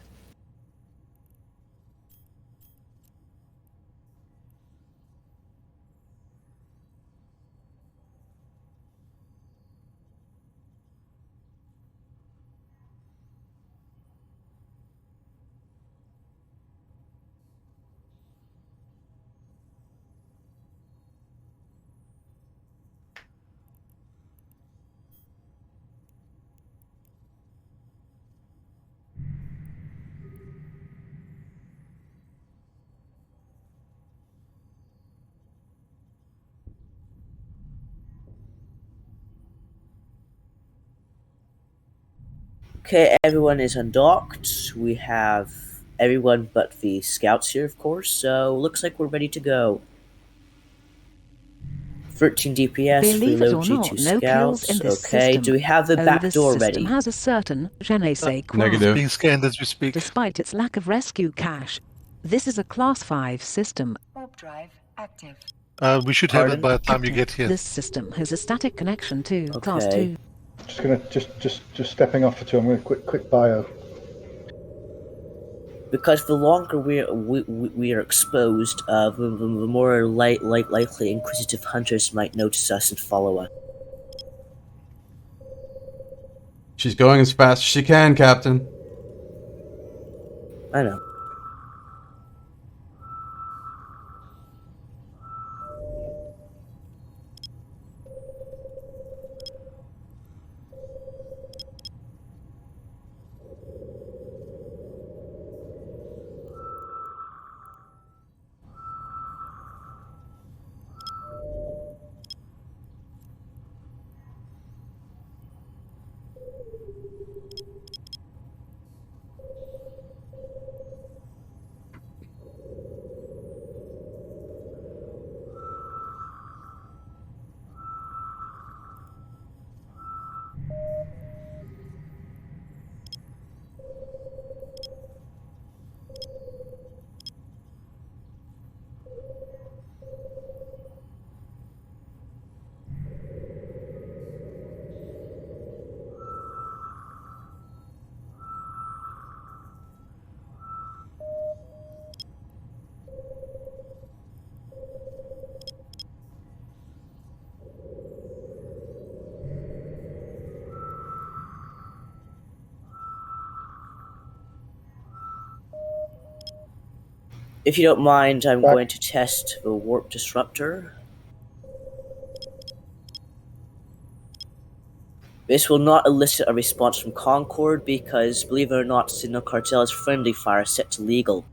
Okay, everyone is undocked. We have everyone but the scouts here, of course, so looks like we're ready to go. 13 DPS, Believe it reload or G2 not, no kills scouts. in this Okay, system. do we have the back this door system ready? has a certain je ne sais quoi. Negative. Being scanned as we speak. Despite its lack of rescue cache, this is a Class 5 system. Warp drive active. We should have Pardon? it by the time you get here. This system has a static connection to Class Okay. 2. Just gonna just stepping off for 2. I'm gonna quick bio. Because the longer we are exposed, the more likely inquisitive hunters might notice us and follow us. She's going as fast as she can, Captain. I know. If you don't mind, I'm going to test the warp disruptor. This will not elicit a response from Concord because, believe it or not, Signal Cartel is friendly fire set to legal.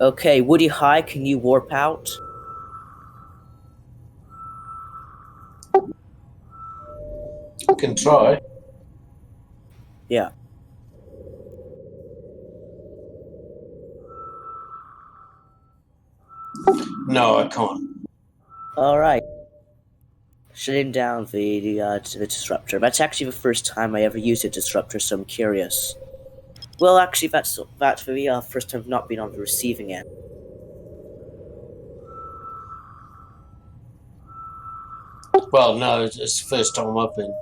Okay, Woody High, can you warp out? I can try. Yeah. No, I can't. Alright. Shutting down the disruptor. That's actually the first time I ever used a disruptor, so I'm curious. Well, actually, that's the first time I've not been on the receiving end. Well, no, it's the first time I've been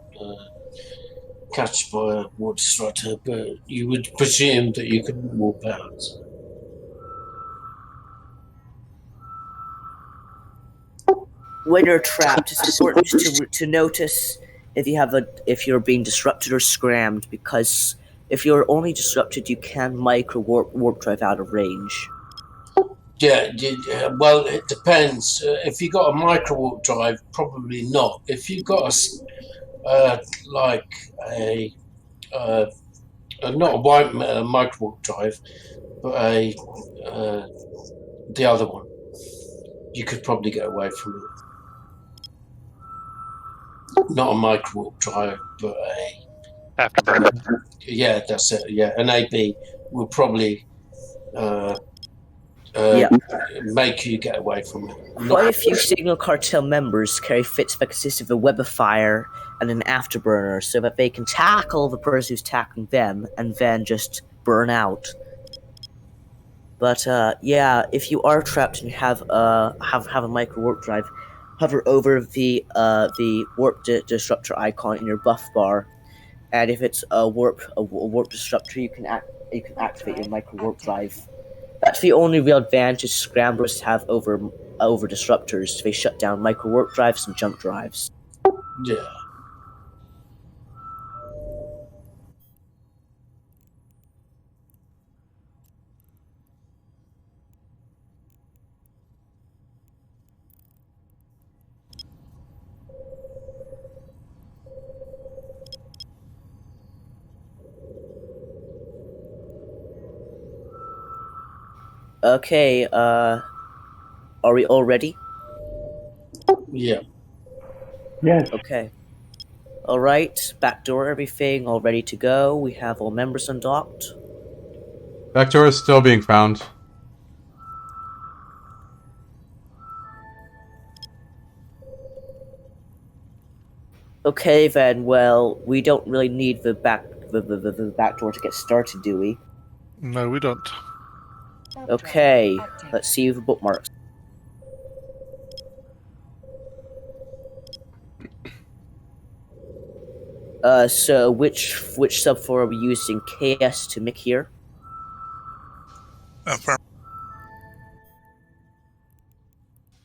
catched by a water structure, but you would presume that you could warp out. When you're trapped, it's important to notice if you're being disrupted or scrammed, because if you're only disrupted, you can micro warp drive out of range. Yeah, well, it depends. If you got a micro warp drive, probably not. If you got like a not a white micro warp drive, but the other one, you could probably get away from it. Not a micro warp drive, but Afterburner. yeah, that's it. Yeah, an AB will probably Yeah. make you get away from it. Quite a few Signal Cartel members carry fits that consist of a web of fire and an afterburner, so that they can tackle the person who's tackling them and then just burn out. But yeah, if you are trapped and you have a micro warp drive, hover over the warp disruptor icon in your buff bar, and if it's a warp disruptor, you can activate your micro warp drive. That's the only real advantage scramblers have over disruptors. They shut down micro warp drives and jump drives. Yeah. Okay, are we all ready? Yeah. Yes. Okay. Alright, backdoor everything, all ready to go. We have all members undocked. Backdoor is still being found. Okay then, well, we don't really need the back door to get started, do we? No, we don't. Okay, let's see the bookmarks. So which subfloor are we using? KS to Mick here?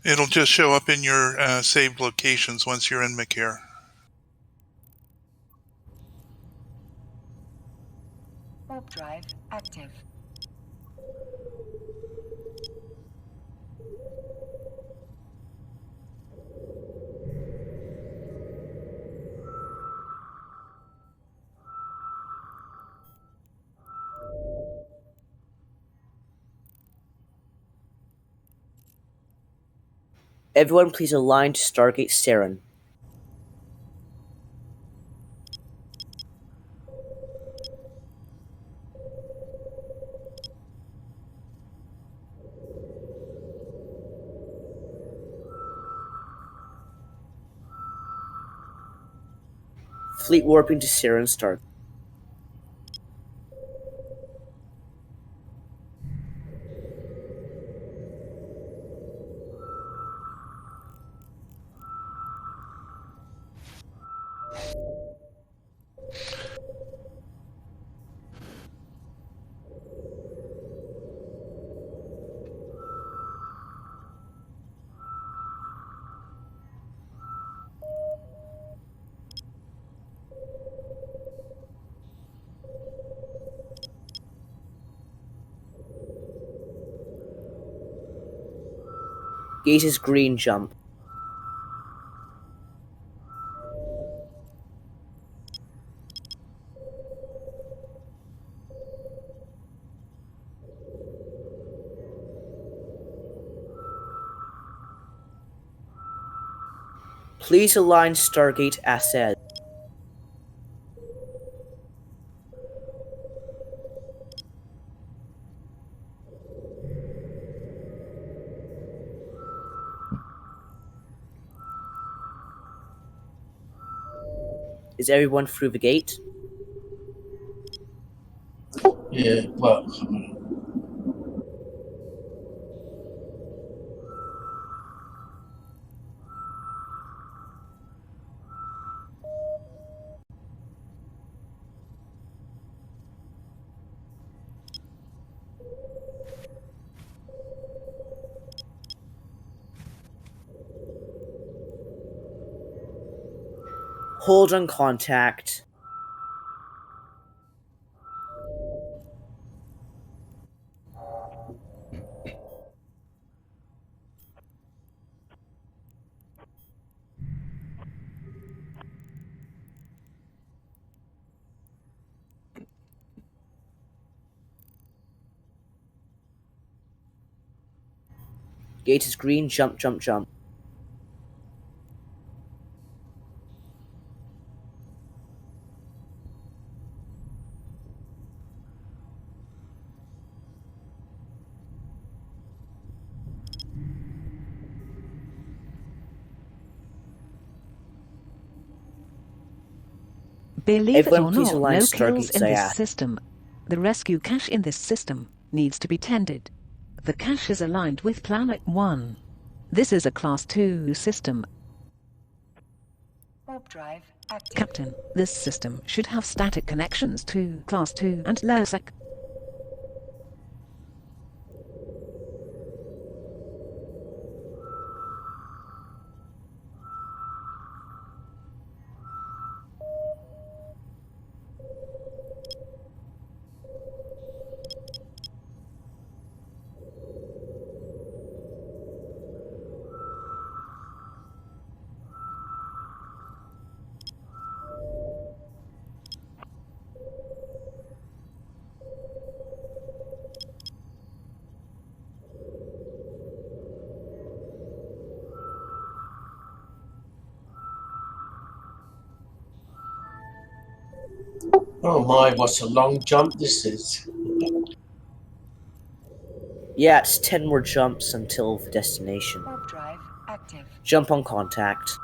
It'll just show up in your saved locations once you're in McCare. Warp drive active. Everyone please align to Stargate Saren. Fleet warping to Saren Stargate. Gaze's green jump. Please align Stargate assets. Is everyone through the gate? Yeah, well, Hold on contact. Gate is green, jump, jump, jump. Believe it Everyone or please not, align no kills Stargates, in I this asked. system. The rescue cache in this system needs to be tended. The cache is aligned with Planet 1. This is a Class 2 system. Warp drive active. Captain, this system should have static connections to Class 2 and LOSEC. oh my, what a long jump this is. Yeah, it's 10 more jumps until the destination. Warp drive active. Jump on contact.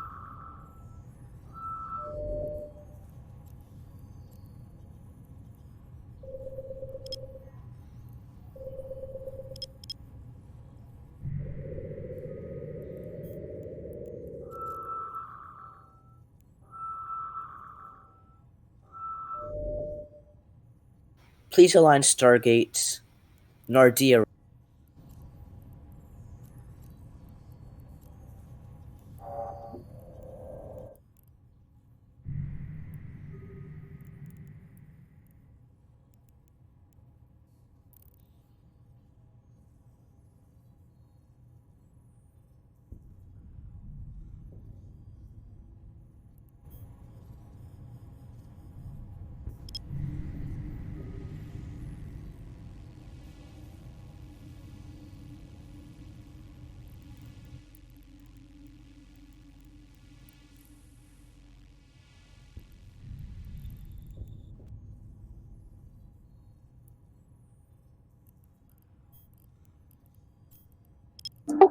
Please align Stargate. Nardia.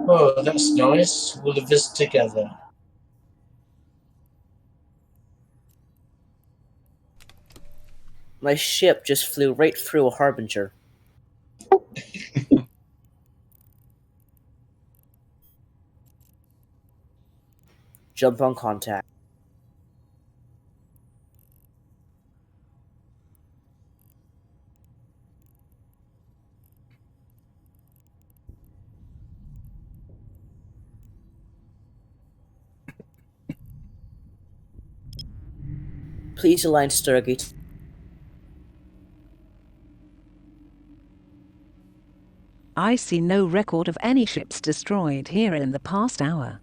Oh, that's nice. We'll have this together. My ship just flew right through a Harbinger. Jump on contact. Please align Stargate. I see no record of any ships destroyed here in the past hour.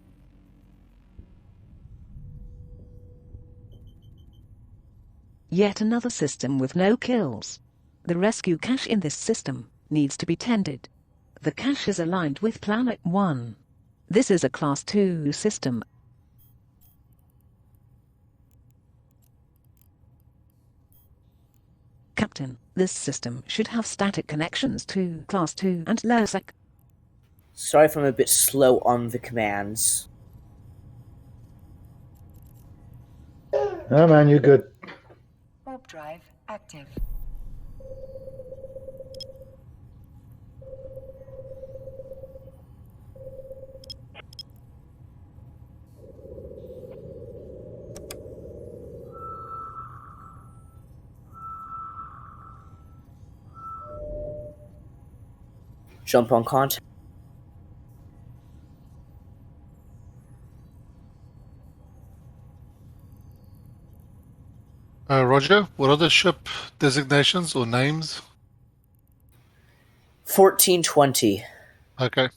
Yet another system with no kills. The rescue cache in this system needs to be tended. The cache is aligned with Planet 1. This is a Class 2 system. Captain, this system should have static connections to Class 2 and LOSEC. Sorry if I'm a bit slow on the commands. No, man, you're good. Warp drive active. Jump on contact. Roger, what are the ship designations or names? 1420. Okay.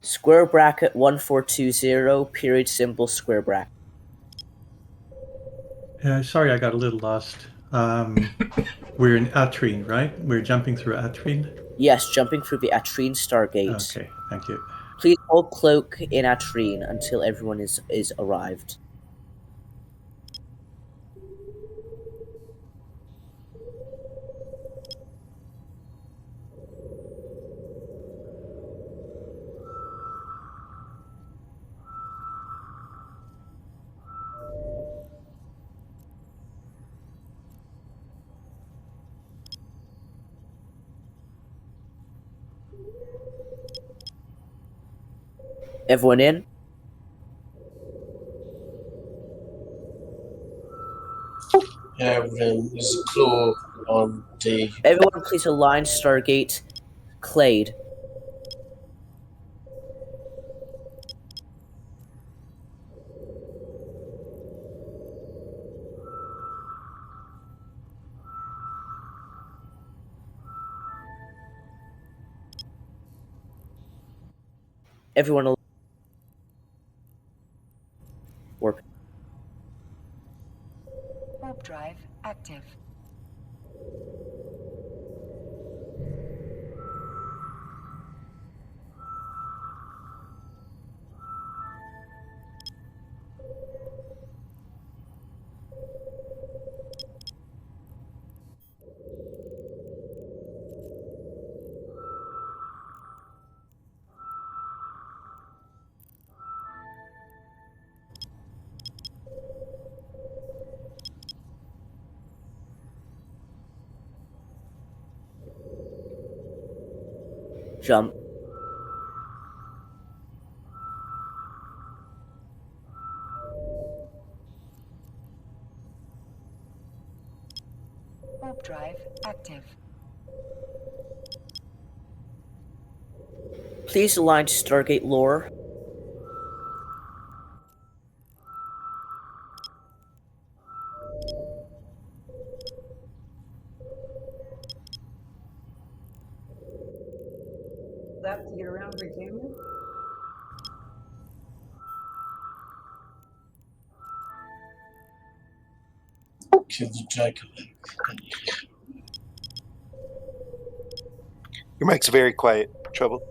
Square bracket 1420, period symbol square bracket. Sorry, I got a little lost. We're in Atrine, right? We're jumping through Atrine? Yes, jumping through the Atrine Stargate. Okay, thank you. Please hold cloak in Atrine until everyone is arrived. Everyone in? Yeah, there's a claw on D. Everyone please align Stargate Clade. Everyone warp. Warp drive active. Jump. Warp drive active. Please align to Stargate lore. Left to get around Britannia. Kill the jackal. Your mic's very quiet. Trouble.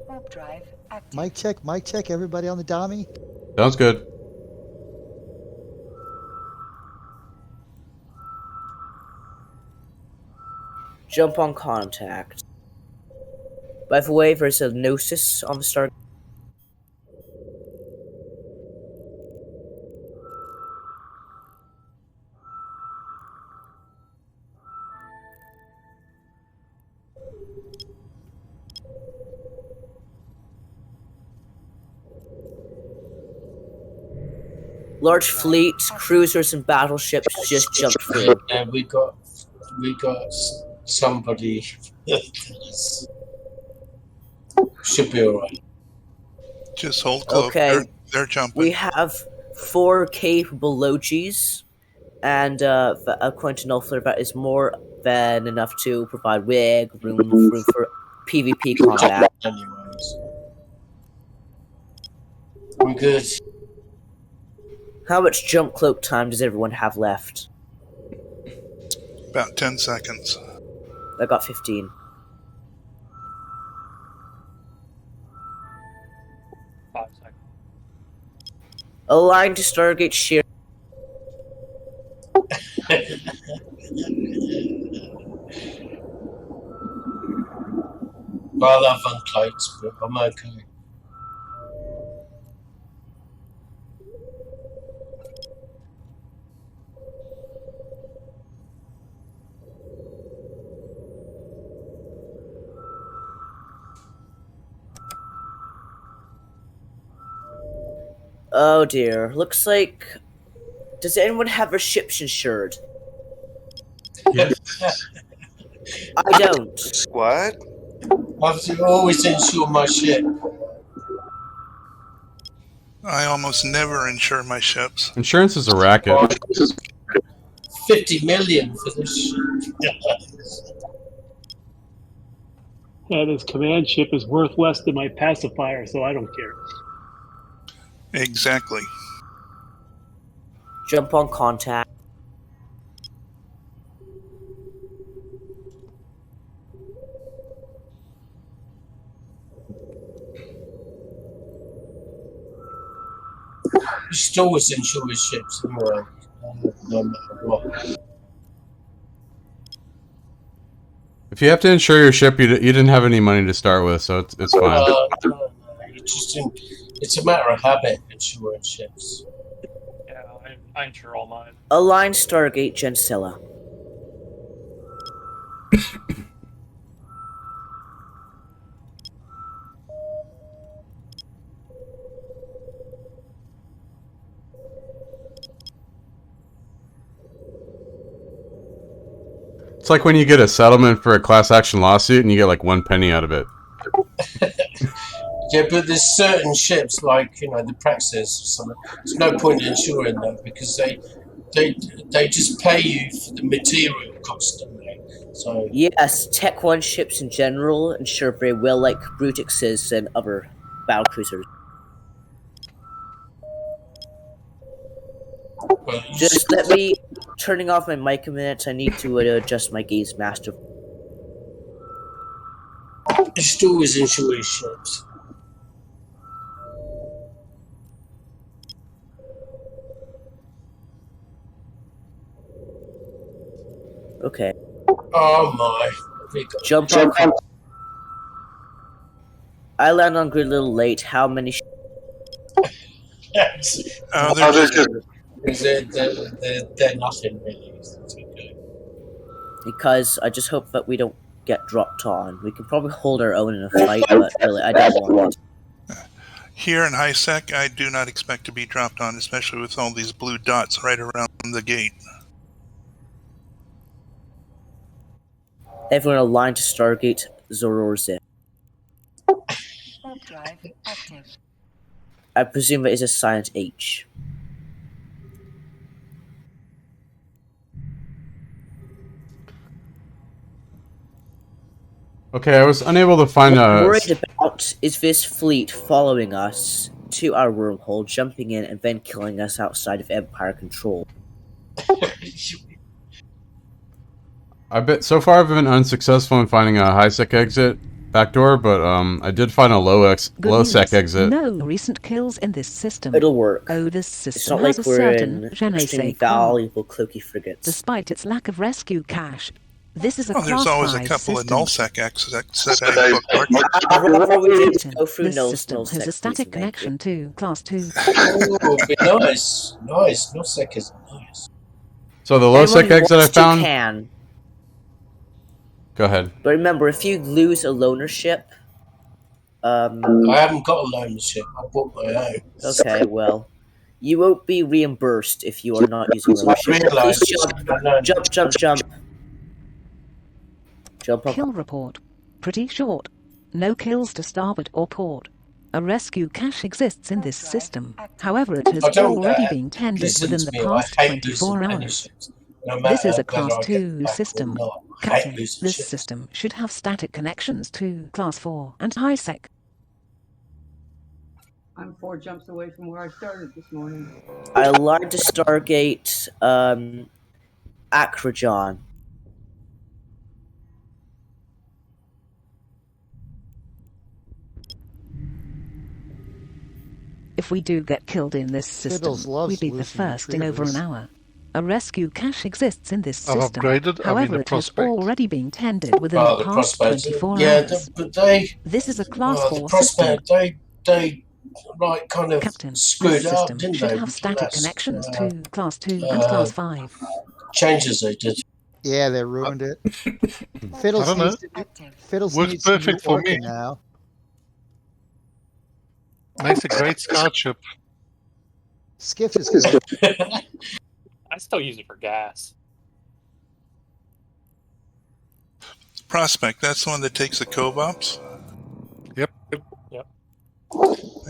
Warp drive active. Mic check, everybody on the dummy. Sounds good. Jump on contact. By the way, there's a Gnosis on the Stargate. Large fleets, cruisers, and battleships just jumped through. And we got somebody. Should be alright. Just hold cloak. Okay. They're jumping. We have 4 capable Logis, and according to Nullflare, that is more than enough to provide room for PvP combat. Anyways, we're good. How much jump cloak time does everyone have left? About 10 seconds. I got 15. 5 seconds. Align to Stargate share. Well, I've uncloaked, but I'm okay. Oh dear. Looks like. Does anyone have their ships insured? Yes. I don't. What? I have to always insure my ship. I almost never insure my ships. Insurance is a racket. 50 million for this ship. Yeah, this command ship is worth less than my pacifier, so I don't care. Exactly. Jump on contact. You should always insure your ships anyway, no matter what. If you have to insure your ship, you didn't have any money to start with, so it's fine. No, you just it's a matter of habit insuring ships. Yeah, I insure all mine. Align Stargate Gensilla. It's like when you get a settlement for a class action lawsuit and you get like 1 penny out of it. Yeah, but there's certain ships like the Praxis or something. There's no point in insuring them because they just pay you for the material cost, don't they? So Yes, Tech 1 ships in general insure very well, like Brutix's and other battlecruisers. Just let me turning off my mic a minute. I need to adjust my gaze master. you should always insure your ships. Okay. Oh my! Jump on. I land on grid a little late. How many? Oh, they're just they're nothing really. It's okay. Because I just hope that we don't get dropped on. We can probably hold our own in a fight, but really, I don't want it. here in high sec. I do not expect to be dropped on, especially with all these blue dots right around the gate. Everyone aligned to Stargate Zororze. Warp drive active. I presume it is a silent H. Okay, I was unable to find What I'm a... worried about is this fleet following us to our wormhole, jumping in, and then killing us outside of Empire control. I bet so far I've been unsuccessful in finding a high-sec exit backdoor, but I did find a low-sec exit. No recent kills in this system. It'll work. Oh, this It's system not has like a we're certain in je ne extremely sais quoi. valuable cloaky frigates. Despite its lack of rescue cache, this is a Oh, there's class always a 5 couple of system. nullsec exits that I bookmarked. I'd rather we didn't System. go through This null system has a sec, static please, thank you. connection to class 2. Oh, be nice. No sec is nice. So the low-sec Anyone who exit I wants to found... can. Go ahead. But remember, if you lose a loaner ship, I haven't got a loaner ship. I bought my own. okay, well, you won't be reimbursed if you are not using loaner ship. Please jump. Jump up. Kill report. Pretty short. No kills to starboard or port. A rescue cache exists in this system. However, it has already been tended within the past 24 hours. This is a Class 2 system. Captain, this system should have static connections to Class 4 and HiSec. I'm 4 jumps away from where I started this morning. I alarmed to Stargate, Akrajon. If we do get killed in this system, Fiddles loves we'd be the losing first in over an retrievers. hour. A rescue cache exists in this I've system. upgraded. I'm in However, the it has prospect. already been tended within Oh, the the past prospect. 24 Yeah, hours. but they. This is a Class Well, the 4 system. prospect, they like kind of Captain, screwed this it up, system didn't should they? have With the static last connections to Class 2 and Class 5. changes they did. Yeah, they ruined it. I Fiddles don't know. needs to do, Fiddles Works needs some new perfect for me. orca now. Makes a great scout ship. Skiff is good. I still use it for gas. Prospect, that's the one that takes the Covops? Yep. Yep.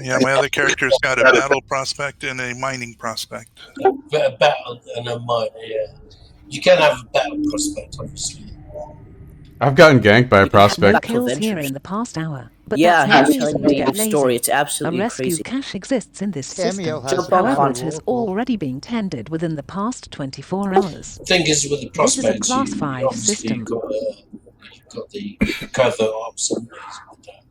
Yeah, my other character's got a battle prospect and a mining prospect. A battle and a mine, yeah. You can have a battle prospect, obviously. I've gotten ganked by a No prospect. kills here in the past hour, but Yeah, that's he no was reason telling to me get the story. lazy. It's A absolutely rescue crazy. cache exists in this Cameo system. has Jump on However, contact. it has already been tended within the past 24 hours. The thing is, with the This is a prospect, Class you 5 obviously system. you've got the covert ops and with that.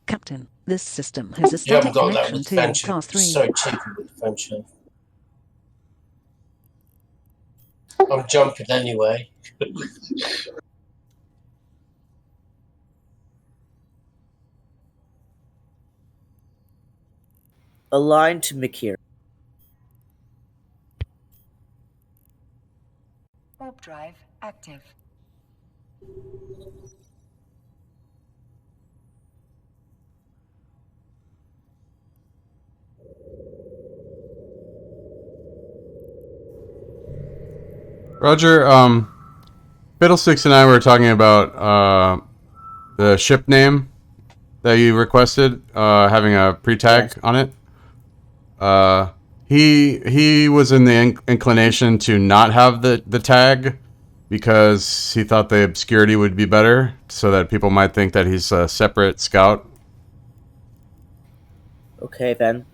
Captain, this system has a You haven't static got that connection with to Venture. Class 3. It's so cheap with Venture. I'm jumping anyway. Aligned to Makir. Warp drive active. Roger, Fiddlesticks and I were talking about the ship name that you requested, having a pre-tag on it. He was in the inclination to not have the tag because he thought the obscurity would be better, so that people might think that he's a separate scout. Okay then.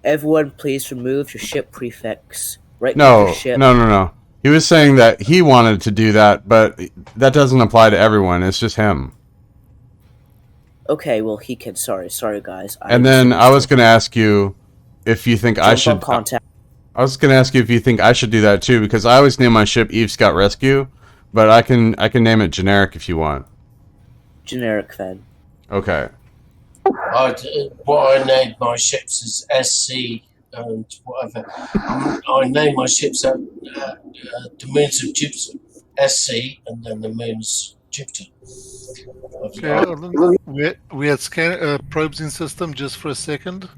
Everyone, please remove your ship prefix. Right-click No, your ship. no. He was saying that he wanted to do that, but that doesn't apply to everyone. It's just him. Okay, well he can. Sorry guys. And then I was going to ask you if you think I Jump on should. contact. I was going to ask you if you think I should do that too, because I always name my ship Eve Scout Rescue, but I can name it generic if you want. Generic then. Okay. What I named my ships is SC and whatever. I named my ships the moons of Jupiter, SC, and then the moons Jupiter. Okay, we had scan probes in system just for a second.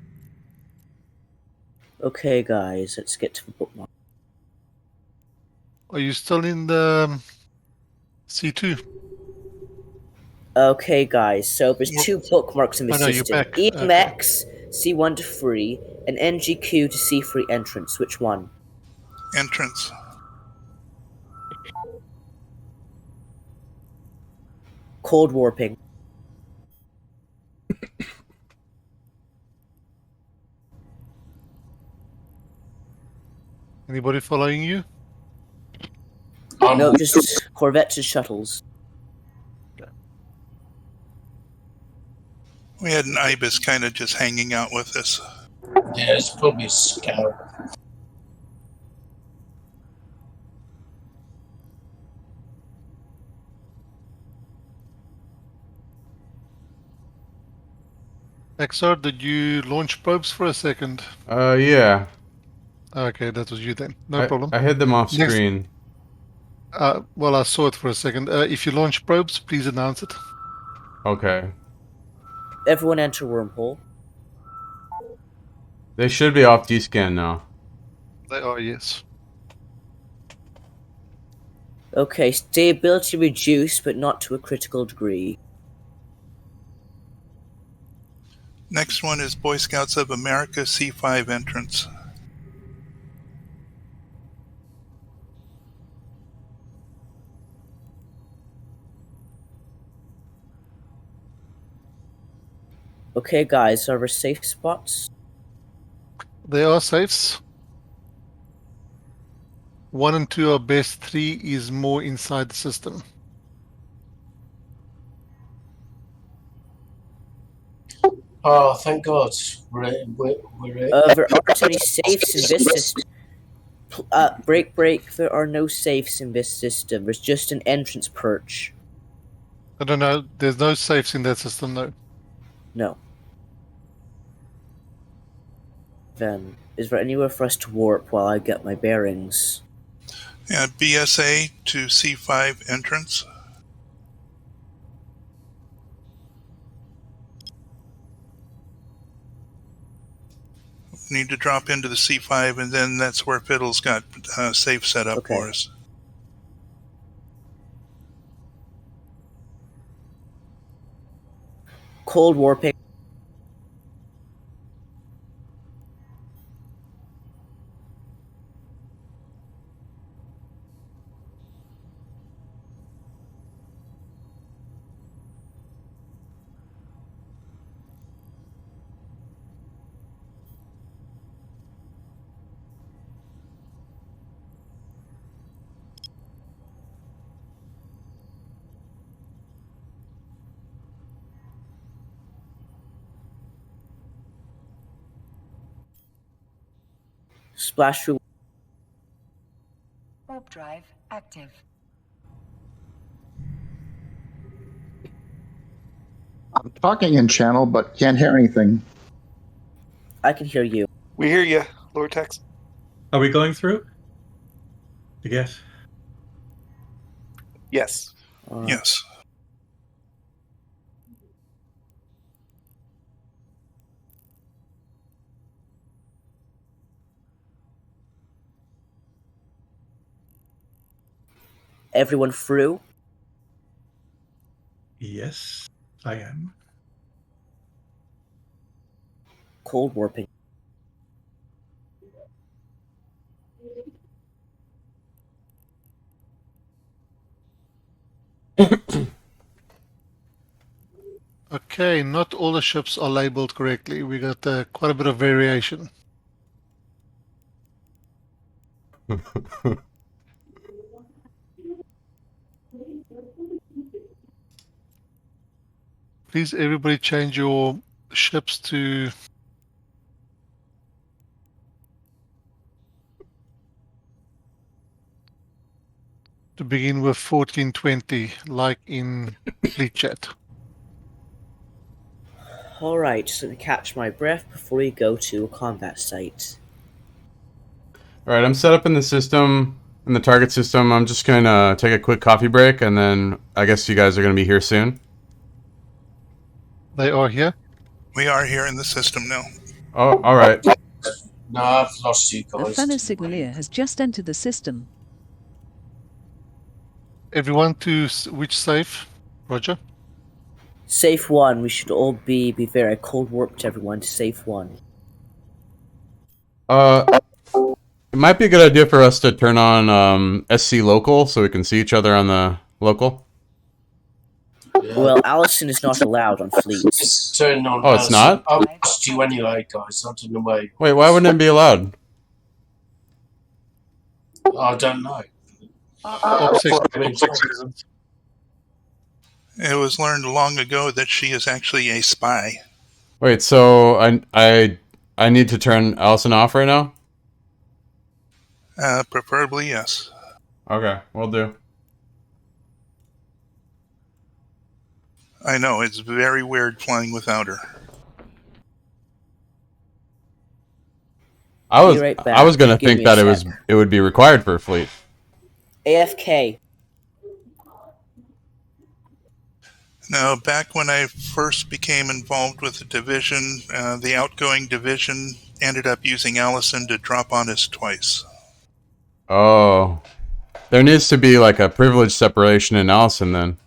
Okay, guys, let's get to the bookmark. Are you still in the C2? Okay, guys, so there's two bookmarks in the Oh, no, you're system. back. EMX, C1 to 3, and NGQ to C3 entrance. Which one? Entrance. Cold warping. Anybody following you? No, just Corvettes and shuttles. We had an ibis kind of just hanging out with us. Yeah, it's probably a scout. XR, did you launch probes for a second? Yeah. Okay, that was you then. No problem. I hid them off Next- screen. Well, I saw it for a second. If you launch probes, please announce it. Okay. Everyone enter wormhole. They should be off D-scan now. They are, yes. Okay, stability reduced, but not to a critical degree. Next one is Boy Scouts of America C5 entrance. Okay, guys, are there safe spots? They are safes. 1 and 2 are best. 3 is more inside the system. Oh, thank God. We're There aren't any safes in this system. Break. There are no safes in this system. There's just an entrance perch. I don't know. There's no safes in that system, though. No. Then, is there anywhere for us to warp while I get my bearings? Yeah, BSA to C5 entrance. Need to drop into the C5, and then that's where Fiddle's got safe set up for us. Cold warping. Splash through. Warp drive active. I'm talking in channel, but can't hear anything. I can hear you. We hear you, Lord Tex. Are we going through? I guess. Yes. Yes. Everyone through? Yes, I am. Cold warping. Okay, not all the ships are labeled correctly. We got quite a bit of variation. Please, everybody, change your ships to begin with 1420, like in Fleet Chat. Alright, so let me catch my breath before we go to a combat site. Alright, I'm set up in the system, in the target system. I'm just going to take a quick coffee break, and then I guess you guys are going to be here soon. They are here? We are here in the system now. Oh, alright. No, I've lost you A guys. fellow signaleer has just entered the system. Everyone to which safe? Roger. Safe 1, we should all be fair. I cold warped everyone to safe 1. It might be a good idea for us to turn on SC local so we can see each other on the local. Yeah. Well, Allison is not allowed on fleets. It's turning on. Oh, it's not? I've lost you anyway, guys. I don't know why. Wait, why wouldn't it be allowed? I don't know. It was learned long ago that she is actually a spy. Wait, so I need to turn Allison off right now? Preferably, yes. Okay, will do. I know, it's very weird flying without her. I was right back. I was gonna Give think me that a it would be required for a fleet. AFK. Now, back when I first became involved with the division, the outgoing division ended up using Allison to drop on us twice. Oh. There needs to be like a privilege separation in Allison then.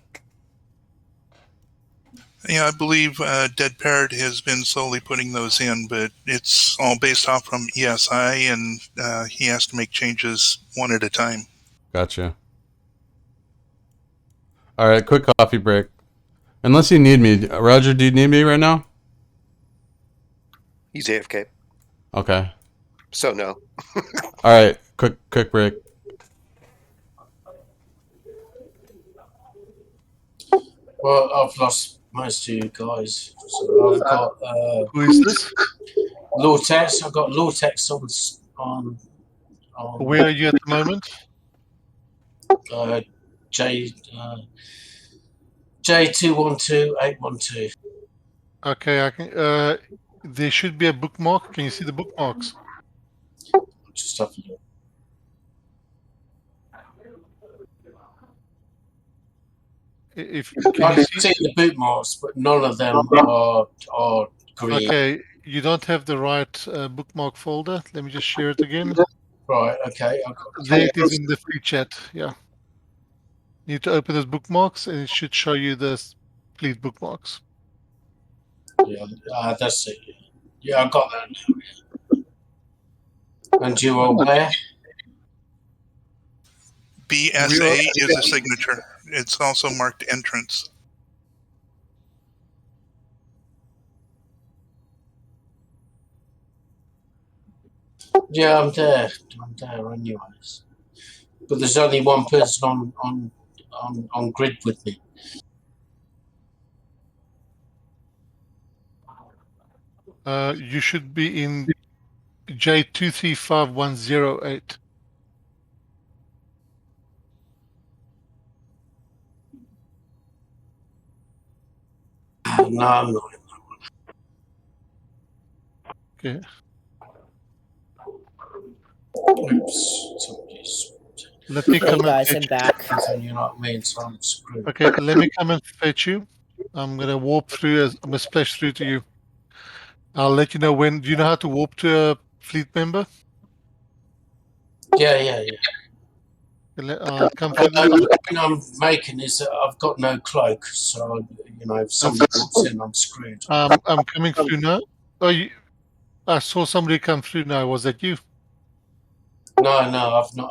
Yeah, I believe Dead Parrot has been slowly putting those in, but it's all based off from ESI, and he has to make changes one at a time. Gotcha. Alright, quick coffee break. Unless you need me. Roger, do you need me right now? He's AFK. Okay. So no. Alright, quick break. Well, I've lost most of you guys. So I've got Who is this? Lortex. I've got Lortex on Where are you at the moment? J212812. Okay, I can. There should be a bookmark. Can you see the bookmarks? Just have a look. If I can you can see? see the bookmarks, but none of them are green. Okay, you don't have the right bookmark folder. Let me just share it again. Right. Okay. There it is in the free chat. Yeah. You need to open those bookmarks, and it should show you the fleet bookmarks. Yeah, that's it. Yeah, I got that now. And you are where? BSA is a signature. It's also marked entrance. Yeah, I'm there. I'm there anyways. But there's only one person on grid with me. You should be in J235108. No, I'm not. Okay. Oops. Let me come and fetch I'm back. You know what I mean? So I'm screwed. Okay, let me come and fetch you. I'm gonna warp through. I'm gonna splash through to you. I'll let you know when. Do you know how to warp to a fleet member? Yeah. I'll come through. The point I'm making is that I've got no cloak, so if somebody walks in, I'm screwed. I'm coming through now. Oh, I saw somebody come through now. Was that you? No, I've not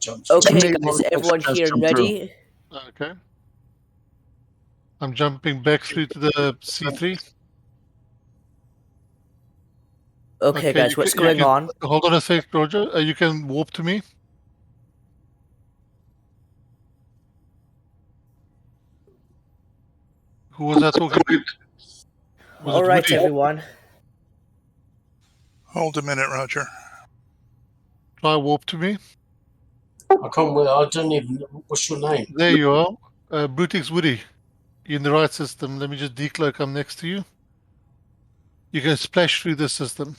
jumped. Okay, guys, everyone here ready? Okay. I'm jumping back through to the C3. Okay, guys, what's going on? Hold on a sec, Roger. You can warp to me. Who was that talking to? All right, everyone. Hold a minute, Roger. Try warp to me. I can't. I don't even. What's your name? There you are. Brutix Woody. You're in the right system. Let me just decloak. I'm next to you. You can splash through the system.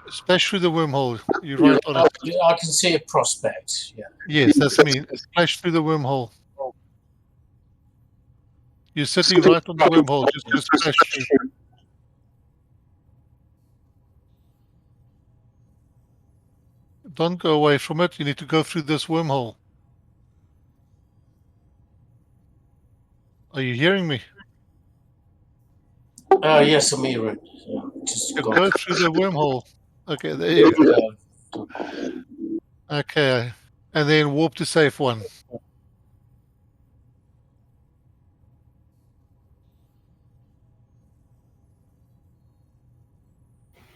Splash through the wormhole. You're right on it. I can see a prospect. Yeah. Yes, that's me. Splash through the wormhole. You're sitting right on the wormhole. Just splash through. Don't go away from it. You need to go through this wormhole. Are you hearing me? Oh, yes, I'm hearing. Yeah, Go through the wormhole. Okay, there you go. Okay, and then warp to safe one.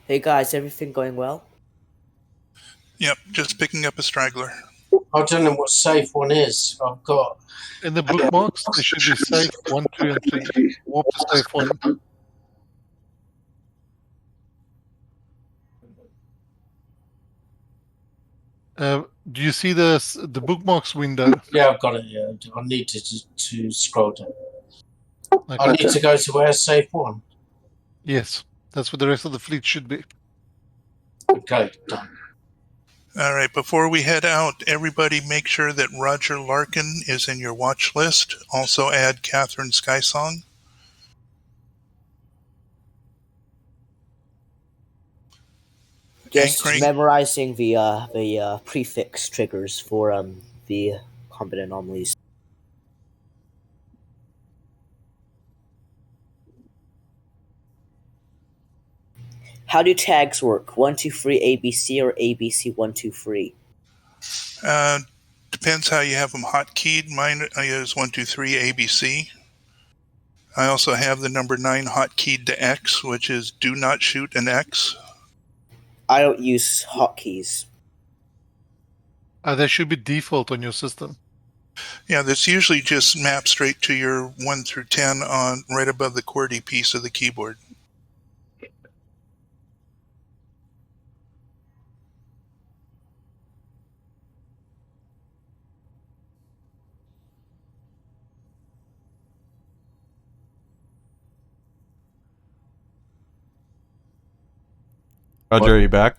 Hey guys, everything going well? Yep, just picking up a straggler. I don't know what safe one is. I've got. In the bookmarks, there should be safe 1, 2, and 3. Warp to safe 1. Do you see the bookmarks window? Yeah, I've got it. Yeah, I need to scroll down. Okay. I need to go to where safe one. Yes, that's where the rest of the fleet should be. Okay, done. All right, before we head out, everybody make sure that Roger Larkin is in your watch list. Also add Catherine Skysong. Just memorizing the prefix triggers for the combat anomalies. How do tags work? 123 ABC or ABC 123? Depends how you have them hotkeyed. Mine is 123 ABC. I also have the number 9 hotkeyed to X, which is do not shoot an X. I don't use hotkeys. That should be default on your system. Yeah, this usually just maps straight to your 1 through 10 on right above the QWERTY piece of the keyboard. Roger, are you back?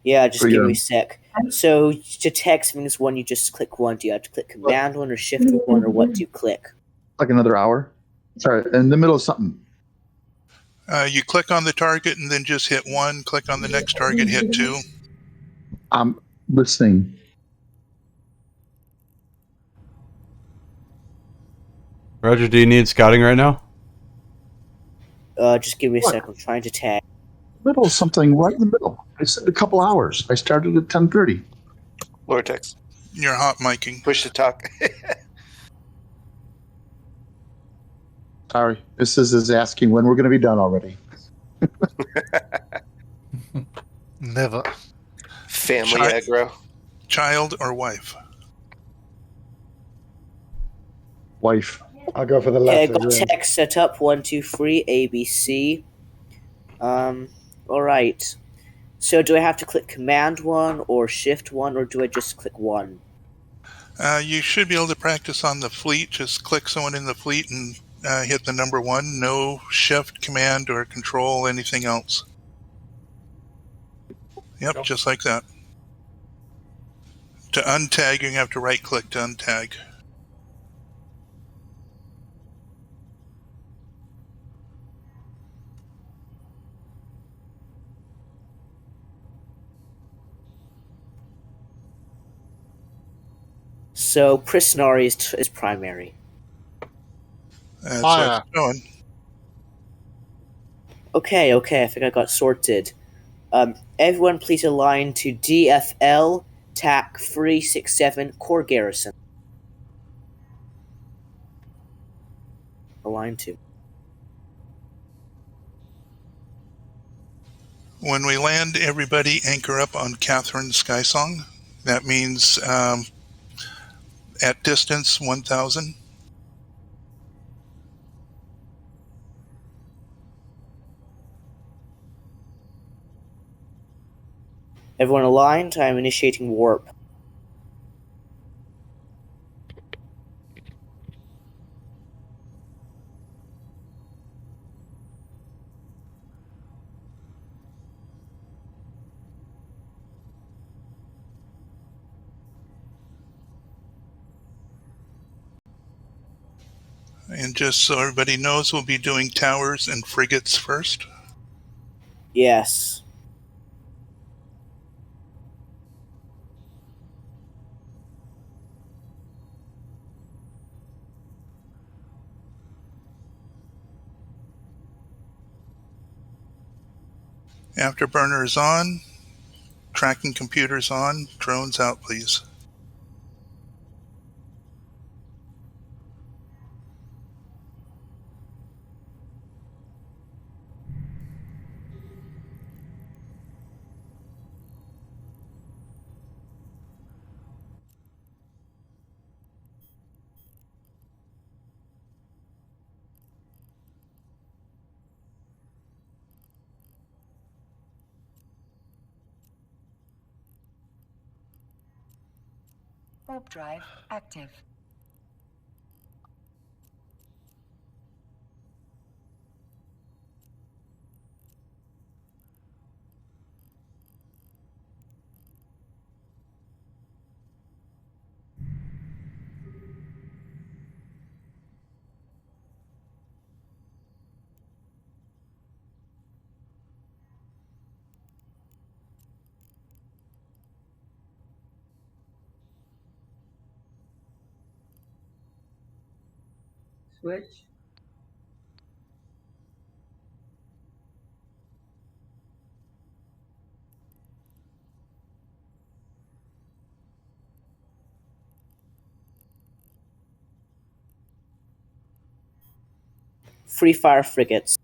Yeah, just Pretty give me good. a sec. So to text means one, you just click one. Do you have to click Command one or Shift one, or what do you click? Like another hour. Sorry, in the middle of something. You click on the target and then just hit 1. Click on the next target, hit 2. I'm listening. Roger, do you need scouting right now? Just give me a sec. I'm trying to tag. Middle of something, right in the middle. I said a couple hours. I started at 10:30. Lortex. You're hot miking. Push to talk. Sorry, this is asking when we're going to be done already. Never. Family aggro. Child or wife? Wife. I'll go for the Okay, I latter. got Yeah. text set up. 1, 2, 3, ABC. All right. So do I have to click Command one or Shift one, or do I just click one? You should be able to practice on the fleet. Just click someone in the fleet and hit the number 1. No Shift, Command, or Control, anything else. Yep, just like that. To untag, you have to right-click to untag. So Prisonari is primary. That's what it's doing. Okay, I think I got sorted. Everyone please align to DFL TAC 367 Core Garrison. Align to. When we land, everybody anchor up on Catherine Skysong. That means at distance 1,000. Everyone aligned? I'm initiating warp. And just so everybody knows, we'll be doing towers and frigates first. Yes. Afterburner is on. Tracking computers on. Drones out, please. Warp drive active. Switch. Free fire frigates.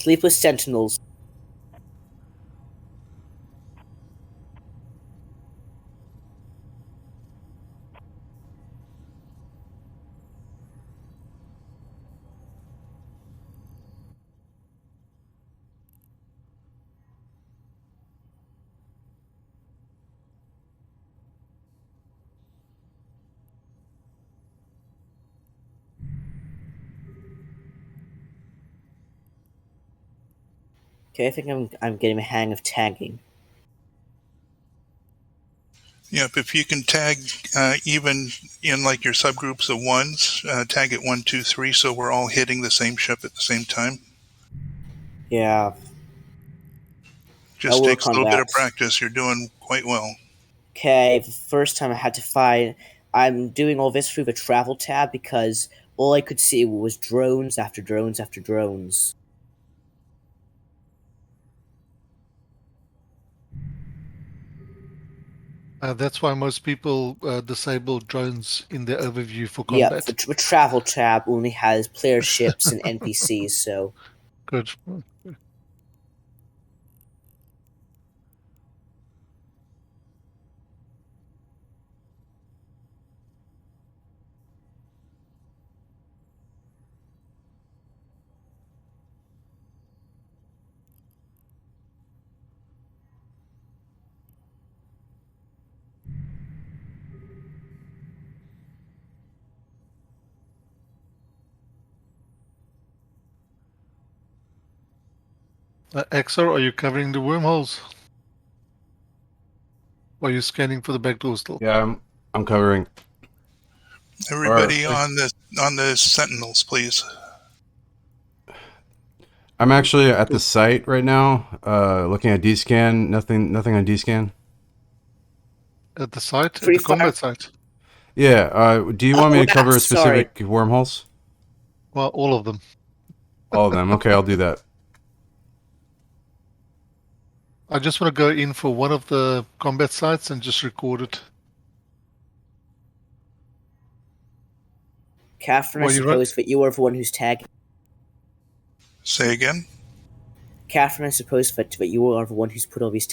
Sleepless Sentinels. Okay, I think I'm getting the hang of tagging. Yep, if you can tag even in like your subgroups of ones, tag it 1, 2, 3, so we're all hitting the same ship at the same time. Yeah. Just I'll takes work a on little bit that. of practice. You're doing quite well. Okay, the first time I had to find... I'm doing all this through the travel tab because all I could see was drones after drones after drones. That's why most people disable drones in their overview for Yep, combat. the travel tab only has player ships and NPCs, so... Good. Exor, are you covering the wormholes? Or are you scanning for the back door still? Yeah, I'm covering. Everybody on the Sentinels, please. I'm actually at the site right now, looking at D-scan. Nothing on D-scan. At the site? Free at the combat fire. site? Yeah. Do you want me to cover rats, specific wormholes? Well, all of them. All of them. Okay, I'll do that. I just want to go in for one of the combat sites and just record it. Catherine, Well, I you suppose that you are the one who's tagging. Say again? Catherine, I suppose that you are the one who's put all these...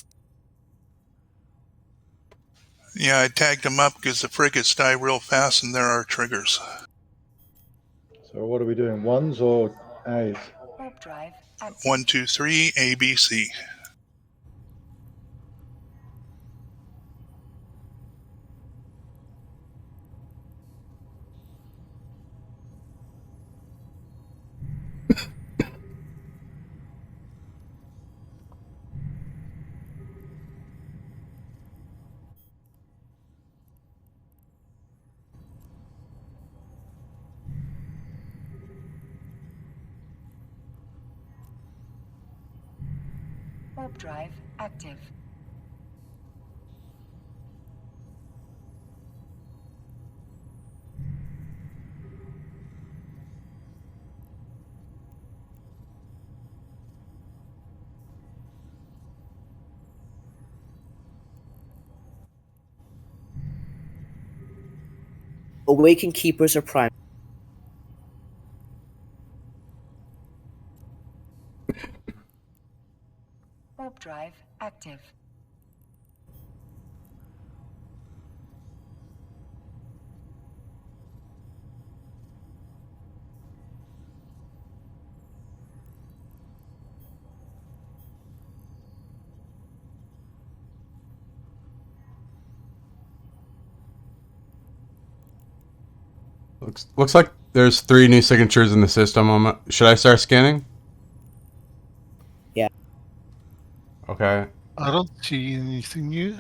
Yeah, I tagged them up because the frigates die real fast and there are triggers. So what are we doing? Ones or A's? Warp drive active. 1, 2, 3, A, B, C. Warp drive active. Awakened Keepers are prime. Warp drive active. Looks like there's 3 new signatures in the system. Should I start scanning? Yeah. Okay. I don't see anything new.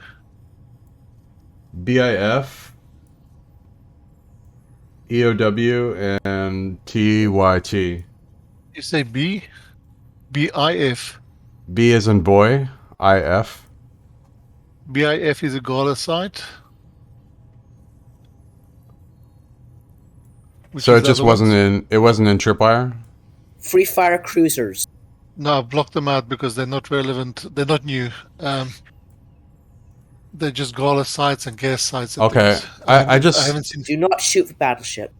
BIF, EOW, and TYT. You say B? BIF. B as in boy, IF. BIF is a Gala site. So it just wasn't in. It wasn't in Tripwire. Free Fire Cruisers. No, I've blocked them out because they're not relevant. They're not new. They're just Gala sites and gas sites. And Okay, things. I I haven't seen. Do not shoot the battleship.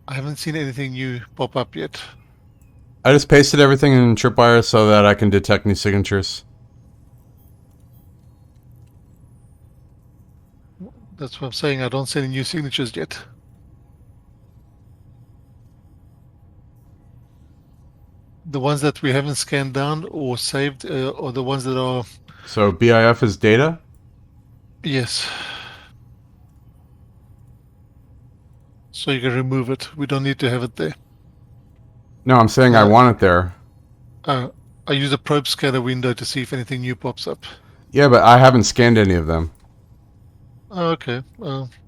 I haven't seen anything new pop up yet. I just pasted everything in Tripwire so that I can detect new signatures. That's what I'm saying. I don't see any new signatures yet. The ones that we haven't scanned down or saved, or the ones that are... So BIF is data? Yes. So you can remove it. We don't need to have it there. No, I'm saying I want it there. I use a probe scanner window to see if anything new pops up. Yeah, but I haven't scanned any of them. Oh, okay.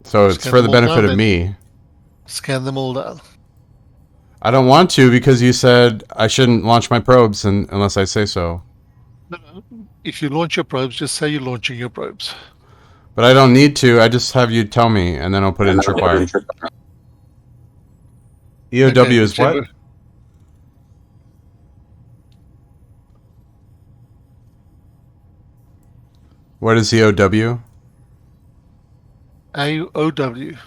So it's for the benefit of me. Scan them all down. I don't want to because you said I shouldn't launch my probes unless I say so. No. If you launch your probes, just say you're launching your probes. But I don't need to. I just have you tell me, and then I'll put it in Tripwire. EOW Okay, is what? What is EOW? AOW.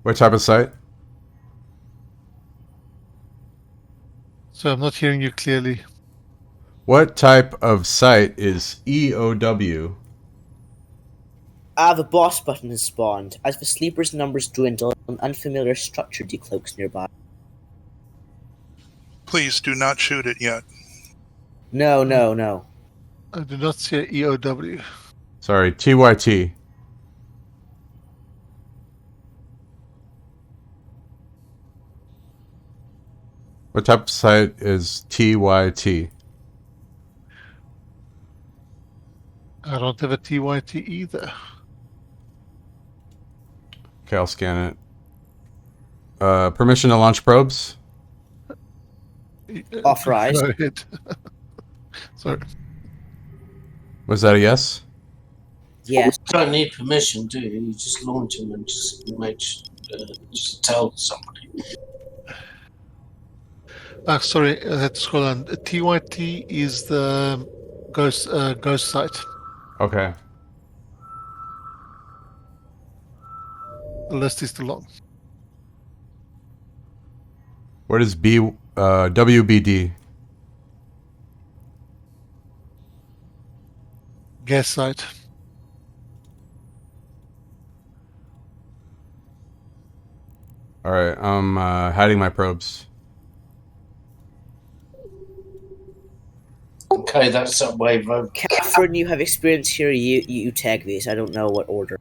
What type of site? So I'm not hearing you clearly. What type of site is EOW? The boss button has spawned. As the sleepers' numbers dwindle, an unfamiliar structure decloaks nearby. Please do not shoot it yet. No. I do not see an EOW. Sorry, TYT. What type of site is TYT? I don't have a TYT either. Okay, I'll scan it. Permission to launch probes? Authorized. Go ahead. Sorry. Was that a yes? Yes. You don't need permission, do you? You just launch them and just just tell somebody. Sorry, I had to scroll on. TYT is the ghost site. Okay. The list is too long. What is WBD? Gas site. Alright, I'm hiding my probes. Okay, that's that way, vote. Catherine, you have experience here. You tag these. I don't know what order.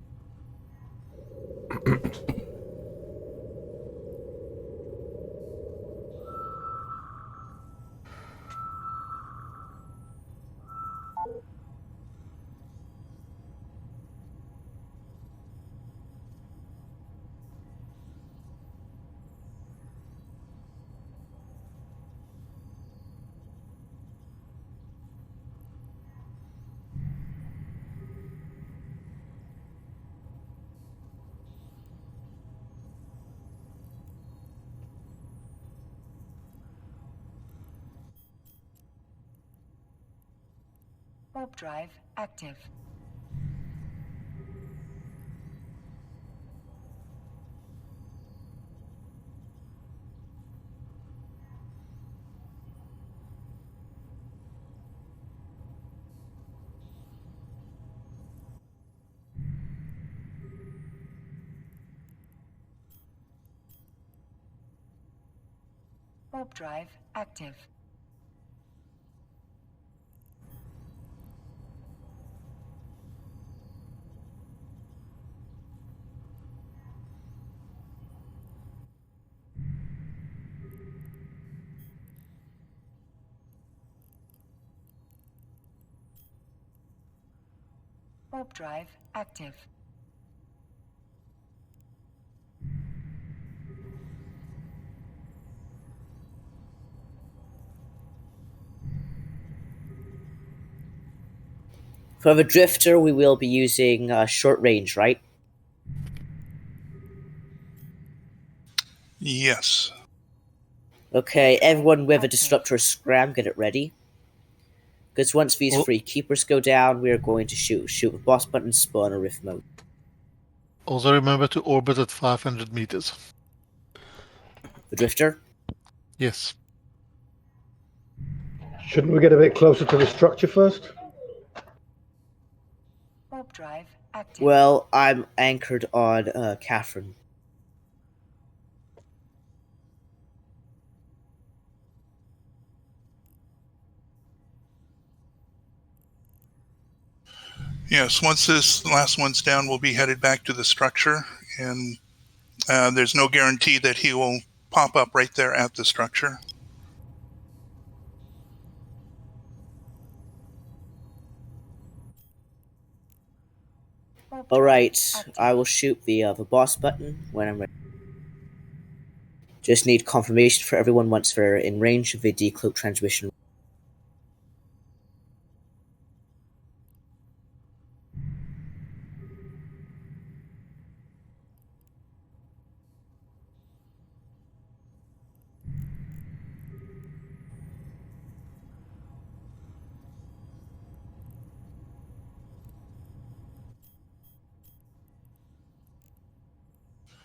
Warp drive active. Warp drive active. Warp drive active. For the drifter, we will be using short range, right? Yes. Okay, everyone with a disruptor scram, get it ready. Because once these free keepers go down, we are going to shoot with boss button, spawn, or rift mode. Also remember to orbit at 500 meters. The drifter? Yes. Shouldn't we get a bit closer to the structure first? Warp drive active. Well, I'm anchored on Catherine. Yes, once this last one's down, we'll be headed back to the structure, and there's no guarantee that he will pop up right there at the structure. All right, I will shoot the boss button when I'm ready. Just need confirmation for everyone once they're in range of the decloak transmission.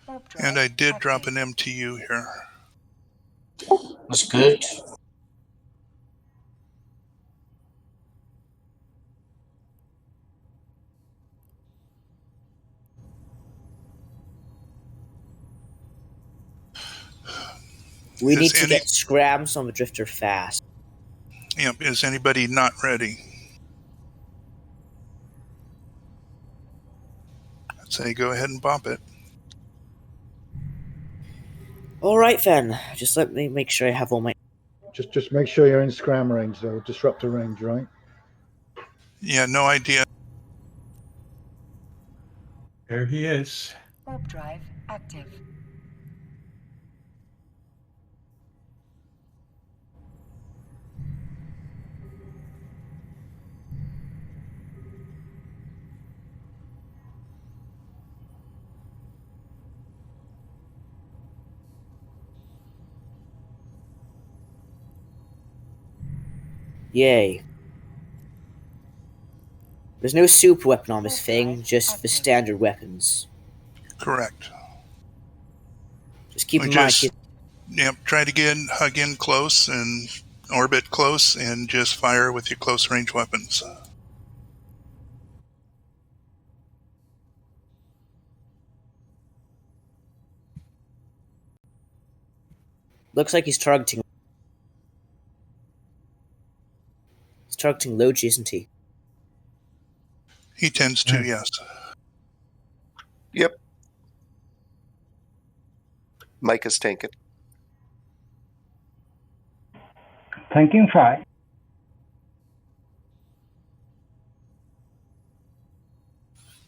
Warp drive And I did active. drop an MTU here. That's good. We Is need to any- get scrams on the drifter fast. Yep, is anybody not ready? I'd say go ahead and bop it. All right then, just let me make sure I have all my. Just make sure you're in scram range, though. Disruptor range, right? Yeah, no idea. There he is. Warp drive active. Yay. There's no super weapon on this thing, just the standard weapons. Correct. Just keep We in mind. just, yep, try to hug in close and orbit close and just fire with your close range weapons. Looks like he's targeting. He's targeting Logi, isn't he? He tends to, yes. Yep. Mike is tanking. Tanking 5.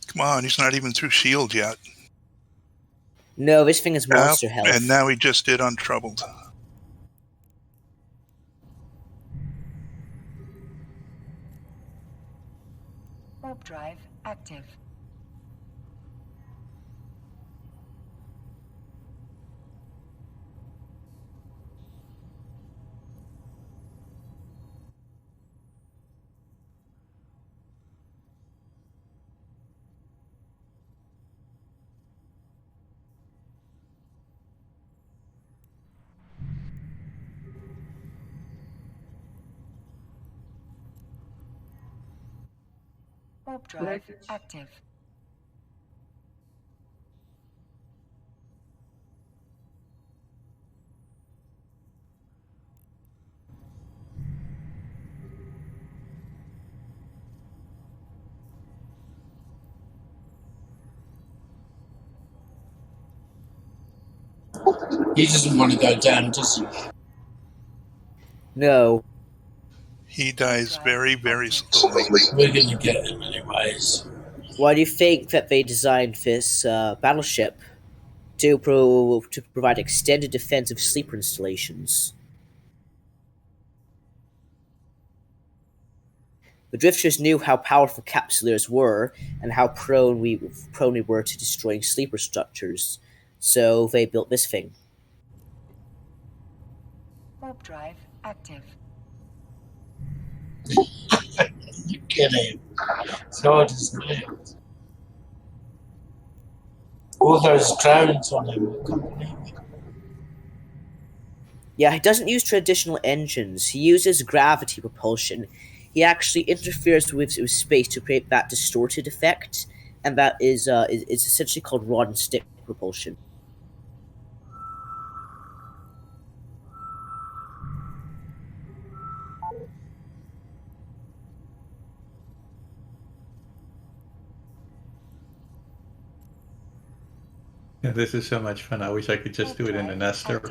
Come on, he's not even through shield yet. No, this thing is monster health. And now he just did untroubled. Warp drive active. Warp drive active. He doesn't want to go down, does he? No. He dies very, very slowly. We're going to get him anyways. Why do you think that they designed this battleship to provide extended defensive sleeper installations? The drifters knew how powerful capsuleers were and how prone we were to destroying sleeper structures, so they built this thing. Warp drive active. You get him. God is nailed. All those drones on him. Yeah, he doesn't use traditional engines. He uses gravity propulsion. He actually interferes with space to create that distorted effect, and that is essentially called rod and stick propulsion. Yeah, this is so much fun. I wish I could just do it in a Nestor.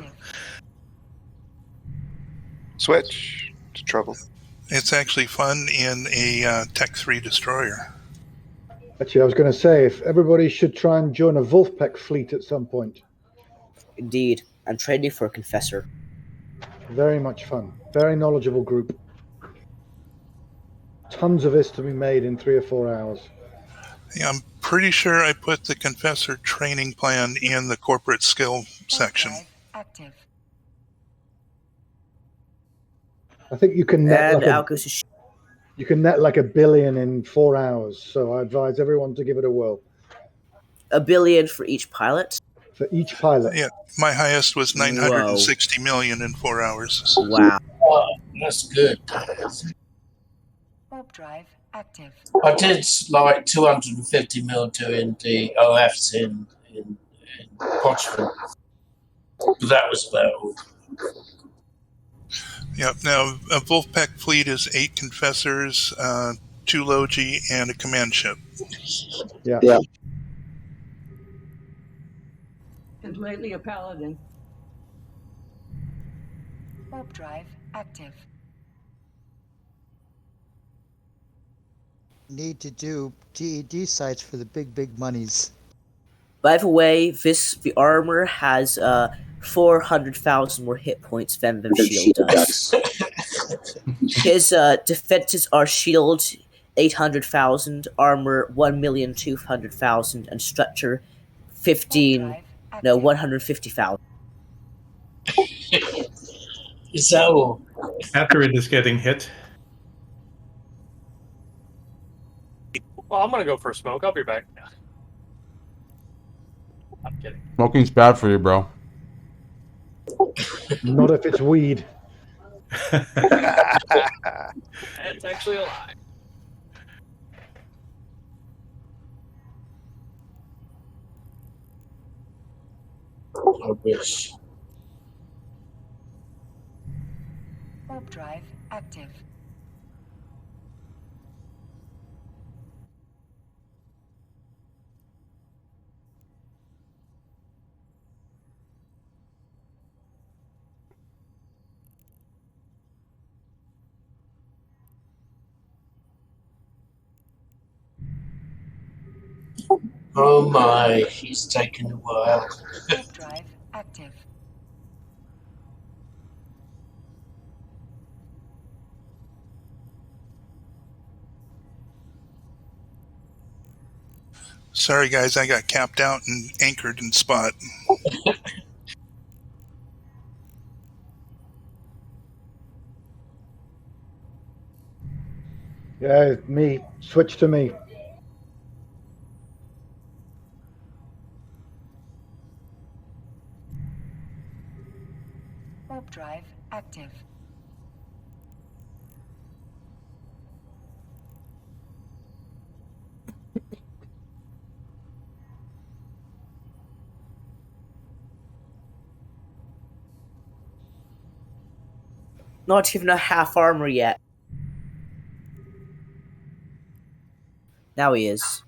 Switch to trouble. It's actually fun in a Tech 3 destroyer. Actually, I was going to say, if everybody should try and join a Wolfpack fleet at some point. Indeed, I'm training for a confessor. Very much fun. Very knowledgeable group. Tons of this to be made in 3 or 4 hours. Yeah, I'm pretty sure I put the Confessor training plan in the corporate skill section. Active. I think you can net And like out goes you can net like 1 billion in 4 hours. So I advise everyone to give it a whirl. 1 billion for each pilot? For each pilot. Yeah, my highest was 960 million in 4 hours. Wow. Oh, that's good. Warp drive active. I did like 250 mil doing the OFs in Pochman. But that was about all. Yep. Now, a Wolfpack fleet is 8 Confessors, 2 Logi, and a command ship. Yeah. And lately a paladin. Warp drive active. Need to do DED sites for the big monies. By the way, the armor has 400,000 more hit points than the shield does. His defenses are shield 800,000, armor 1,200,000, and structure 150,000. Is that all? After it is getting hit. Well, I'm gonna go for a smoke. I'll be back. I'm kidding. Smoking's bad for you, bro. Not if it's weed. That's actually a lie. I wish. Warp drive active. Oh my, he's taken a while. Warp drive active. Sorry, guys, I got capped out and anchored in spot. Yeah, me. Switch to me. Warp drive active. Not even a half armor yet. Now he is.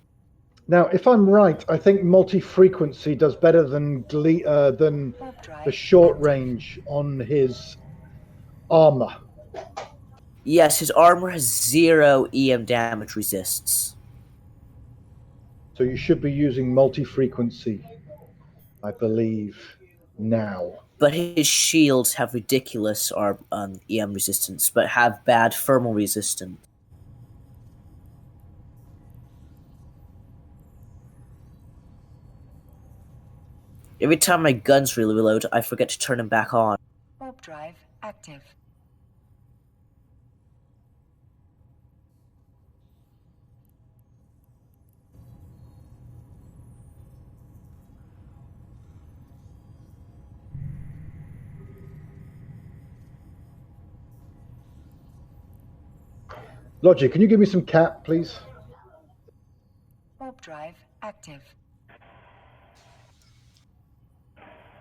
Now, if I'm right, I think multi-frequency does better than the short range on his armor. Yes, his armor has 0 EM damage resists. So you should be using multi-frequency, I believe, now. But his shields have ridiculous EM resistance, but have bad thermal resistance. Every time my guns reload, I forget to turn them back on. Warp drive active. Logic, can you give me some cap, please? Warp drive active.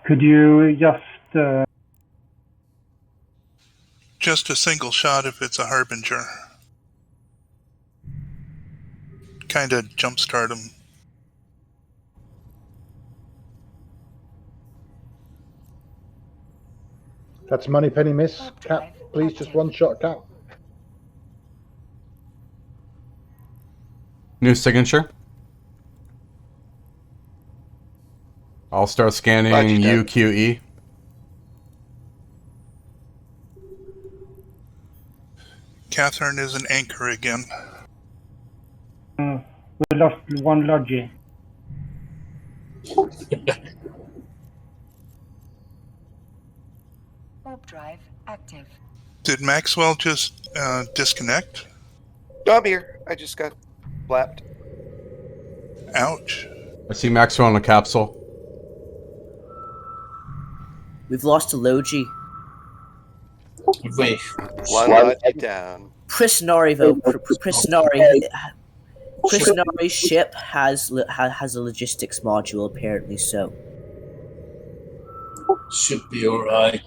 Could you Just a single shot if it's a harbinger. Kind of jumpstart him. That's money penny miss. Cap, please, just one shot cap. New signature. I'll start scanning Roger that. UQE. Catherine is an anchor again. we lost one Logi. Warp drive active. Did Maxwell just disconnect? No, I'm here. I just got blapped. Ouch. I see Maxwell in a capsule. We've lost a Logi. Wait. One Logi down. Prisnari though, Prisnari's ship has a logistics module apparently. So Should be alright.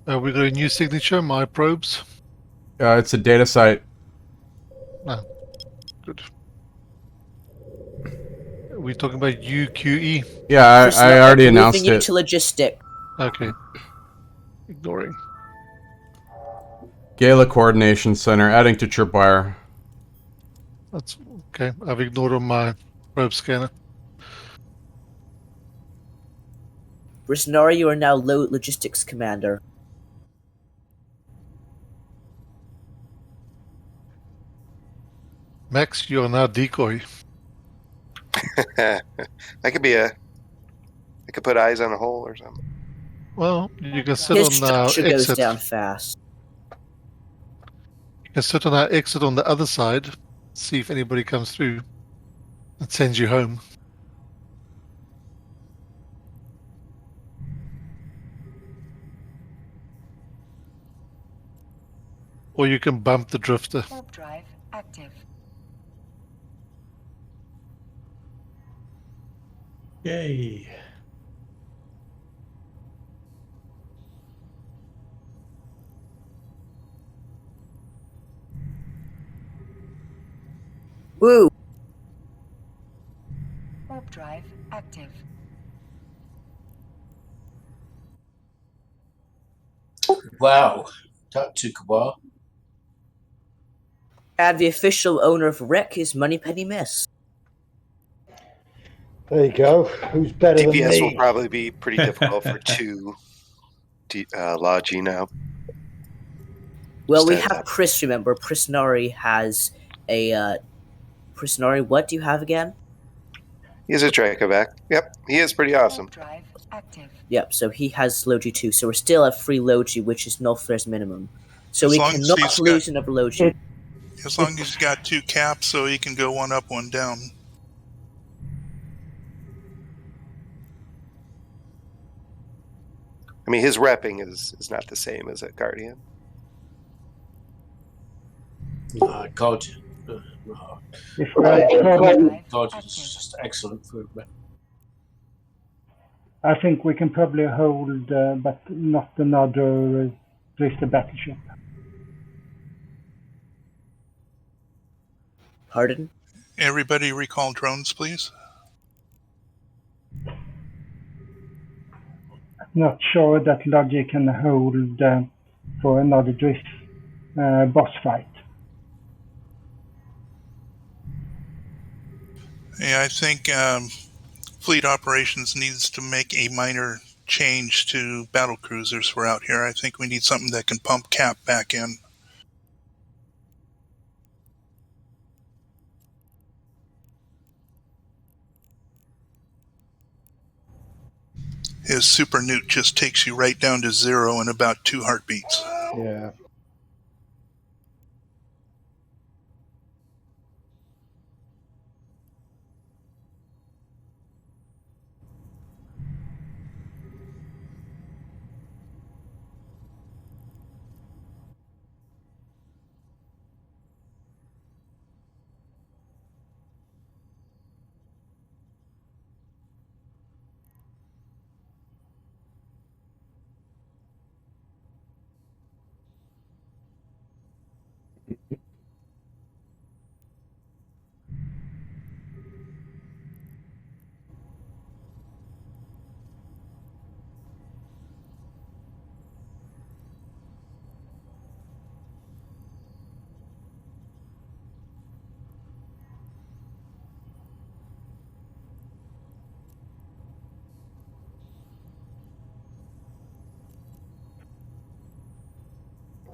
We got a new signature, my probes. It's a data site. No. Good. Are we talking about UQE? Yeah, I already announced moving it. into logistic. Okay. Ignoring. Gala Coordination Center, adding to tripwire. That's okay. I've ignored on my probe scanner. Prisnari, you are now logistics commander. Max, you are now decoy. I could be I could put eyes on a hole or something. Well, you can sit His on our structure goes exit. down fast. You can sit on our exit on the other side, see if anybody comes through, and sends you home. Or you can bump the drifter. Warp drive active. Yay. Woo! Warp drive active. Wow, that took a while. And the official owner of Wreck is Moneypenny Miss. There you go. Who's better than DPS me? will probably be pretty difficult for two Logi now. Well, we Stands have up. Pris, remember. Prisnari has a... Prisnari, what do you have again? He's a Dracovac. Yep, he is pretty awesome. Drive active. Yep, so he has Logi too. So we're still at 3 Logi, which is no flares minimum. So As we long as cannot he's lose got- another Logi. As long as he's got 2 caps, so he can go one up, one down. I mean, his repping is not the same as a Guardian. God. If God is just excellent for me. I think we can probably hold, but not another drifter battleship. Pardon? Everybody recall drones, please. Not sure that Logi can hold for another drift boss fight. Yeah, I think fleet operations needs to make a minor change to battle cruisers for out here. I think we need something that can pump cap back in. His super newt just takes you right down to 0 in about 2 heartbeats. Yeah.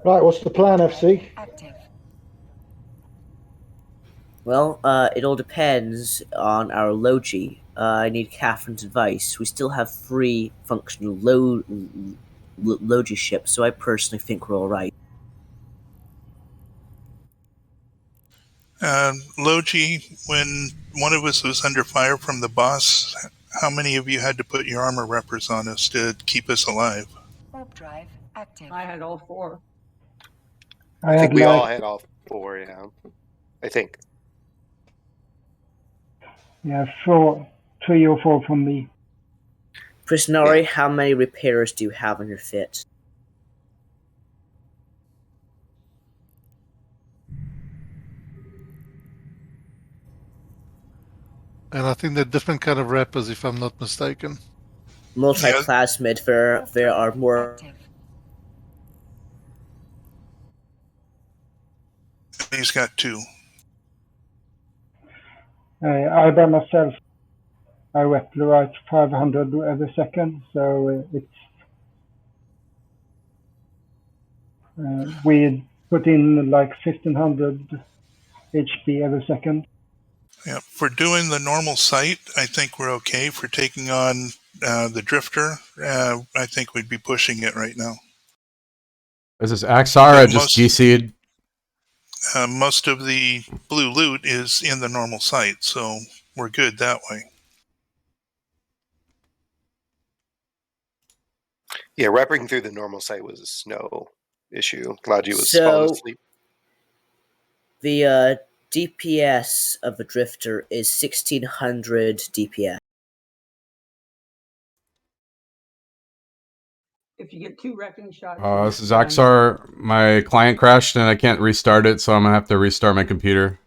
Right, what's the plan, FC? Active. Well, it all depends on our Logi. I need Catherine's advice. We still have 3 functional Logi ships, so I personally think we're alright. Logi, when one of us was under fire from the boss, how many of you had to put your armor reppers on us to keep us alive? Warp drive active. I had all 4. I think we all had all 4, yeah. I think. Yeah, 3 or 4 from me. Prisonari, how many repairers do you have on your fit? And I think they're different kind of wrappers, if I'm not mistaken. Multi-plasmid, there are more. He's got 2. I by myself, I replicate 500 every second, so it's we put in like 1500 HP every second. Yeah, for doing the normal sight, I think we're okay. For taking on the Drifter, I think we'd be pushing it right now. Is this Axara just GC'd? Most of the blue loot is in the normal sight, so we're good that way. Yeah, repping through the normal site was no issue. Glad you was falling asleep. The DPS of the Drifter is 1600 DPS. If you get 2 wrecking shots. This is Axar. My client crashed and I can't restart it, so I'm gonna have to restart my computer.